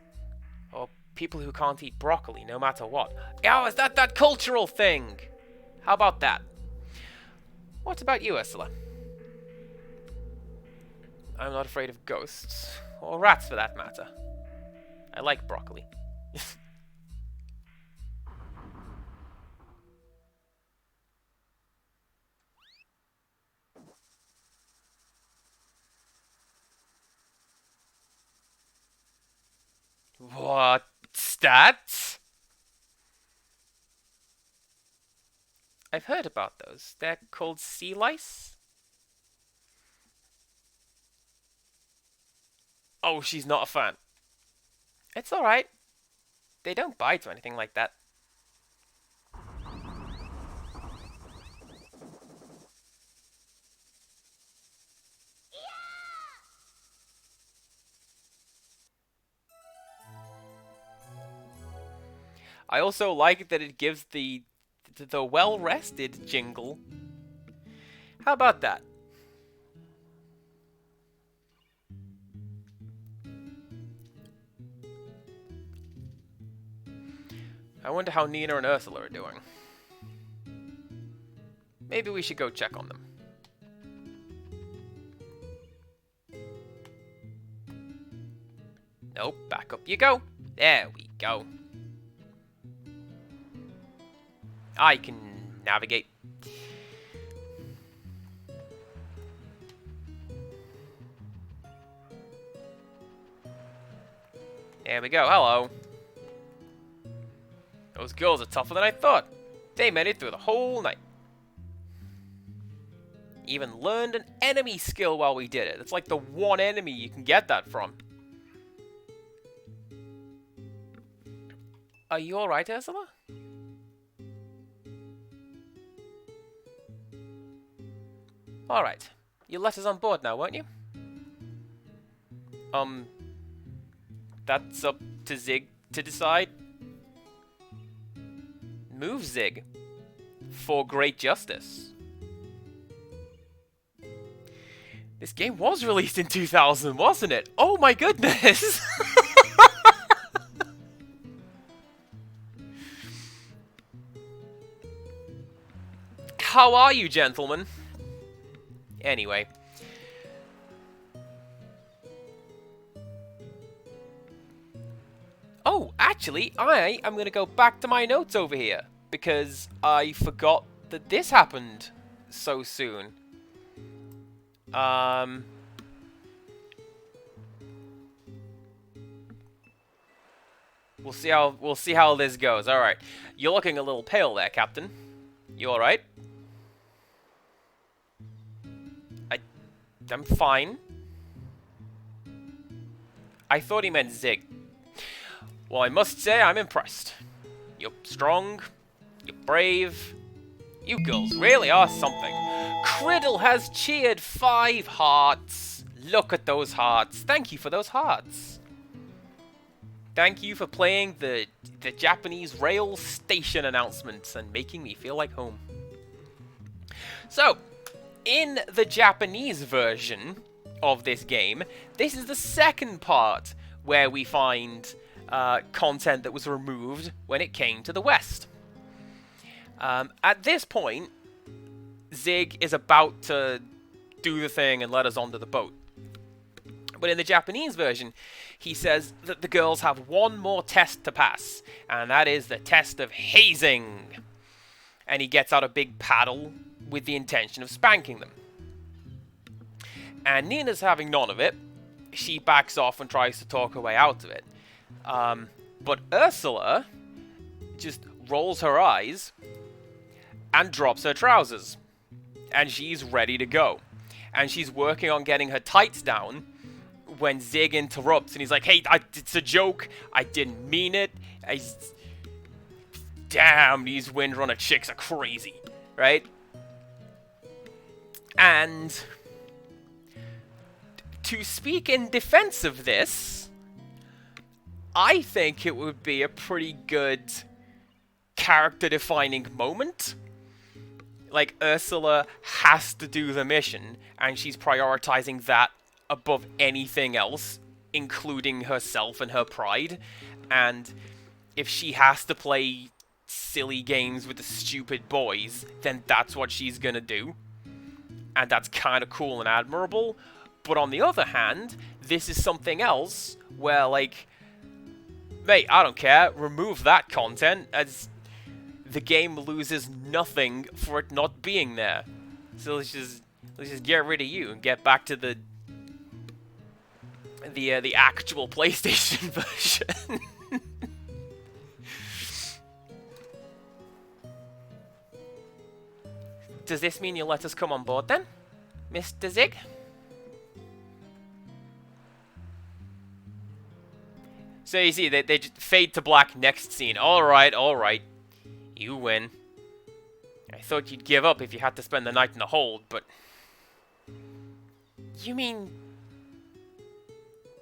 Or people who can't eat broccoli no matter what. Oh, is that cultural thing? How about that? What about you, Ursula? I'm not afraid of ghosts. Or rats, for that matter. I like broccoli. What stats? I've heard about those. They're called sea lice? Oh, she's not a fan. It's alright. They don't bite or anything like that. I also like that it gives the well-rested jingle. How about that? I wonder how Nina and Ursula are doing. Maybe we should go check on them. Nope, back up you go. There we go. I can navigate. There we go, hello. Those girls are tougher than I thought. They made it through the whole night. Even learned an enemy skill while we did it. It's like the one enemy you can get that from. Are you alright, Ursula? Alright. You'll let us on board now, won't you? That's up to Zig to decide. Move, Zig. For great justice. This game was released in 2000, wasn't it? Oh my goodness! How are you, gentlemen? Anyway. Oh, actually, I am going to go back to my notes over here, because I forgot that this happened so soon. We'll see how this goes. All right. You're looking a little pale there, Captain. You all right? I'm fine. I thought he meant Zig. Well, I must say I'm impressed. You're strong. You're brave. You girls really are something. Criddle has cheered 5 hearts. Look at those hearts. Thank you for those hearts. Thank you for playing the Japanese rail station announcements and making me feel like home. So, in the Japanese version of this game, this is the second part where we find content that was removed when it came to the West. At this point, Zig is about to do the thing and let us onto the boat. But in the Japanese version, he says that the girls have one more test to pass, and that is the test of hazing. and he gets out a big paddle with the intention of spanking them. And Nina's having none of it. She backs off and tries to talk her way out of it. But Ursula just rolls her eyes and drops her trousers. And she's ready to go. And she's working on getting her tights down when Zig interrupts. And he's like, hey, it's a joke. I didn't mean it. Damn, these Windrunner chicks are crazy. Right? And to speak in defense of this, I think it would be a pretty good character-defining moment. Like, Ursula has to do the mission, and she's prioritizing that above anything else, including herself and her pride. And if she has to play silly games with the stupid boys, then that's what she's gonna do. And that's kind of cool and admirable. But on the other hand, this is something else where, like, mate, I don't care, remove that content, as the game loses nothing for it not being there. So let's just get rid of you and get back to the actual PlayStation version. Does this mean you'll let us come on board then, Mr. Zig? So you see, they just fade to black next scene. Alright. You win. I thought you'd give up if you had to spend the night in the hold, but... You mean...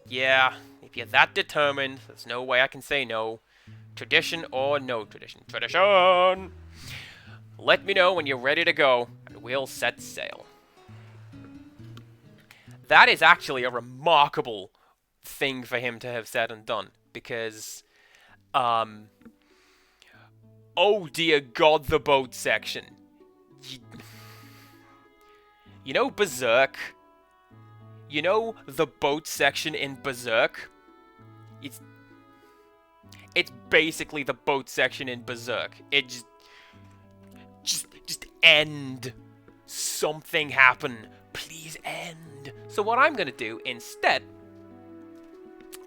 Yeah, if you're that determined, there's no way I can say no. Tradition or no tradition. Tradition! Let me know when you're ready to go, and we'll set sail. That is actually a remarkable thing for him to have said and done, because oh dear god, the boat section. You know Berserk? You know the boat section in Berserk? It's basically the boat section in Berserk. It just end. Something happen. Please end. So what I'm gonna do instead,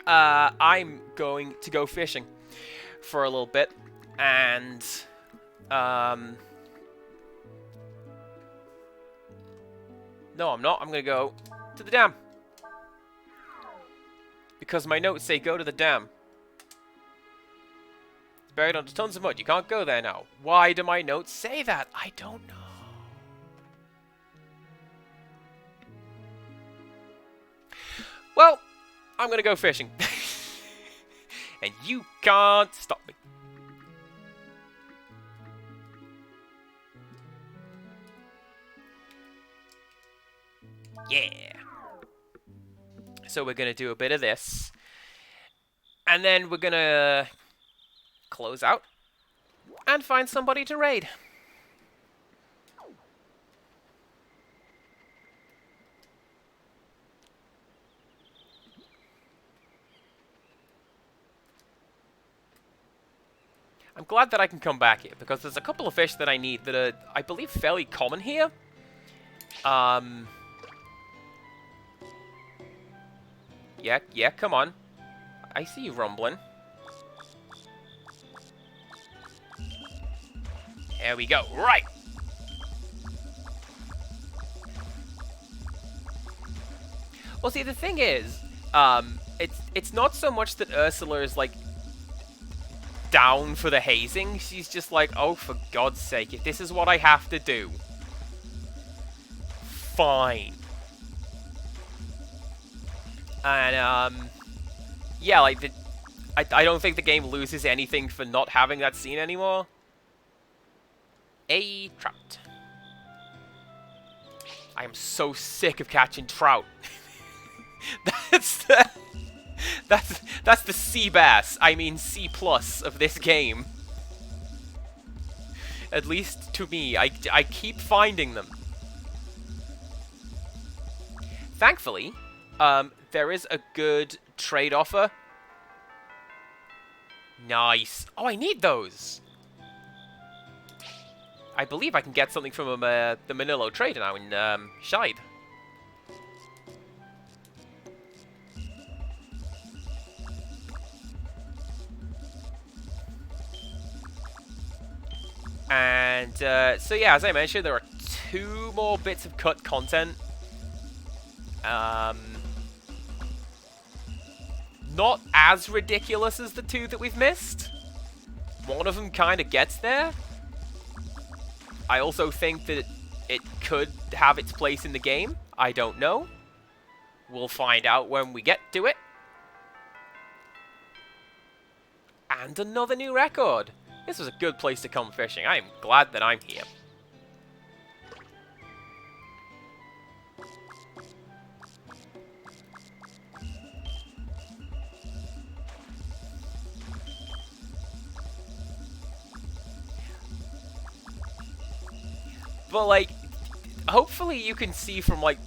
I'm going to go fishing for a little bit, and no, I'm not. I'm gonna go to the dam because my notes say go to the dam. It's buried under tons of mud. You can't go there now. Why do my notes say that? I don't know. Well, I'm gonna go fishing. And you can't stop me. Yeah. So we're gonna do a bit of this. And then we're gonna close out and find somebody to raid. I'm glad that I can come back here, because there's a couple of fish that I need that are, I believe, fairly common here. Yeah, come on. I see you rumbling. There we go. Right. Well, see, the thing is, it's not so much that Ursula is, like, down for the hazing. She's just like, oh, for God's sake, if this is what I have to do, fine. And, yeah, like, I don't think the game loses anything for not having that scene anymore. A trout. I am so sick of catching trout. That's the sea bass, I mean C+ of this game. At least to me, I keep finding them. Thankfully, there is a good trade offer. Nice. Oh, I need those. I believe I can get something from the Manilo trader now in Shide. And so yeah, as I mentioned, there are 2 more bits of cut content. Not as ridiculous as the 2 that we've missed. One of them kind of gets there. I also think that it could have its place in the game. I don't know. We'll find out when we get to it. And another new record. This was a good place to come fishing. I am glad that I'm here. But, like, hopefully you can see from, like,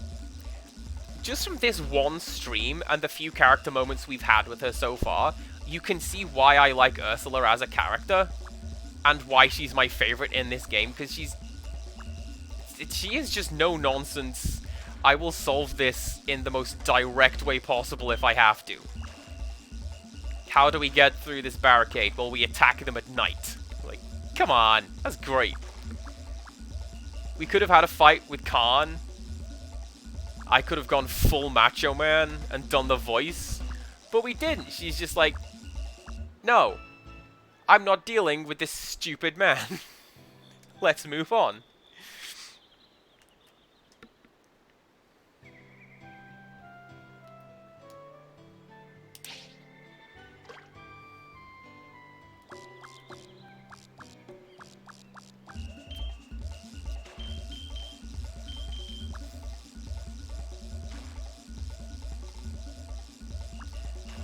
just from this one stream and the few character moments we've had with her so far, you can see why I like Ursula as a character and why she's my favorite in this game, because she is just no nonsense. I will solve this in the most direct way possible if I have to. How do we get through this barricade? Well, we attack them at night. Like, come on, that's great. We could have had a fight with Khan. I could have gone full Macho Man and done the voice, but we didn't. She's just like, no, I'm not dealing with this stupid man. Let's move on.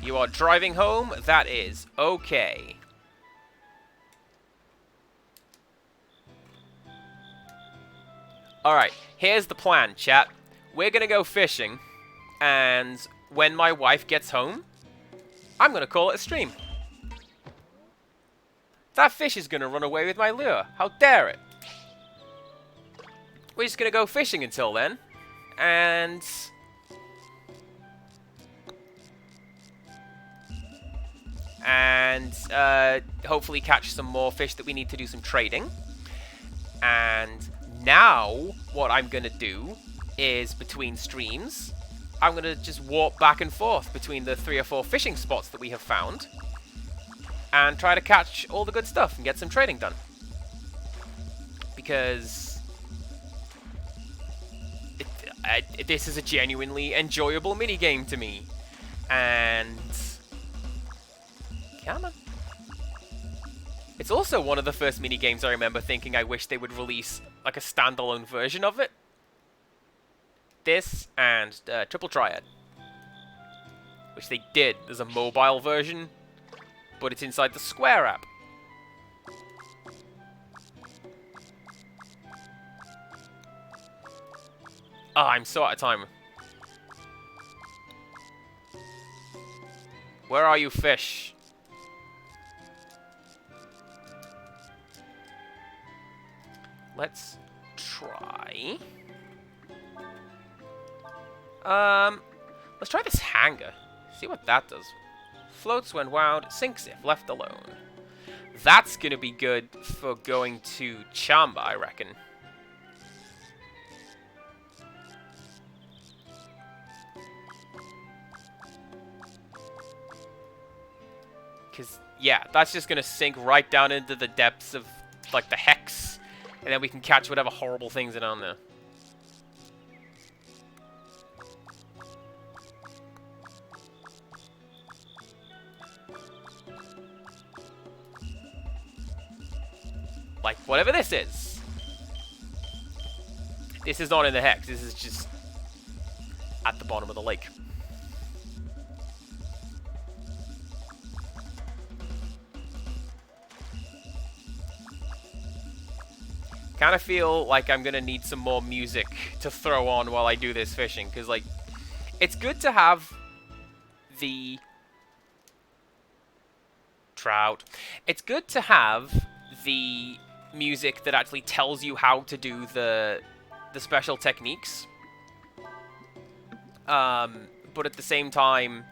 You are driving home? That is okay. Alright, here's the plan, chat. We're gonna go fishing, and when my wife gets home, I'm gonna call it a stream. That fish is gonna run away with my lure. How dare it? We're just gonna go fishing until then, and hopefully catch some more fish that we need to do some trading. And now, what I'm going to do is, between streams, I'm going to just walk back and forth between the 3 or 4 fishing spots that we have found and try to catch all the good stuff and get some trading done. Because this is a genuinely enjoyable minigame to me. And come on. It's also one of the first minigames I remember thinking I wish they would release like a standalone version of it. This and Triple Triad. Which they did. There's a mobile version, but it's inside the Square app. Oh, I'm so out of time. Where are you, fish? Let's try. Let's try this hanger. See what that does. Floats when wound, sinks if left alone. That's gonna be good for going to Chamba, I reckon. Because, yeah, that's just gonna sink right down into the depths of, like, the hex. And then we can catch whatever horrible things are down there. Like, whatever this is. This is not in the hex. This is just at the bottom of the lake. Kind of feel like I'm gonna need some more music to throw on while I do this fishing, because, like, it's good to have the trout. It's good to have the music that actually tells you how to do the special techniques. But at the same time,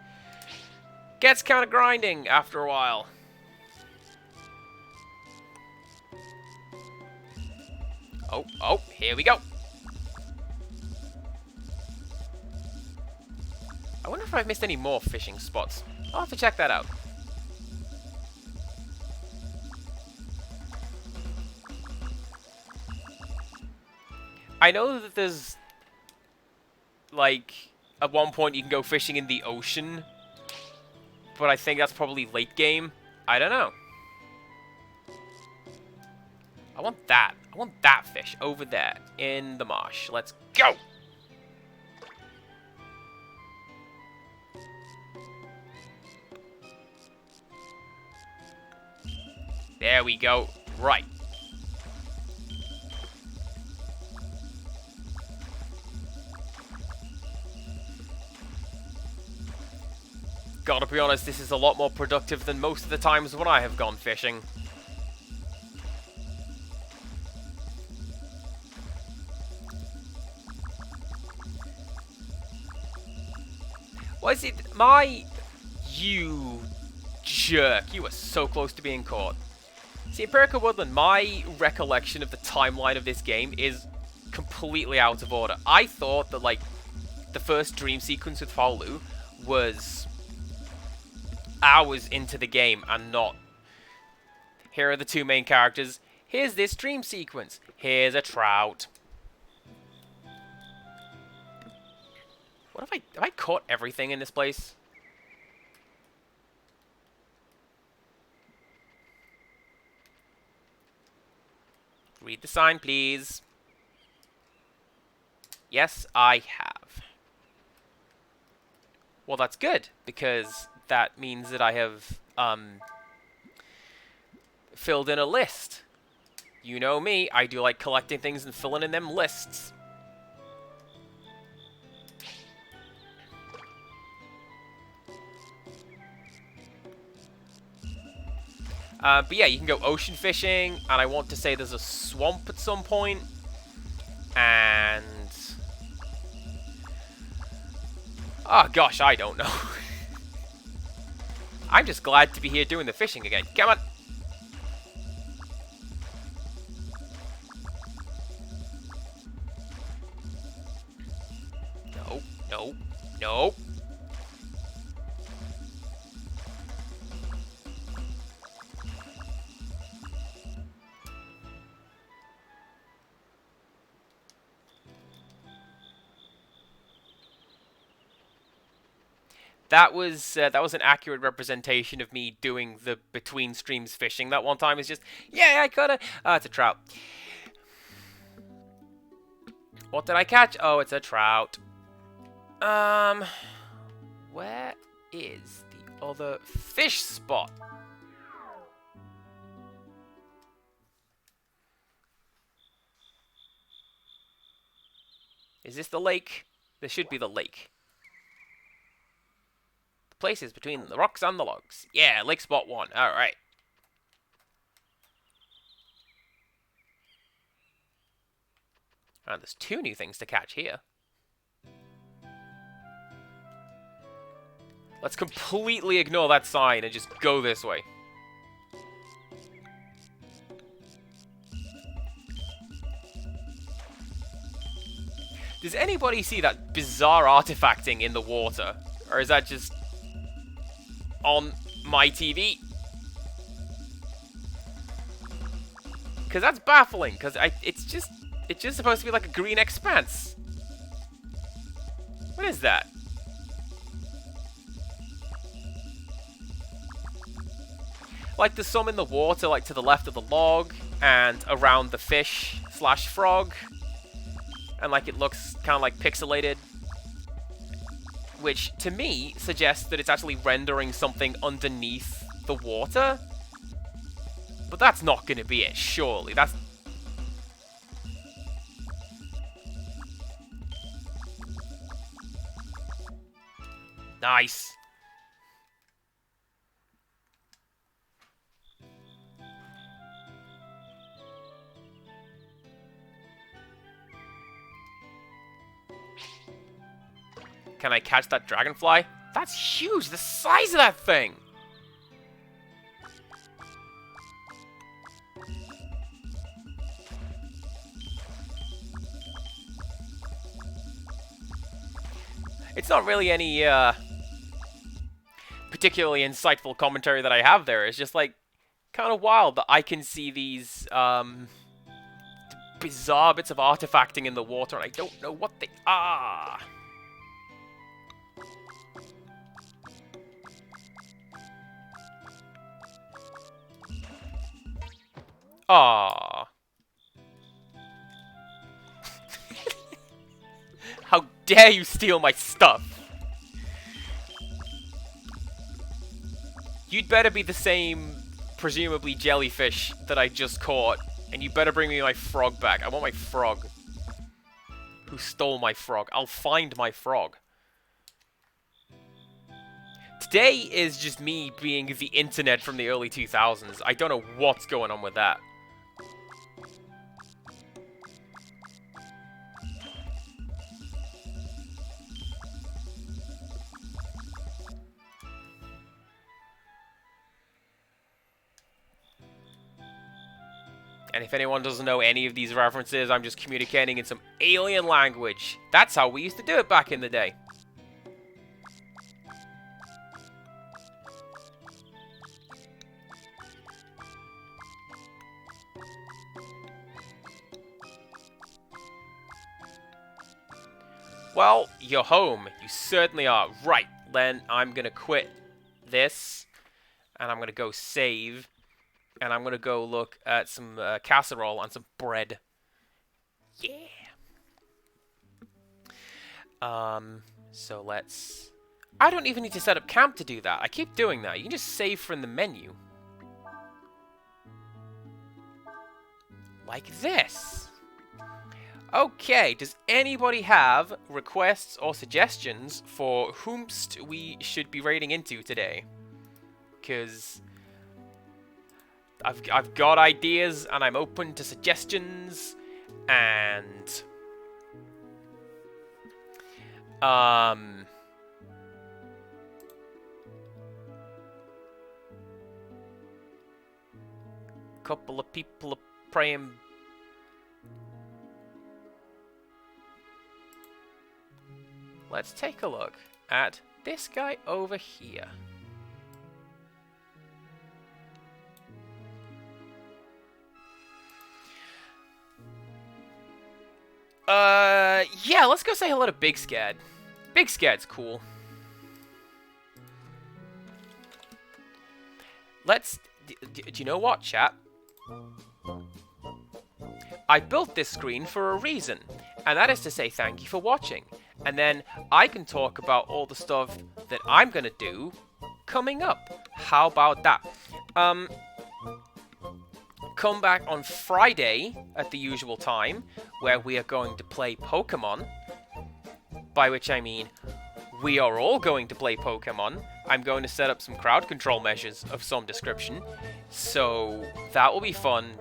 gets kind of grinding after a while. Oh, here we go. I wonder if I've missed any more fishing spots. I'll have to check that out. I know that there's, like, at one point you can go fishing in the ocean, but I think that's probably late game. I don't know. I want that. I want that fish over there in the marsh. Let's go! There we go. Right. Gotta be honest, this is a lot more productive than most of the times when I have gone fishing. Why is it... You jerk. You were so close to being caught. See, Empirical Woodland, my recollection of the timeline of this game is completely out of order. I thought that, like, the first dream sequence with Faolu was hours into the game and not... Here are the two main characters. Here's this dream sequence. Here's a trout. What have I caught everything in this place? Read the sign, please. Yes, I have. Well, that's good, because that means that I have, filled in a list. You know me, I do like collecting things and filling in them lists. But yeah, you can go ocean fishing, and I want to say there's a swamp at some point, and... Oh gosh, I don't know. I'm just glad to be here doing the fishing again. Come on! No, no, no. That was an accurate representation of me doing the between streams fishing that one time. It's just, yeah, I caught it's a trout. What did I catch? Oh, it's a trout. Where is the other fish spot? Is this the lake? This should be the lake. Places between the rocks and the logs. Yeah, lake spot 1. Alright. And there's 2 new things to catch here. Let's completely ignore that sign and just go this way. Does anybody see that bizarre artifacting in the water? Or is that just... on my TV? Because that's baffling, because it's just supposed to be like a green expanse. What is that? Like there's some in the water, like to the left of the log, and around the fish slash frog. And like it looks kind of like pixelated. Which, to me, suggests that it's actually rendering something underneath the water. But that's not going to be it, surely. That's... Nice. Can I catch that dragonfly? That's huge! The size of that thing! It's not really any, particularly insightful commentary that I have there. It's just, like, kind of wild that I can see these, bizarre bits of artifacting in the water, and I don't know what they are. Aww. How dare you steal my stuff? You'd better be the same, presumably, jellyfish that I just caught. And you better bring me my frog back. I want my frog. Who stole my frog? I'll find my frog. Today is just me being the internet from the early 2000s. I don't know what's going on with that. And if anyone doesn't know any of these references, I'm just communicating in some alien language. That's how we used to do it back in the day. Well, you're home. You certainly are. Right, then I'm gonna quit this, and I'm gonna go save. And I'm going to go look at some casserole and some bread. Yeah. So let's... I don't even need to set up camp to do that. I keep doing that. You can just save from the menu. Like this. Okay, does anybody have requests or suggestions for whomst we should be raiding into today? Because... I've got ideas, and I'm open to suggestions, and... couple of people are praying... Let's take a look at this guy over here. Yeah, let's go say hello to Big Scad. Big Scad's cool. Let's... Do you know what, chat? I built this screen for a reason, and that is to say thank you for watching. And then I can talk about all the stuff that I'm gonna do coming up. How about that? Come back on Friday at the usual time, where we are going to play Pokemon. By which I mean, we are all going to play Pokemon. I'm going to set up some crowd control measures of some description. So, that will be fun.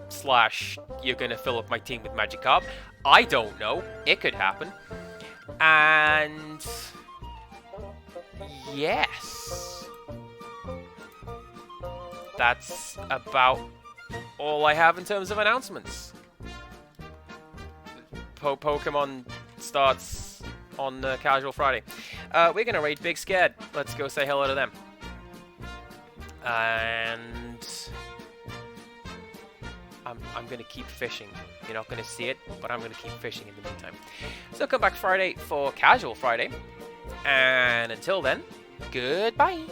Slash, you're going to fill up my team with Magikarp. I don't know. It could happen. And... yes. That's about all I have in terms of announcements. Pokemon starts on Casual Friday. We're going to raid Big Scad. Let's go say hello to them. And... I'm going to keep fishing. You're not going to see it, but I'm going to keep fishing in the meantime. So come back Friday for Casual Friday. And until then, goodbye.